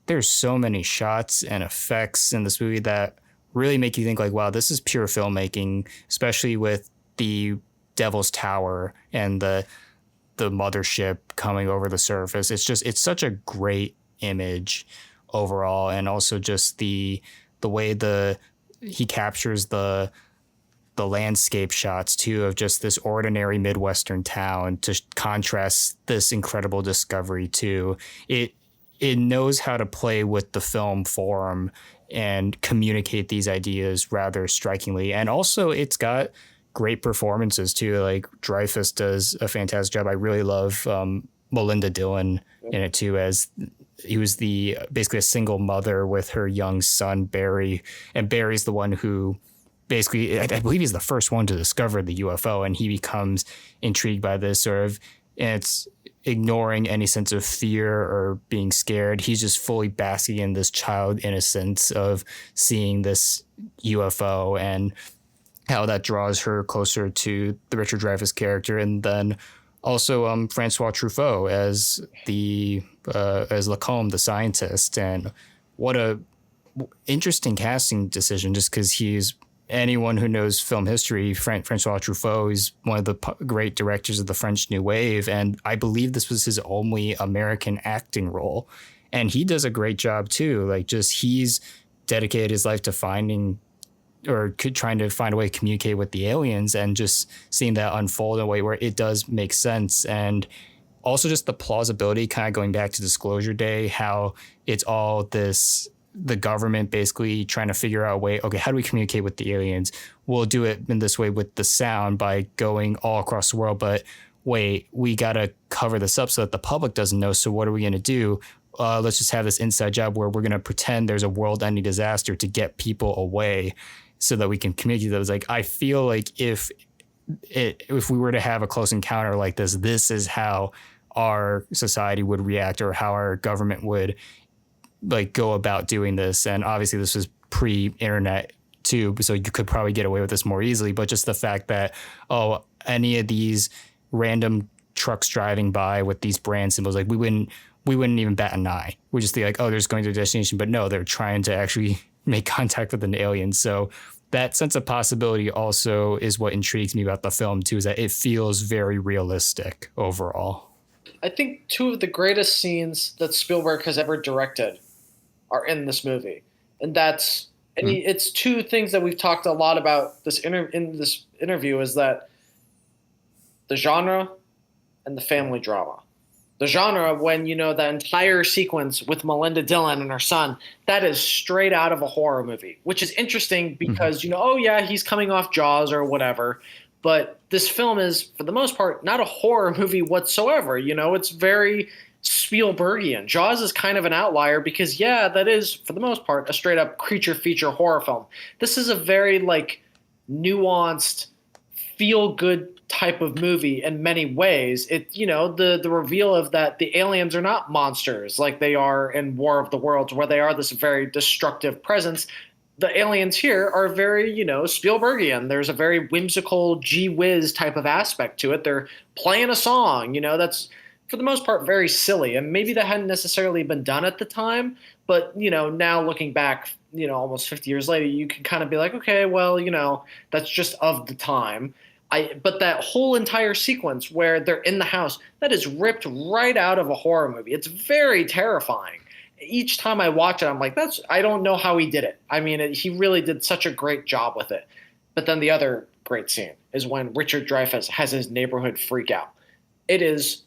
there's so many shots and effects in this movie that really make you think wow, this is pure filmmaking, especially with the Devil's Tower and the mothership coming over the surface. It's such a great image overall, and also just the way he captures the landscape shots too, of just this ordinary Midwestern town to contrast this incredible discovery too. It knows how to play with the film form and communicate these ideas rather strikingly. And also it's got great performances too. Dreyfuss does a fantastic job. I really love Melinda Dillon in it too, as he was basically a single mother with her young son Barry, and Barry's the one who basically, I believe he's the first one to discover the UFO, and he becomes intrigued by this sort of, and it's ignoring any sense of fear or being scared. He's just fully basking in this child innocence of seeing this UFO, and how that draws her closer to the Richard Dreyfuss character. And then also Francois Truffaut as as Lacombe, the scientist. And what a interesting casting decision, just because he's, anyone who knows film history, Francois Truffaut is one of the great directors of the French New Wave, and I believe this was his only American acting role, and he does a great job too. He's dedicated his life to trying to find a way to communicate with the aliens, and just seeing that unfold in a way where it does make sense. And also just the plausibility, kind of going back to Disclosure Day, how it's all this the government basically trying to figure out a way, okay, how do we communicate with the aliens? We'll do it in this way with the sound by going all across the world. But wait, we got to cover this up so that the public doesn't know. So what are we going to do? Let's just have this inside job where we're going to pretend there's a world-ending disaster to get people away so that we can communicate those. Like, I feel like if we were to have a close encounter like this is how our society would react, or how our government would like go about doing this. And obviously this was pre-internet too, so you could probably get away with this more easily. But just the fact that, any of these random trucks driving by with these brand symbols, like we wouldn't even bat an eye. We'd just be like, oh, they're just going to a destination. But no, they're trying to actually make contact with an alien. So that sense of possibility also is what intrigues me about the film too, is that it feels very realistic overall. I think two of the greatest scenes that Spielberg has ever directed are in this movie. And it's two things that we've talked a lot about in this interview, is that the genre and the family drama. The genre, when, the entire sequence with Melinda Dillon and her son, that is straight out of a horror movie, which is interesting because, he's coming off Jaws or whatever. But this film is, for the most part, not a horror movie whatsoever. It's very Spielbergian. Jaws is kind of an outlier because, that is, for the most part, a straight up creature feature horror film. This is a very, nuanced, feel good type of movie in many ways. The reveal of that the aliens are not monsters like they are in War of the Worlds, where they are this very destructive presence. The aliens here are very, Spielbergian. There's a very whimsical gee whiz type of aspect to it. They're playing a song, that's for the most part very silly. And maybe that hadn't necessarily been done at the time, but, now looking back, almost 50 years later, you can kind of be like, okay, well, that's just of the time. But that whole entire sequence where they're in the house, that is ripped right out of a horror movie. It's very terrifying. Each time I watch it, I'm like, I don't know how he did it. I mean, he really did such a great job with it. But then the other great scene is when Richard Dreyfuss has his neighborhood freak out. It is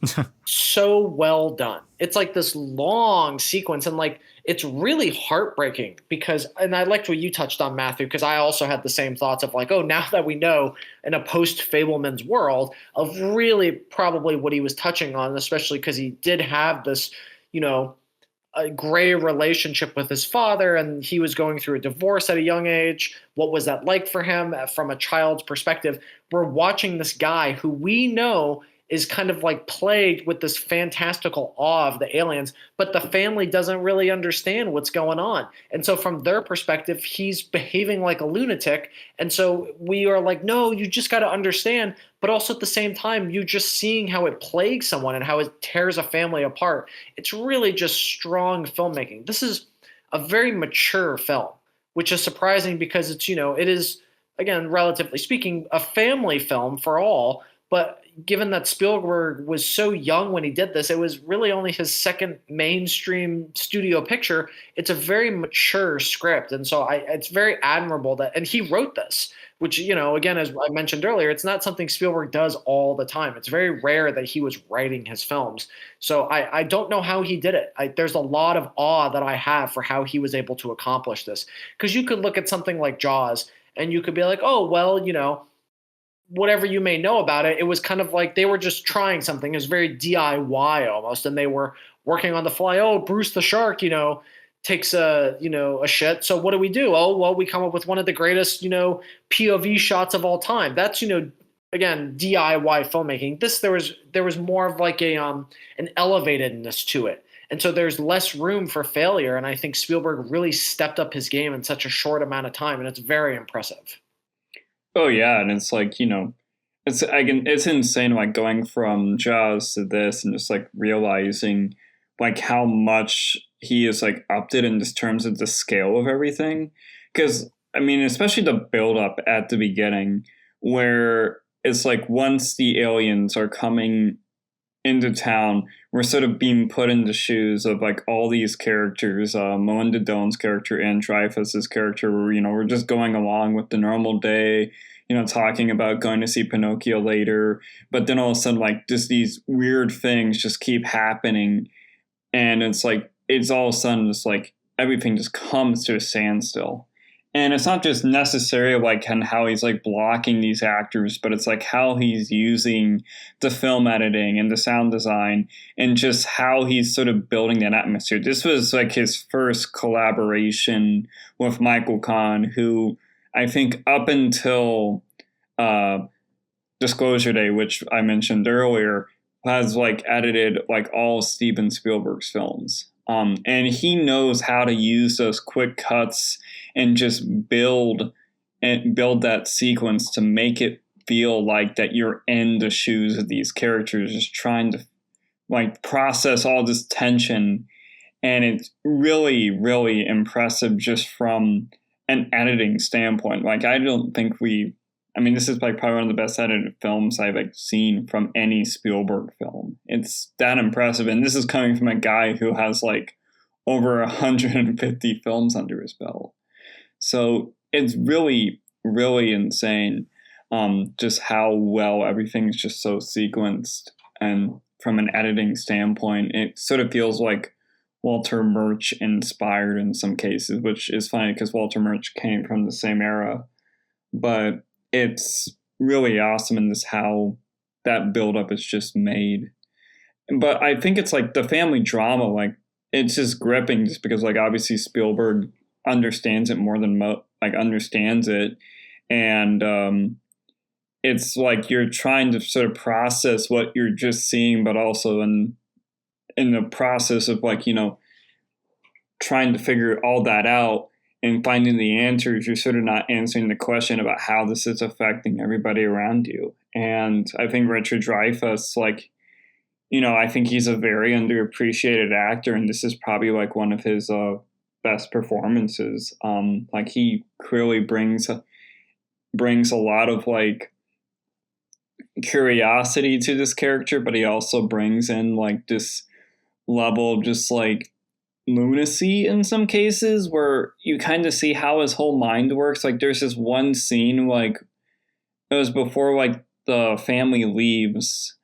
so well done. It's like this long sequence, and it's really heartbreaking because, and I liked what you touched on, Matthew, because I also had the same thoughts of now that we know in a post-Fableman's world of really probably what he was touching on, especially because he did have this, a gray relationship with his father, and he was going through a divorce at a young age. What was that like for him from a child's perspective? We're watching this guy who we know is kind of plagued with this fantastical awe of the aliens, but the family doesn't really understand what's going on. And so from their perspective, he's behaving like a lunatic. And so we are like, no, you just got to understand. But also at the same time, you just seeing how it plagues someone and how it tears a family apart. It's really just strong filmmaking. This is a very mature film, which is surprising because it's, it is, again, relatively speaking, a family film for all. But given that Spielberg was so young when he did this, it was really only his second mainstream studio picture. It's a very mature script. And so it's very admirable that, and he wrote this, which, again, as I mentioned earlier, it's not something Spielberg does all the time. It's very rare that he was writing his films. So I don't know how he did it. There's a lot of awe that I have for how he was able to accomplish this. Because you could look at something like Jaws and you could be like, oh, well, whatever you may know about it, it was kind of like they were just trying something. It was very DIY almost, and they were working on the fly. Oh, Bruce the shark, takes a shit. So what do we do? Oh, well, we come up with one of the greatest, POV shots of all time. That's, again, DIY filmmaking. There was more of an elevatedness to it. And so there's less room for failure. And I think Spielberg really stepped up his game in such a short amount of time. And it's very impressive. Oh yeah, and it's it's insane going from Jaws to this and just realizing how much he is upped it in just terms of the scale of everything. Because I mean, especially the build up at the beginning, where it's once the aliens are coming into town, we're sort of being put in the shoes of all these characters, Melinda Dillon's character and Dreyfuss's character, where, we're just going along with the normal day, talking about going to see Pinocchio later, but then all of a sudden, just these weird things just keep happening. And it's it's all of a sudden just everything just comes to a standstill. And it's not just necessarily like and how he's like blocking these actors, but it's like how he's using the film editing and the sound design and just how he's sort of building that atmosphere. This was like his first collaboration with Michael Kahn, who I think up until Disclosure Day, which I mentioned earlier, has like edited like all Steven Spielberg's films. And he knows how to use those quick cuts and just build that sequence to make it feel like that you're in the shoes of these characters, just trying to like process all this tension. And it's really, really impressive just from an editing standpoint. Like, I don't think this is like probably one of the best edited films I've like seen from any Spielberg film. It's that impressive. And this is coming from a guy who has like over 150 films under his belt. So it's really, really insane just how well everything's just so sequenced. And from an editing standpoint, it sort of feels like Walter Murch inspired in some cases, which is funny because Walter Murch came from the same era. But it's really awesome in this how that buildup is just made. But I think it's like the family drama, like it's just gripping just because like obviously Spielberg understands it more than understands it. And it's like you're trying to sort of process what you're just seeing, but also in the process of like, trying to figure all that out and finding the answers, you're sort of not answering the question about how this is affecting everybody around you. And I think Richard Dreyfuss, like, I think he's a very underappreciated actor, and this is probably like one of his best performances. Like he clearly brings a lot of like curiosity to this character, but he also brings in like this level of just like lunacy in some cases where you kind of see how his whole mind works. Like there's this one scene, like it was before like the family leaves,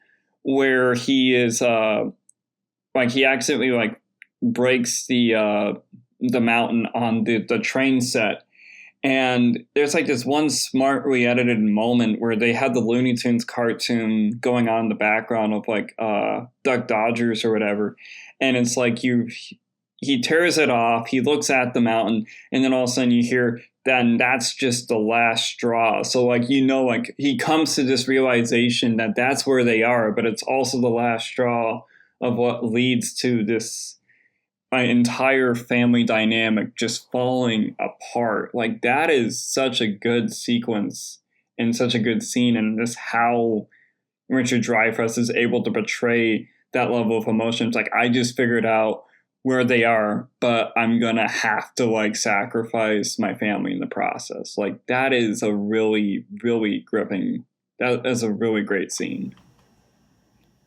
where he is like he accidentally like breaks the mountain on the train set. And there's like this one smartly edited moment where they had the Looney Tunes cartoon going on in the background of like Duck Dodgers or whatever. And it's like he tears it off, he looks at the mountain, and then all of a sudden you hear, then that's just the last straw. So like, like he comes to this realization that that's where they are, but it's also the last straw of what leads to this entire family dynamic just falling apart. Like that is such a good sequence and such a good scene, and this how Richard Dreyfuss is able to portray that level of emotion. It's like, I just figured out where they are, but I'm gonna have to like sacrifice my family in the process. Like that is a really, really gripping. That is a really great scene.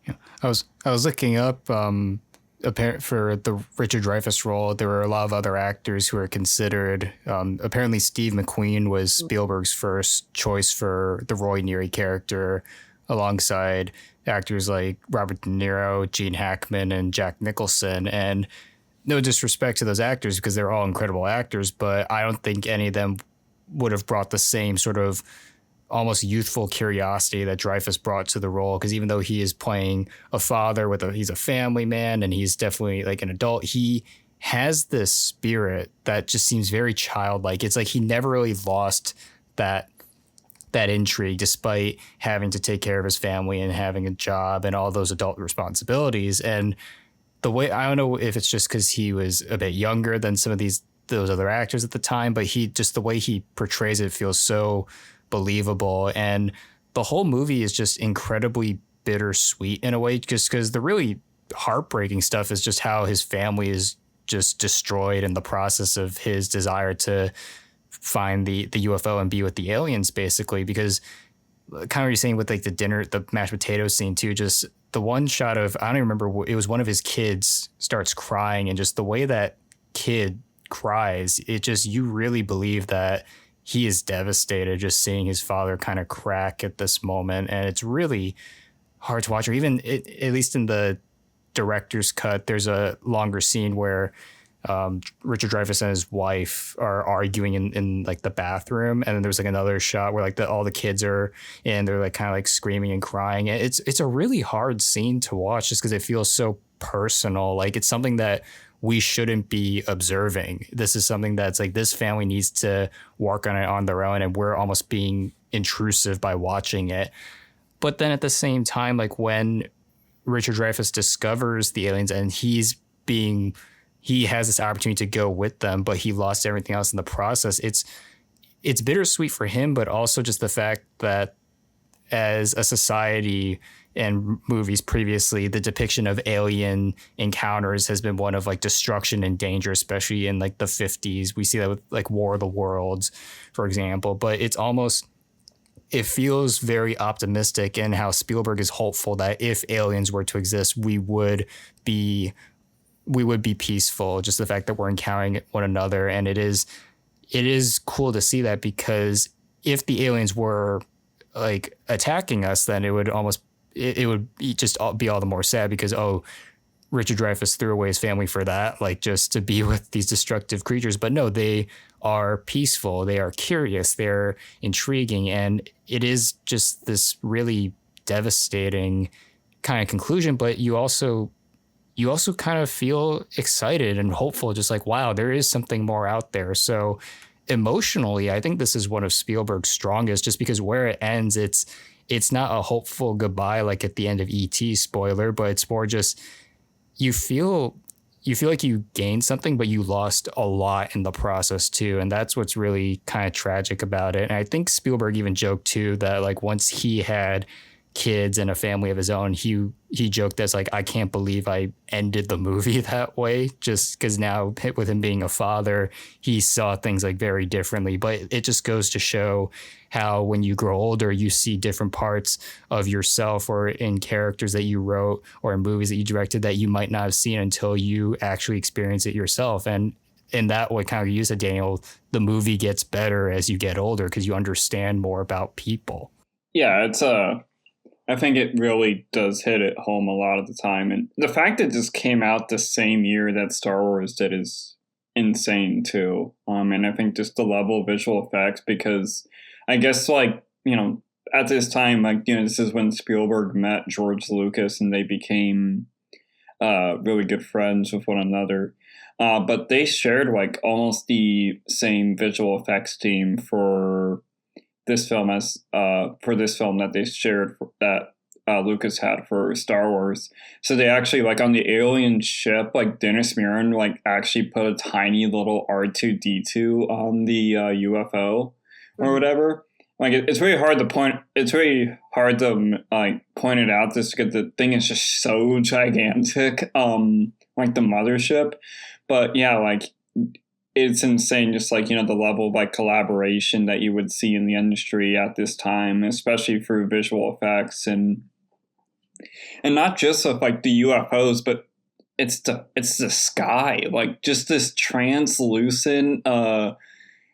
Yeah, I was looking up for the Richard Dreyfuss role. There were a lot of other actors who were considered. Apparently, Steve McQueen was Spielberg's first choice for the Roy Neary character, alongside actors like Robert De Niro, Gene Hackman, and Jack Nicholson. And no disrespect to those actors because they're all incredible actors, but I don't think any of them would have brought the same sort of almost youthful curiosity that Dreyfuss brought to the role. Because even though he is playing a father he's a family man and he's definitely like an adult, he has this spirit that just seems very childlike. It's like he never really lost that intrigue despite having to take care of his family and having a job and all those adult responsibilities. And the way, I don't know if it's just because he was a bit younger than some of those other actors at the time, but the way he portrays it feels so believable. And the whole movie is just incredibly bittersweet in a way, just because the really heartbreaking stuff is just how his family is just destroyed in the process of his desire to find the UFO and be with the aliens, basically. Because kind of what you're saying with like the mashed potato scene too, just the one shot of, I don't even remember, it was one of his kids starts crying, and just the way that kid cries, it just, you really believe that he is devastated just seeing his father kind of crack at this moment. And it's really hard to watch. Or even at least in the director's cut, there's a longer scene where Richard Dreyfuss and his wife are arguing in like the bathroom, and then there's like another shot where like all the kids are in, they're like kind of like screaming and crying. It's a really hard scene to watch just because it feels so personal. Like it's something that we shouldn't be observing. This is something that's like this family needs to work on it on their own, and we're almost being intrusive by watching it. But then at the same time, like when Richard Dreyfuss discovers the aliens and he has this opportunity to go with them, but he lost everything else in the process. It's bittersweet for him, but also just the fact that as a society and movies previously, the depiction of alien encounters has been one of like destruction and danger, especially in like the 50s. We see that with like War of the Worlds, for example, but it feels very optimistic in how Spielberg is hopeful that if aliens were to exist, we would be peaceful. Just the fact that we're encountering one another. And it is cool to see that, because if the aliens were like attacking us, then it would just be all the more sad because, Richard Dreyfuss threw away his family for that, like just to be with these destructive creatures. But no, they are peaceful. They are curious. They're intriguing. And it is just this really devastating kind of conclusion. But you also kind of feel excited and hopeful, just like, wow, there is something more out there. So emotionally, I think this is one of Spielberg's strongest, just because where it ends, it's not a hopeful goodbye like at the end of E.T., spoiler, but it's more just you feel like you gained something, but you lost a lot in the process too. And that's what's really kind of tragic about it. And I think Spielberg even joked too that like once he had kids and a family of his own, he joked as like, I can't believe I ended the movie that way, just because now with him being a father, he saw things like very differently. But it just goes to show how when you grow older, you see different parts of yourself or in characters that you wrote or in movies that you directed that you might not have seen until you actually experience it yourself. And in that way, kind of you said, Daniel, the movie gets better as you get older because you understand more about people. Yeah, I think it really does hit it home a lot of the time. And the fact that this came out the same year that Star Wars did is insane too. And I think just the level of visual effects, because I guess like, at this time, like, this is when Spielberg met George Lucas and they became really good friends with one another. But they shared like almost the same visual effects team for this film that they shared that Lucas had for Star Wars. So they actually, like, on the alien ship, like Dennis Muren like actually put a tiny little R2D2 on the UFO or whatever. Like it's really hard to point. It's really hard to like point it out just because the thing is just so gigantic. Like the mothership, but yeah, like. It's insane, just like, the level of like collaboration that you would see in the industry at this time, especially through visual effects and not just of like the UFOs, but it's the sky, like just this translucent,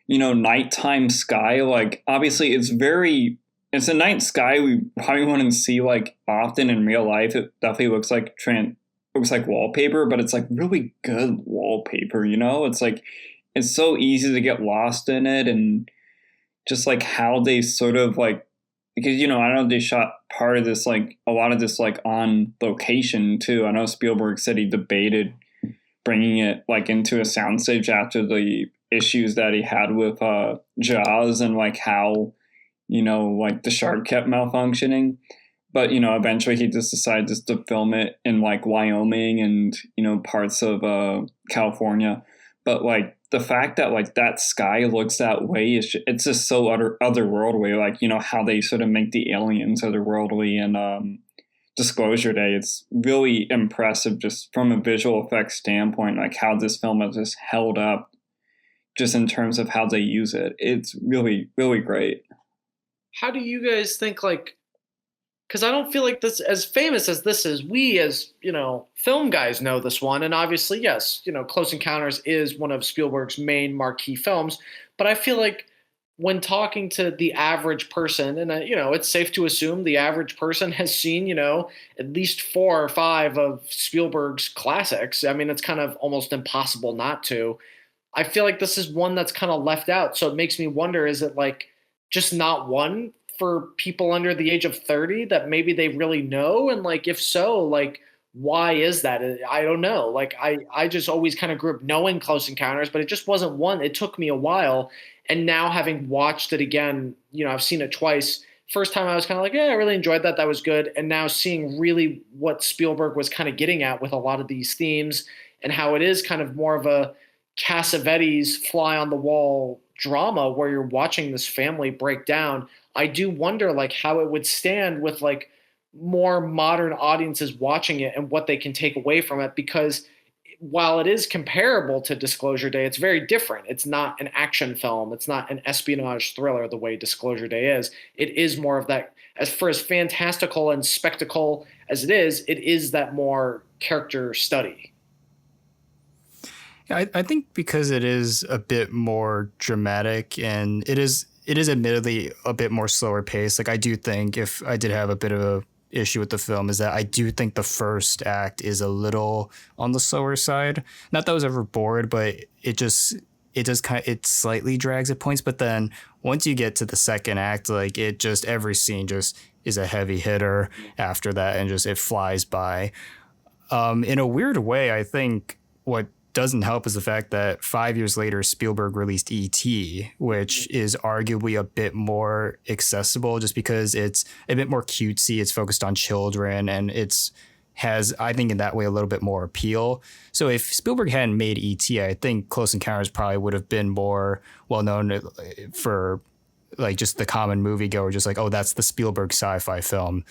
nighttime sky. Like obviously it's a night sky we probably wouldn't see like often in real life. It definitely looks like wallpaper, but it's like really good wallpaper, It's like, it's so easy to get lost in it, and just like how they sort of like, because I know they shot part of this, like a lot of this like on location too. I know Spielberg said he debated bringing it like into a soundstage after the issues that he had with Jaws and like how like the shark kept malfunctioning. But, eventually he just decided just to film it in like Wyoming and, parts of California. But like the fact that like that sky looks that way, it's just so otherworldly. Like, how they sort of make the aliens otherworldly and Disclosure Day. It's really impressive just from a visual effects standpoint, like how this film has just held up just in terms of how they use it. It's really, really great. How do you guys think, like, because I don't feel like this, as famous as this is, we as, film guys know this one. And obviously, yes, Close Encounters is one of Spielberg's main marquee films. But I feel like when talking to the average person, and it's safe to assume the average person has seen, at least 4 or 5 of Spielberg's classics. I mean, it's kind of almost impossible not to. I feel like this is one that's kind of left out. So it makes me wonder, is it like just not one for people under the age of 30 that maybe they really know? And like, if so, like, why is that? I don't know. Like, I just always kind of grew up knowing Close Encounters, but it just wasn't one. It took me a while. And now having watched it again, I've seen it twice. First time I was kind of like, yeah, I really enjoyed that. That was good. And now seeing really what Spielberg was kind of getting at with a lot of these themes and how it is kind of more of a Cassavetes fly on the wall drama where you're watching this family break down. I do wonder like how it would stand with like more modern audiences watching it and what they can take away from it, because while it is comparable to Disclosure Day, it's very different. It's not an action film. It's not an espionage thriller the way Disclosure Day is. It is more of that, as fantastical and spectacle as it is that more character study. I think because it is a bit more dramatic and it is admittedly a bit more slower paced. Like I do think if I did have a bit of a issue with the film is that I do think the first act is a little on the slower side. Not that I was ever bored, but it slightly drags at points. But then once you get to the second act, like every scene just is a heavy hitter after that, and just it flies by. In a weird way, I think what doesn't help is the fact that 5 years later, Spielberg released E.T., which is arguably a bit more accessible just because it's a bit more cutesy. It's focused on children and has, I think, in that way, a little bit more appeal. So if Spielberg hadn't made E.T., I think Close Encounters probably would have been more well known for like just the common moviegoer, just like, oh, that's the Spielberg sci-fi film,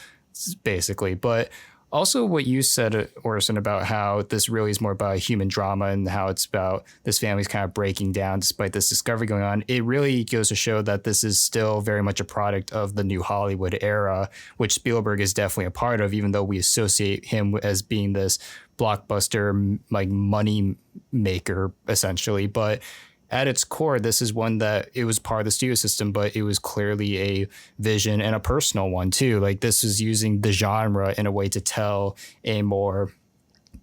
basically. But also what you said, Orson, about how this really is more about a human drama and how it's about this family's kind of breaking down despite this discovery going on. It really goes to show that this is still very much a product of the new Hollywood era, which Spielberg is definitely a part of, even though we associate him as being this blockbuster, like money maker, essentially. But at its core, this is one that it was part of the studio system, but it was clearly a vision and a personal one too. Like this is using the genre in a way to tell a more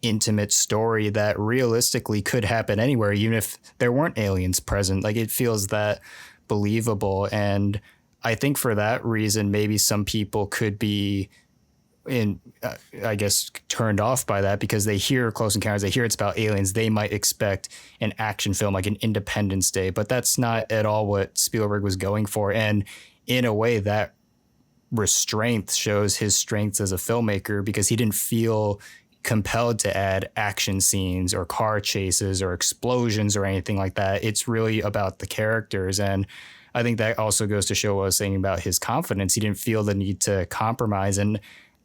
intimate story that realistically could happen anywhere, even if there weren't aliens present. Like it feels that believable. And I think for that reason, maybe some people could be I guess turned off by that because they hear Close Encounters, they hear it's about aliens. They might expect an action film like an Independence Day, but that's not at all what Spielberg was going for. And in a way, that restraint shows his strengths as a filmmaker because he didn't feel compelled to add action scenes or car chases or explosions or anything like that. It's really about the characters. And I think that also goes to show what I was saying about his confidence. He didn't feel the need to compromise. And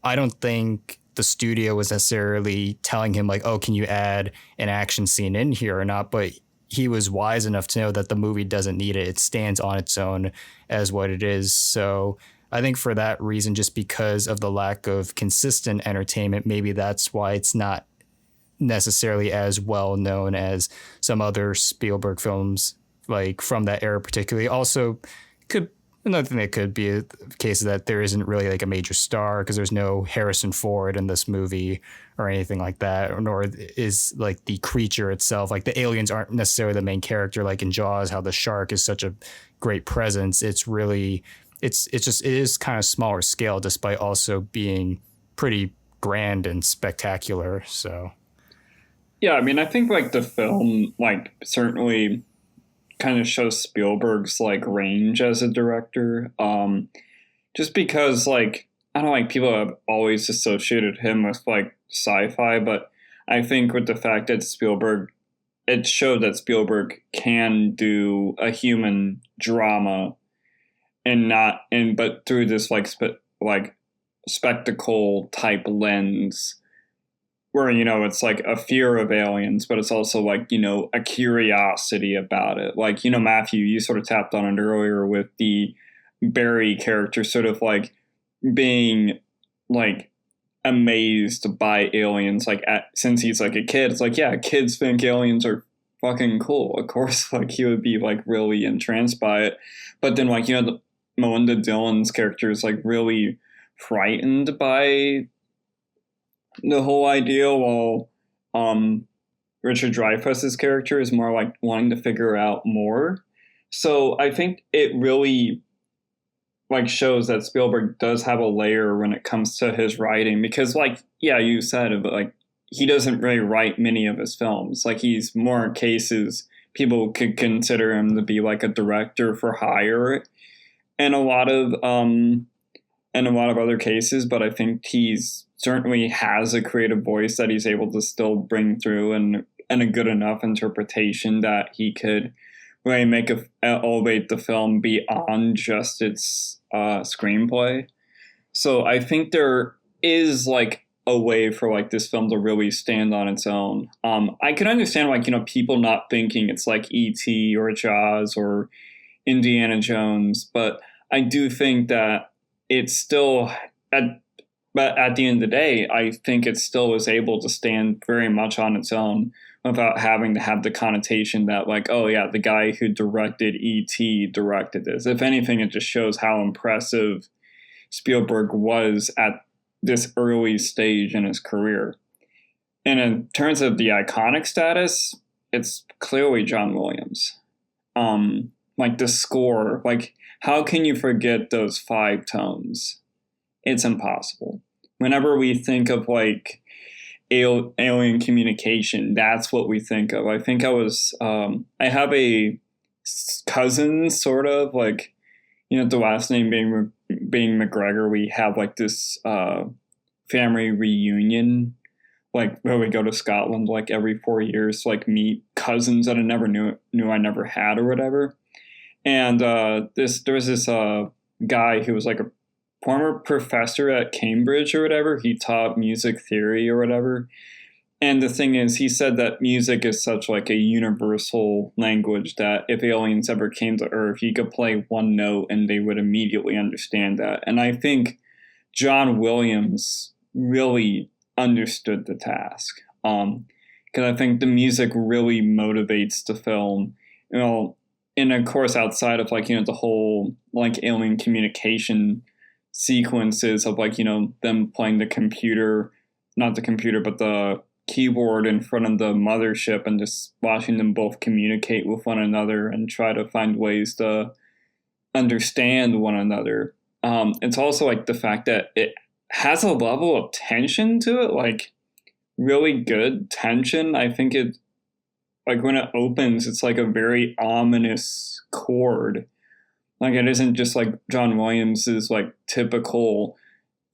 I don't think the studio was necessarily telling him like, oh, can you add an action scene in here or not? But he was wise enough to know that the movie doesn't need it. It stands on its own as what it is. So I think for that reason, just because of the lack of consistent entertainment, maybe that's why it's not necessarily as well known as some other Spielberg films, like from that era particularly. Also, another thing that could be a case is that there isn't really like a major star because there's no Harrison Ford in this movie or anything like that, nor is like the creature itself. Like the aliens aren't necessarily the main character, like in Jaws, how the shark is such a great presence. It's really, it is kind of smaller scale, despite also being pretty grand and spectacular. So, yeah, I mean, I think like the film, like certainly kind of shows Spielberg's like range as a director, just because like I don't know, like people have always associated him with like sci-fi, but I think with the fact that it showed that Spielberg can do a human drama but through this like spectacle type lens where, it's like a fear of aliens, but it's also like, a curiosity about it. Like, Matthew, you sort of tapped on it earlier with the Barry character sort of like being like amazed by aliens, like since he's like a kid. It's like, yeah, kids think aliens are fucking cool. Of course, like he would be like really entranced by it. But then like, Melinda Dillon's character is like really frightened by the whole idea, while Richard Dreyfuss's character is more like wanting to figure out more. So I think it really like shows that Spielberg does have a layer when it comes to his writing, because like, yeah, you said it, but like he doesn't really write many of his films. Like he's more cases people could consider him to be like a director for hire in a lot of other cases, but I think he's certainly has a creative voice that he's able to still bring through, and a good enough interpretation that he could really make elevate the film beyond just its screenplay. So I think there is like a way for like this film to really stand on its own. I can understand like, people not thinking it's like E.T. or Jaws or Indiana Jones, but I do think that it's still but at the end of the day, I think it still is able to stand very much on its own without having to have the connotation that like, oh yeah, the guy who directed E.T. directed this. If anything, it just shows how impressive Spielberg was at this early stage in his career. And in terms of the iconic status, it's clearly John Williams. Like the score, like how can you forget those 5 tones? It's impossible. Whenever we think of like alien communication, that's what we think of. I think I have a cousin, sort of like, the last name being McGregor. We have like this family reunion, like where we go to Scotland like every 4 years to like meet cousins that I never knew I never had or whatever. And there was this guy who was like a former professor at Cambridge or whatever. He taught music theory or whatever. And the thing is, he said that music is such like a universal language that if aliens ever came to Earth, he could play one note and they would immediately understand that. And I think John Williams really understood the task. Because I think the music really motivates the film. And of course, outside of like, the whole like alien communication sequences of like, them playing the computer, not the computer, but the keyboard in front of the mothership and just watching them both communicate with one another and try to find ways to understand one another. It's also like the fact that it has a level of tension to it, like really good tension. I think it, like when it opens, it's like a very ominous chord. Like it isn't just like John Williams's like typical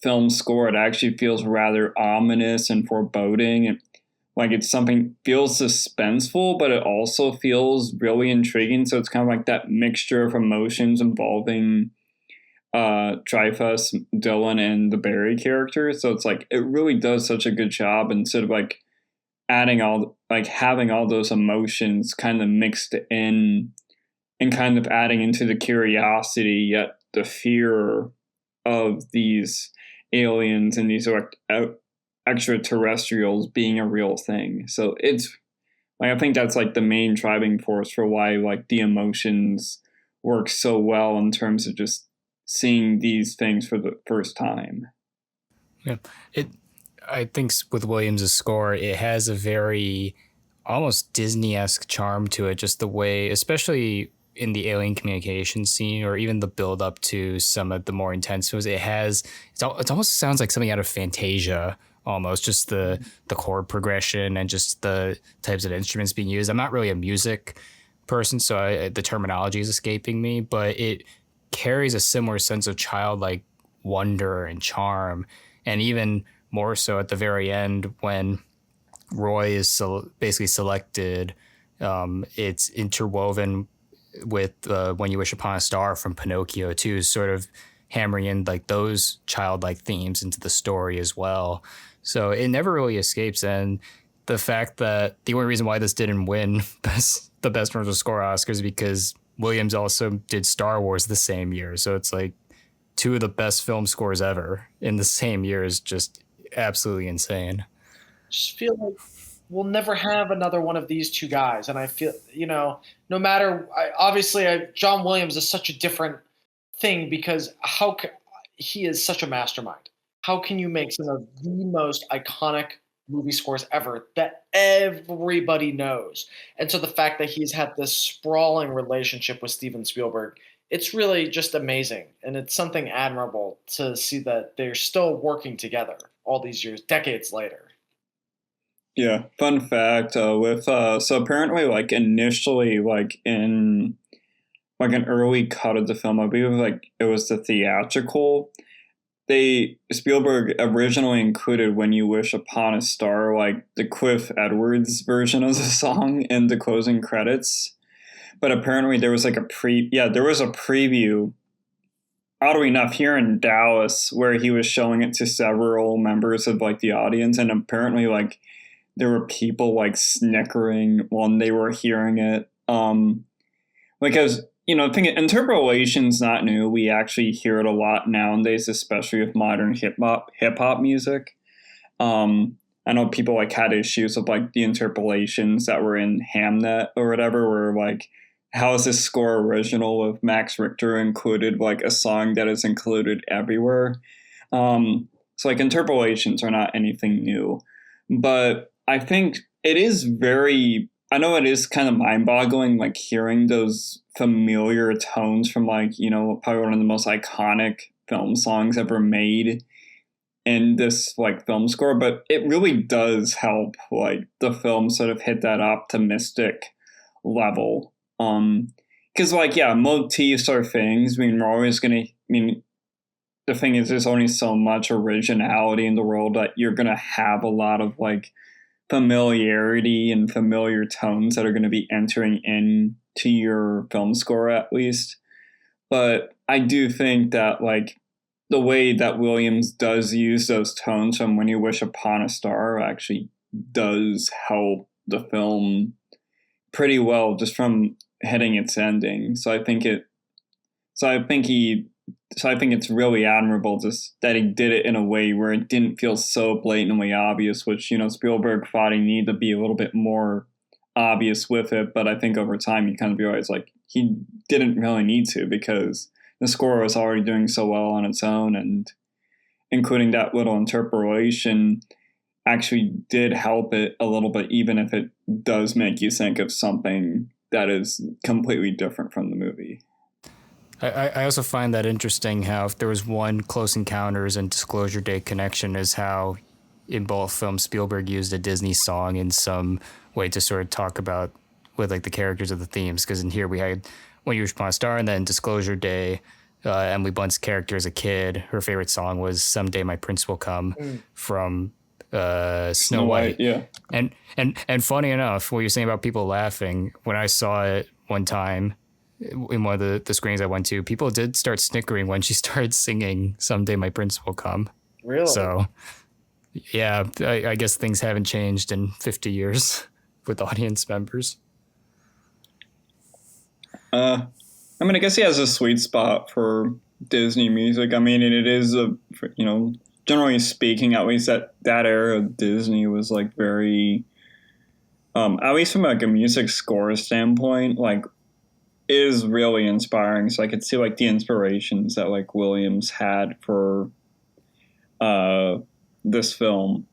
film score. It actually feels rather ominous and foreboding, and like it's something feels suspenseful, but it also feels really intriguing. So it's kind of like that mixture of emotions involving Dreyfuss, Dillon, and the Barry characters. So it's like it really does such a good job instead of like having all those emotions kind of mixed in and kind of adding into the curiosity yet the fear of these aliens and these extraterrestrials being a real thing. So it's like, I think that's like the main driving force for why like the emotions work so well in terms of just seeing these things for the first time. Yeah, I think with Williams' score, it has a very almost Disney-esque charm to it, just the way, especially in the alien communication scene or even the build up to some of the more intense ones, it almost sounds like something out of Fantasia, almost just the chord progression and just the types of instruments being used. I'm not really a music person, so the terminology is escaping me, but it carries a similar sense of childlike wonder and charm. And even more so at the very end when Roy is basically selected, it's interwoven with When You Wish Upon a Star from Pinocchio too, sort of hammering in like those childlike themes into the story as well. So it never really escapes. And the fact that the only reason why this didn't win the Best Original Score Oscars is because Williams also did Star Wars the same year. So it's like 2 of the best film scores ever in the same year is just absolutely insane. Just feel like we'll never have another one of these two guys. And I feel, no matter, John Williams is such a different thing because he is such a mastermind. How can you make some of the most iconic movie scores ever that everybody knows? And so the fact that he's had this sprawling relationship with Steven Spielberg, it's really just amazing. And it's something admirable to see that they're still working together all these years, decades later. Yeah, fun fact so apparently like initially like in like an early cut of the film, I believe like it was the theatrical. Spielberg originally included "When You Wish Upon a Star," like the Cliff Edwards version of the song in the closing credits. But apparently there was like there was a preview, oddly enough, here in Dallas where he was showing it to several members of like the audience, and apparently like there were people like snickering when they were hearing it. Because interpolation's not new. We actually hear it a lot nowadays, especially with modern hip hop music. I know people like had issues with like the interpolations that were in Hamnet or whatever, where like, how is this score original with Max Richter included like a song that is included everywhere? So like interpolations are not anything new, but I think it is I know it is kind of mind-boggling, like hearing those familiar tones from like, probably one of the most iconic film songs ever made in this like film score, but it really does help like the film sort of hit that optimistic level. Because like, yeah, motifs are things. We're always gonna, the thing is there's only so much originality in the world that you're gonna have a lot of like familiarity and familiar tones that are going to be entering into your film score at least. But I do think that like the way that Williams does use those tones from When You Wish Upon a Star actually does help the film pretty well just from hitting its ending. So I think it's really admirable just that he did it in a way where it didn't feel so blatantly obvious, which, Spielberg thought he needed to be a little bit more obvious with it. But I think over time you kind of realize like he didn't really need to, because the score was already doing so well on its own, and including that little interpolation actually did help it a little bit, even if it does make you think of something that is completely different from the movie. I also find that interesting how if there was one Close Encounters and Disclosure Day connection is how in both films Spielberg used a Disney song in some way to sort of talk about with like the characters of the themes. Because in here we had When You Wish Upon a Star, and then Disclosure Day, Emily Blunt's character as a kid, her favorite song was Someday My Prince Will Come from Snow White. Yeah. And funny enough, what you're saying about people laughing, when I saw it one time in one of the screenings I went to, people did start snickering when she started singing Someday My Prince Will Come. Really? So, yeah, I guess things haven't changed in 50 years with audience members. I guess he has a sweet spot for Disney music. And it is generally speaking, at least that era of Disney was like very, at least from like a music score standpoint, like is really inspiring. So I could see like the inspirations that like Williams had for this film.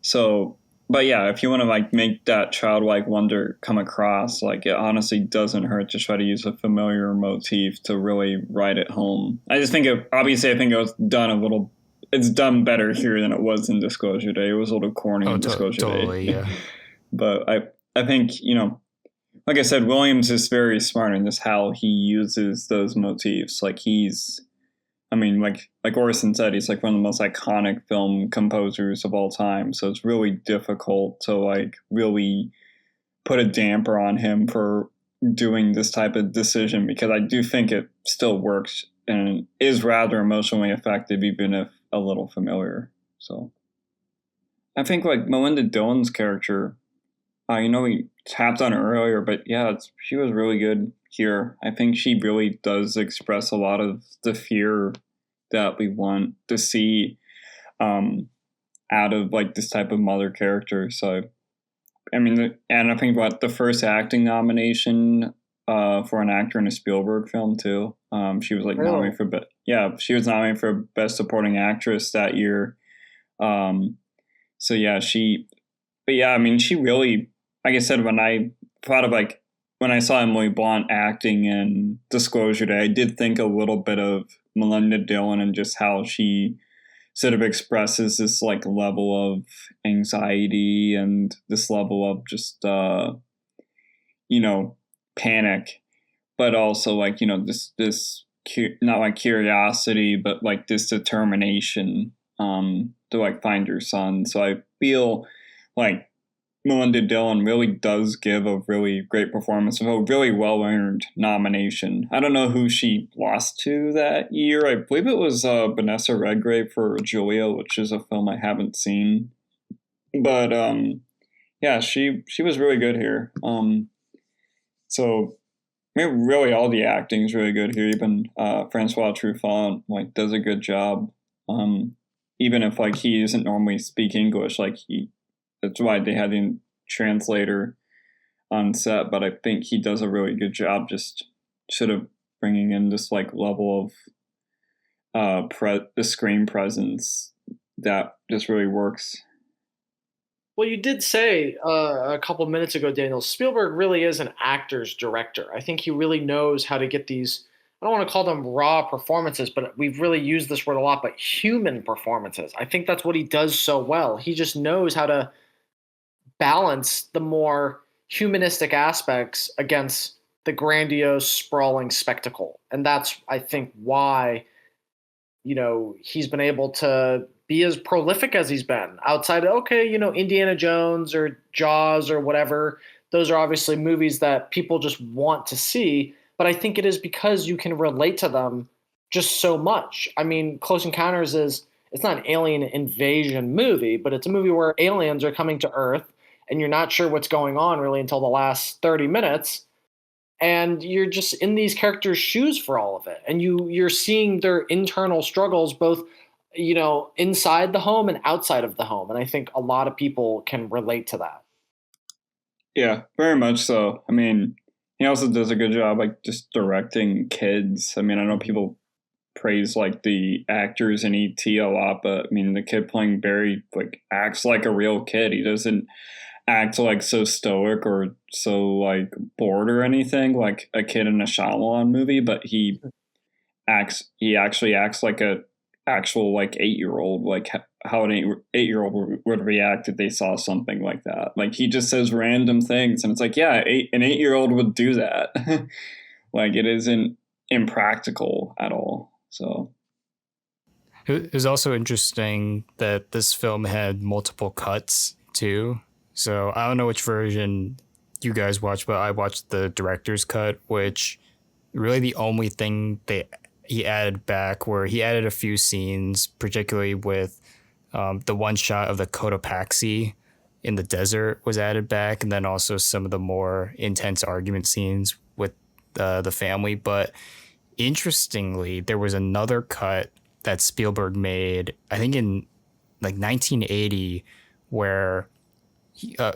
So, but yeah, if you want to like make that childlike wonder come across, like it honestly doesn't hurt to try to use a familiar motif to really write it home. I just think it was done it's done better here than it was in Disclosure Day. It was a little corny in Disclosure totally, Day. Yeah. But I think, like I said, Williams is very smart in this, how he uses those motifs. Like like Orson said, he's like one of the most iconic film composers of all time. So it's really difficult to like really put a damper on him for doing this type of decision, because I do think it still works and is rather emotionally effective, even if a little familiar. So I think like Melinda Dillon's character, we tapped on it earlier, but yeah, she was really good here. I think she really does express a lot of the fear that we want to see out of like this type of mother character. So I mean, and I think about the first acting nomination for an actor in a Spielberg film too. She was like Really? nominated for, she was nominated for Best Supporting Actress that year. So yeah, but yeah, I mean, she really, like I said, when I thought of like, when I saw Emily Blunt acting in Disclosure Day, I did think a little bit of Melinda Dillon and just how she sort of expresses this like level of anxiety and this level of just, panic, but also like, not like curiosity, but like this determination to like find your son. So I feel like Melinda Dillon really does give a really great performance of a really well-earned nomination. I don't know who she lost to that year. I believe it was Vanessa Redgrave for Julia, which is a film I haven't seen. But yeah, she was really good here. So I mean, really all the acting is really good here. Even Francois Truffaut like does a good job. Even if like he doesn't normally speak English, that's why they had a translator on set. But I think he does a really good job, just sort of bringing in this like level of the screen presence that just really works. Well, you did say a couple minutes ago, Daniel, Spielberg really is an actor's director. I think he really knows how to get these, I don't want to call them raw performances, but we've really used this word a lot, but human performances. I think that's what he does so well. He just knows how to balance the more humanistic aspects against the grandiose, sprawling spectacle. And that's, I think, why he's been able to be as prolific as he's been outside of, okay, Indiana Jones or Jaws or whatever. Those are obviously movies that people just want to see. But I think it is because you can relate to them just so much. I mean, Close Encounters it's not an alien invasion movie, but it's a movie where aliens are coming to Earth and you're not sure what's going on really until the last 30 minutes. And you're just in these characters' shoes for all of it. And you're seeing their internal struggles, both, inside the home and outside of the home. And I think a lot of people can relate to that. Yeah, very much so. I mean, he also does a good job, like just directing kids. I mean, I know people praise like the actors in E.T. a lot, but I mean, the kid playing Barry like acts like a real kid. He doesn't act like so stoic or so like bored or anything like a kid in a Shyamalan movie, but he actually acts like a actual like 8-year-old, like how an 8-year-old would react if they saw something like that. Like he just says random things and it's like, yeah, an 8-year-old would do that. Like it isn't impractical at all. So it was also interesting that this film had multiple cuts too. So I don't know which version you guys watched, but I watched the director's cut, which really the only thing he added back where he added a few scenes, particularly with the one shot of the Cotopaxi in the desert was added back, and then also some of the more intense argument scenes with the family. But interestingly, there was another cut that Spielberg made, I think in like 1980, where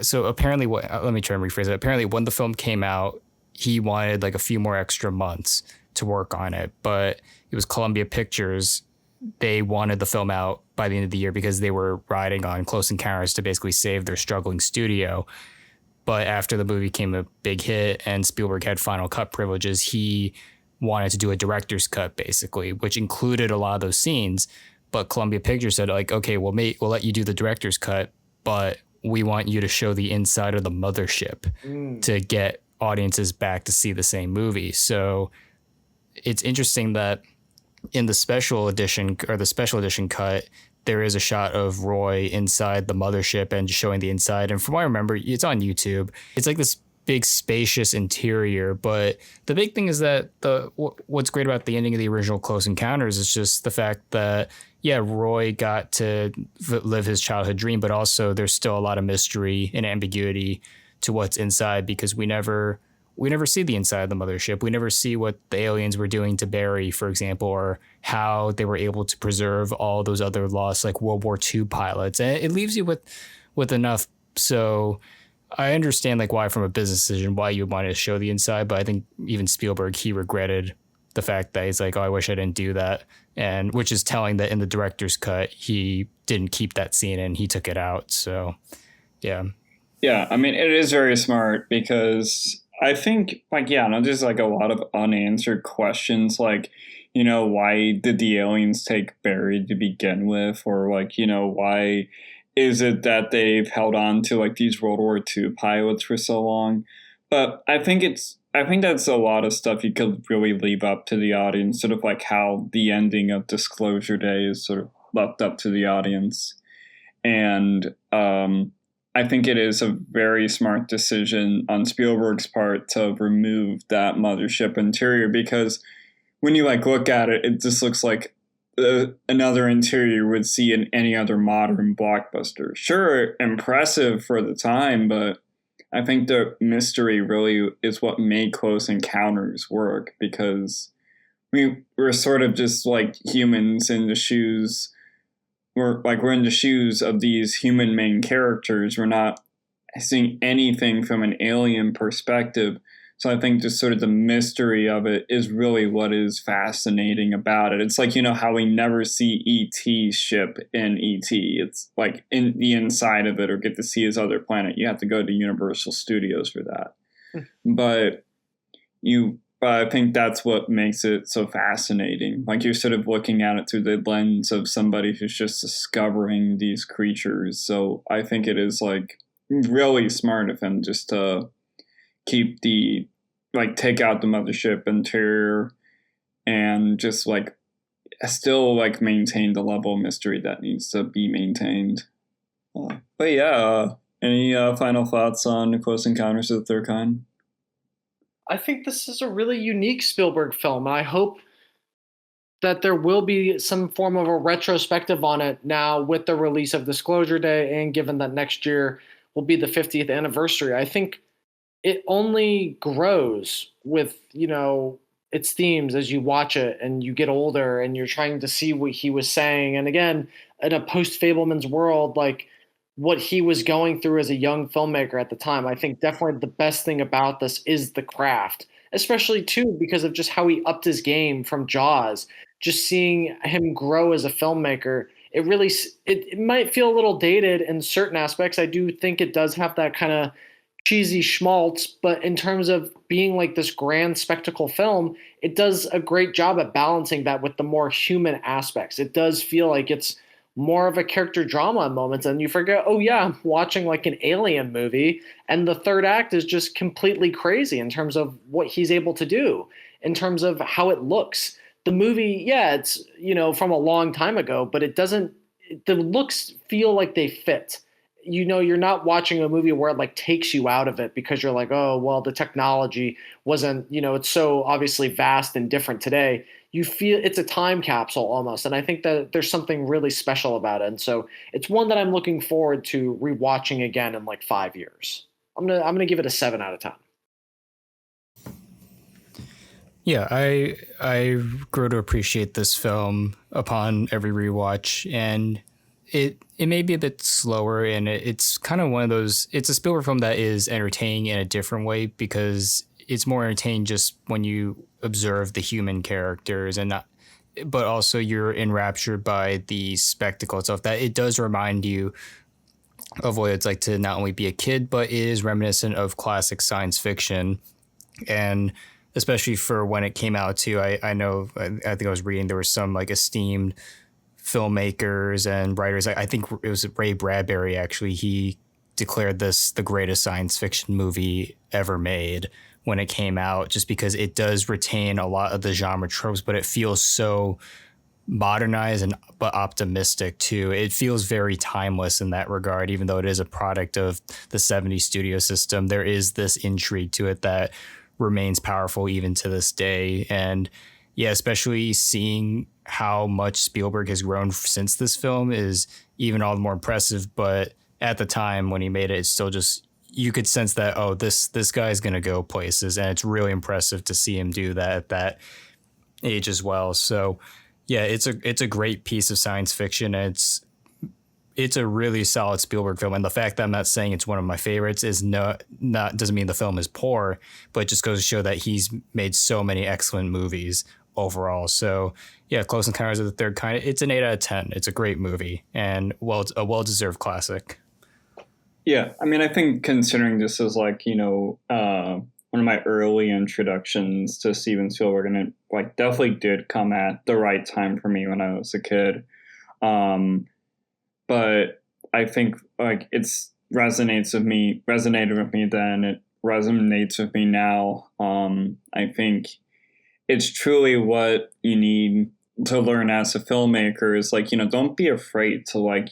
so apparently let me try and rephrase it. Apparently when the film came out, he wanted like a few more extra months to work on it, but it was Columbia Pictures. They wanted the film out by the end of the year because they were riding on Close Encounters to basically save their struggling studio. But after the movie became a big hit and Spielberg had final cut privileges, he wanted to do a director's cut basically, which included a lot of those scenes. But Columbia Pictures said like, okay, we'll let you do the director's cut, but we want you to show the inside of the mothership to get audiences back to see the same movie. So it's interesting that in the special edition or the special edition cut, there is a shot of Roy inside the mothership and showing the inside. And from what I remember, it's on YouTube. It's like this big spacious interior. But the big thing is that what's great about the ending of the original Close Encounters is just the fact that, yeah, Roy got to live his childhood dream, but also there's still a lot of mystery and ambiguity to what's inside because we never see the inside of the mothership. We never see what the aliens were doing to Barry, for example, or how they were able to preserve all those other lost like World War II pilots. And it leaves you with enough so I understand like why from a business decision why you wanted to show the inside, but I think even Spielberg, he regretted the fact that he's like, oh, I wish I didn't do that, and which is telling that in the director's cut he didn't keep that scene and he took it out. So yeah. Yeah, I mean, it is very smart because I think, like, yeah, no, there's like a lot of unanswered questions, like, you know, why did the aliens take Barry to begin with? Or, like, you know, why is it that they've held on to like these World War II pilots for so long? But I think that's a lot of stuff you could really leave up to the audience, sort of like how the ending of Disclosure Day is sort of left up to the audience. And, I think it is a very smart decision on Spielberg's part to remove that mothership interior, because when you like look at it, it just looks like another interior you would see in any other modern blockbuster. Sure, impressive for the time, but I think the mystery really is what made Close Encounters work, because we're sort of just like humans in the shoes. We're in the shoes of these human main characters. We're not seeing anything from an alien perspective. So I think just sort of the mystery of it is really what is fascinating about it. It's like, you know, how we never see E.T.'s ship in E.T. It's like in the inside of it, or get to see his other planet. You have to go to Universal Studios for that. But I think that's what makes it so fascinating. Like, you're sort of looking at it through the lens of somebody who's just discovering these creatures. So I think it is like really smart of him just to keep take out the mothership interior and just like still like maintain the level of mystery that needs to be maintained. But yeah, any final thoughts on Close Encounters of the Third Kind? I think this is a really unique Spielberg film, and I hope that there will be some form of a retrospective on it now with the release of Disclosure Day, and given that next year will be the 50th anniversary. I think it only grows with, you know, its themes as you watch it and you get older and you're trying to see what he was saying. And again, in a post Fableman's world, like what he was going through as a young filmmaker at the time, I think definitely the best thing about this is the craft, especially too because of just how he upped his game from Jaws. Just seeing him grow as a filmmaker, it really it might feel a little dated in certain aspects. I do think it does have that kind of cheesy schmaltz, but in terms of being like this grand spectacle film, it does a great job at balancing that with the more human aspects. It does feel like it's more of a character drama in moments, and you forget, oh yeah, I'm watching like an alien movie, and the third act is just completely crazy in terms of what he's able to do, in terms of how it looks. The movie, yeah, it's, you know, from a long time ago, but it doesn't, the looks feel like they fit. You know, you're not watching a movie where it like takes you out of it because you're like, oh, well, the technology wasn't, you know, it's so obviously vast and different today. You feel it's a time capsule almost. And I think that there's something really special about it. And so it's one that I'm looking forward to rewatching again in like 5 years. I'm gonna give it a 7 out of 10. Yeah, I grow to appreciate this film upon every rewatch, and it may be a bit slower, and it's kind of one of those. It's a Spielberg film that is entertaining in a different way because it's more entertaining just when you observe the human characters and not, but also you're enraptured by the spectacle itself. That it does remind you of what it's like to not only be a kid, but it is reminiscent of classic science fiction, and especially for when it came out too. I know, I think I was reading there were some like esteemed filmmakers and writers. I think it was Ray Bradbury, actually. He declared this the greatest science fiction movie ever made when it came out, just because it does retain a lot of the genre tropes, but it feels so modernized and but optimistic too. It feels very timeless in that regard, even though it is a product of the 70s studio system. There is this intrigue to it that remains powerful even to this day. And yeah, especially seeing how much Spielberg has grown since this film is even all the more impressive. But at the time when he made it, it's still just, you could sense that, oh, this guy's going to go places. And it's really impressive to see him do that at that age as well. So yeah, it's a great piece of science fiction. And it's a really solid Spielberg film, and the fact that I'm not saying it's one of my favorites is not doesn't mean the film is poor, but it just goes to show that he's made so many excellent movies overall. So yeah, Close Encounters of the Third Kind, it's an 8 out of 10. It's a great movie and a well-deserved classic. Yeah, I mean, I think considering this is like, one of my early introductions to Steven Spielberg, and it like definitely did come at the right time for me when I was a kid. But I think like resonated with me then, it resonates with me now. I think it's truly what you need to learn as a filmmaker is like, don't be afraid to like,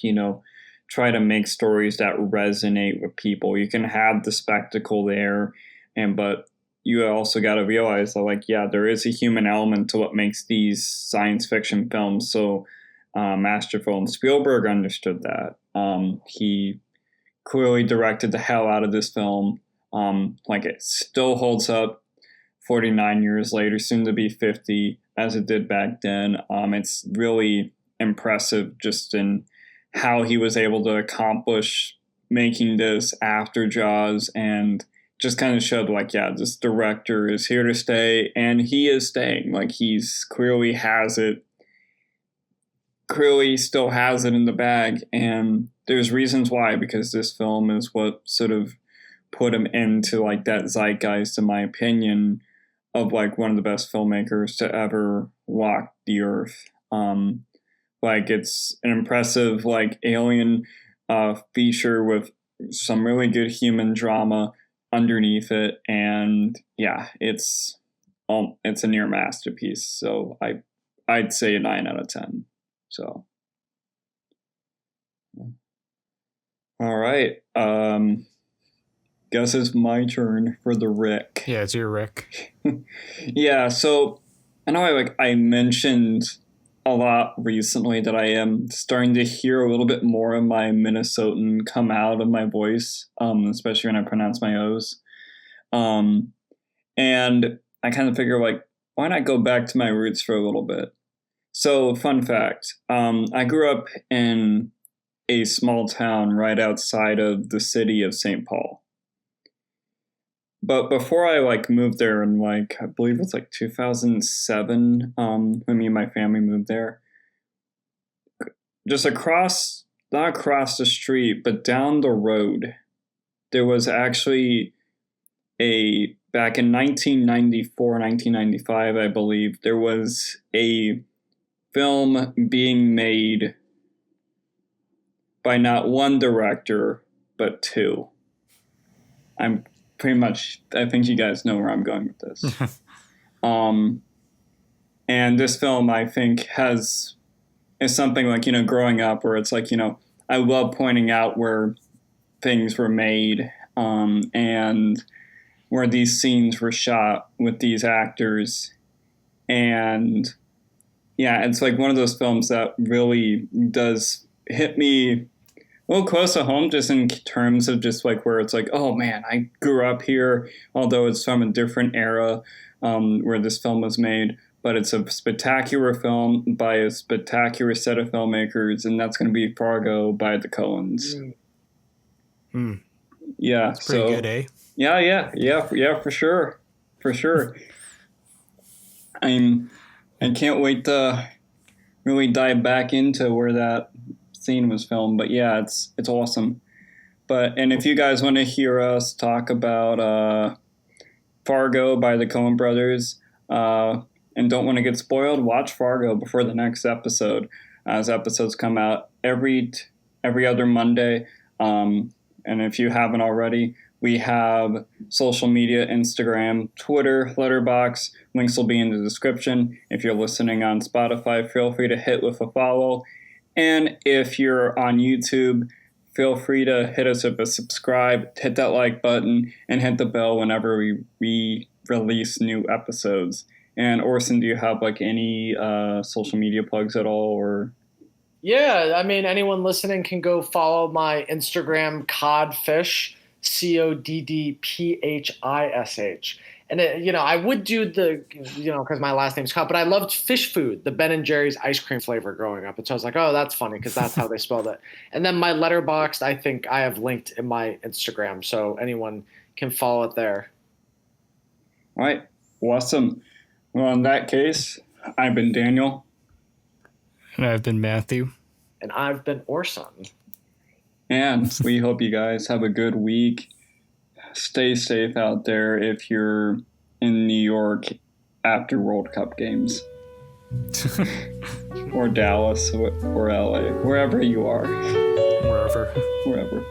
try to make stories that resonate with people. You can have the spectacle there, but you also got to realize that like, yeah, there is a human element to what makes these science fiction films so masterful, and Spielberg understood that. He clearly directed the hell out of this film. Like it still holds up 49 years later, soon to be 50, as it did back then. It's really impressive just in how he was able to accomplish making this after Jaws, and just kind of showed like, yeah, this director is here to stay, and he is staying. Like he's clearly still has it in the bag, and there's reasons why, because this film is what sort of put him into like that zeitgeist, in my opinion, of like one of the best filmmakers to ever walk the earth. Like it's an impressive like alien feature with some really good human drama underneath it, and yeah, it's a near masterpiece. So I'd say a 9 out of 10. So, all right. Guess it's my turn for the Rick. Yeah, it's your Rick. Yeah. So I know I mentioned a lot recently that I am starting to hear a little bit more of my Minnesotan come out of my voice, especially when I pronounce my O's. And I kind of figure like, why not go back to my roots for a little bit? So, fun fact, I grew up in a small town right outside of the city of St. Paul. But before I like moved there in like, I believe it's like 2007, when me and my family moved there, just not across the street, but down the road, there was actually back in 1994, 1995, I believe, there was a film being made by not one director, but two. I think you guys know where I'm going with this. And this film, I think, is something like, growing up where it's like, I love pointing out where things were made, and where these scenes were shot with these actors. And yeah, it's like one of those films that really does hit me a little close to home, just in terms of just like where it's like, oh man, I grew up here, although it's from a different era where this film was made. But it's a spectacular film by a spectacular set of filmmakers, and that's going to be Fargo by the Coens. Yeah, it's pretty good, eh? Yeah, for sure. I can't wait to really dive back into where that scene was filmed. But yeah, it's awesome. And if you guys want to hear us talk about Fargo by the Coen brothers, and don't want to get spoiled, watch Fargo before the next episode, as episodes come out every other Monday. And if you haven't already, we have social media, Instagram, Twitter, Letterboxd. Links will be in the description. If you're listening on Spotify, feel free to hit with a follow. And if you're on YouTube, feel free to hit us with a subscribe, hit that like button, and hit the bell whenever we release new episodes. And Orson, do you have like any social media plugs at all, or? Yeah, I mean, anyone listening can go follow my Instagram, Codfish, CODDPHISH. And I would do because my last name's Cup, but I loved fish food, the Ben and Jerry's ice cream flavor growing up. And so I was like, oh, that's funny because that's how they spelled it. And then my Letterboxd, I think I have linked in my Instagram, so anyone can follow it there. All right, awesome. Well, in that case, I've been Daniel. And I've been Matthew. And I've been Orson. And we hope you guys have a good week. Stay safe out there if you're in New York after World Cup games. Or Dallas or LA, wherever you are. Wherever. Wherever.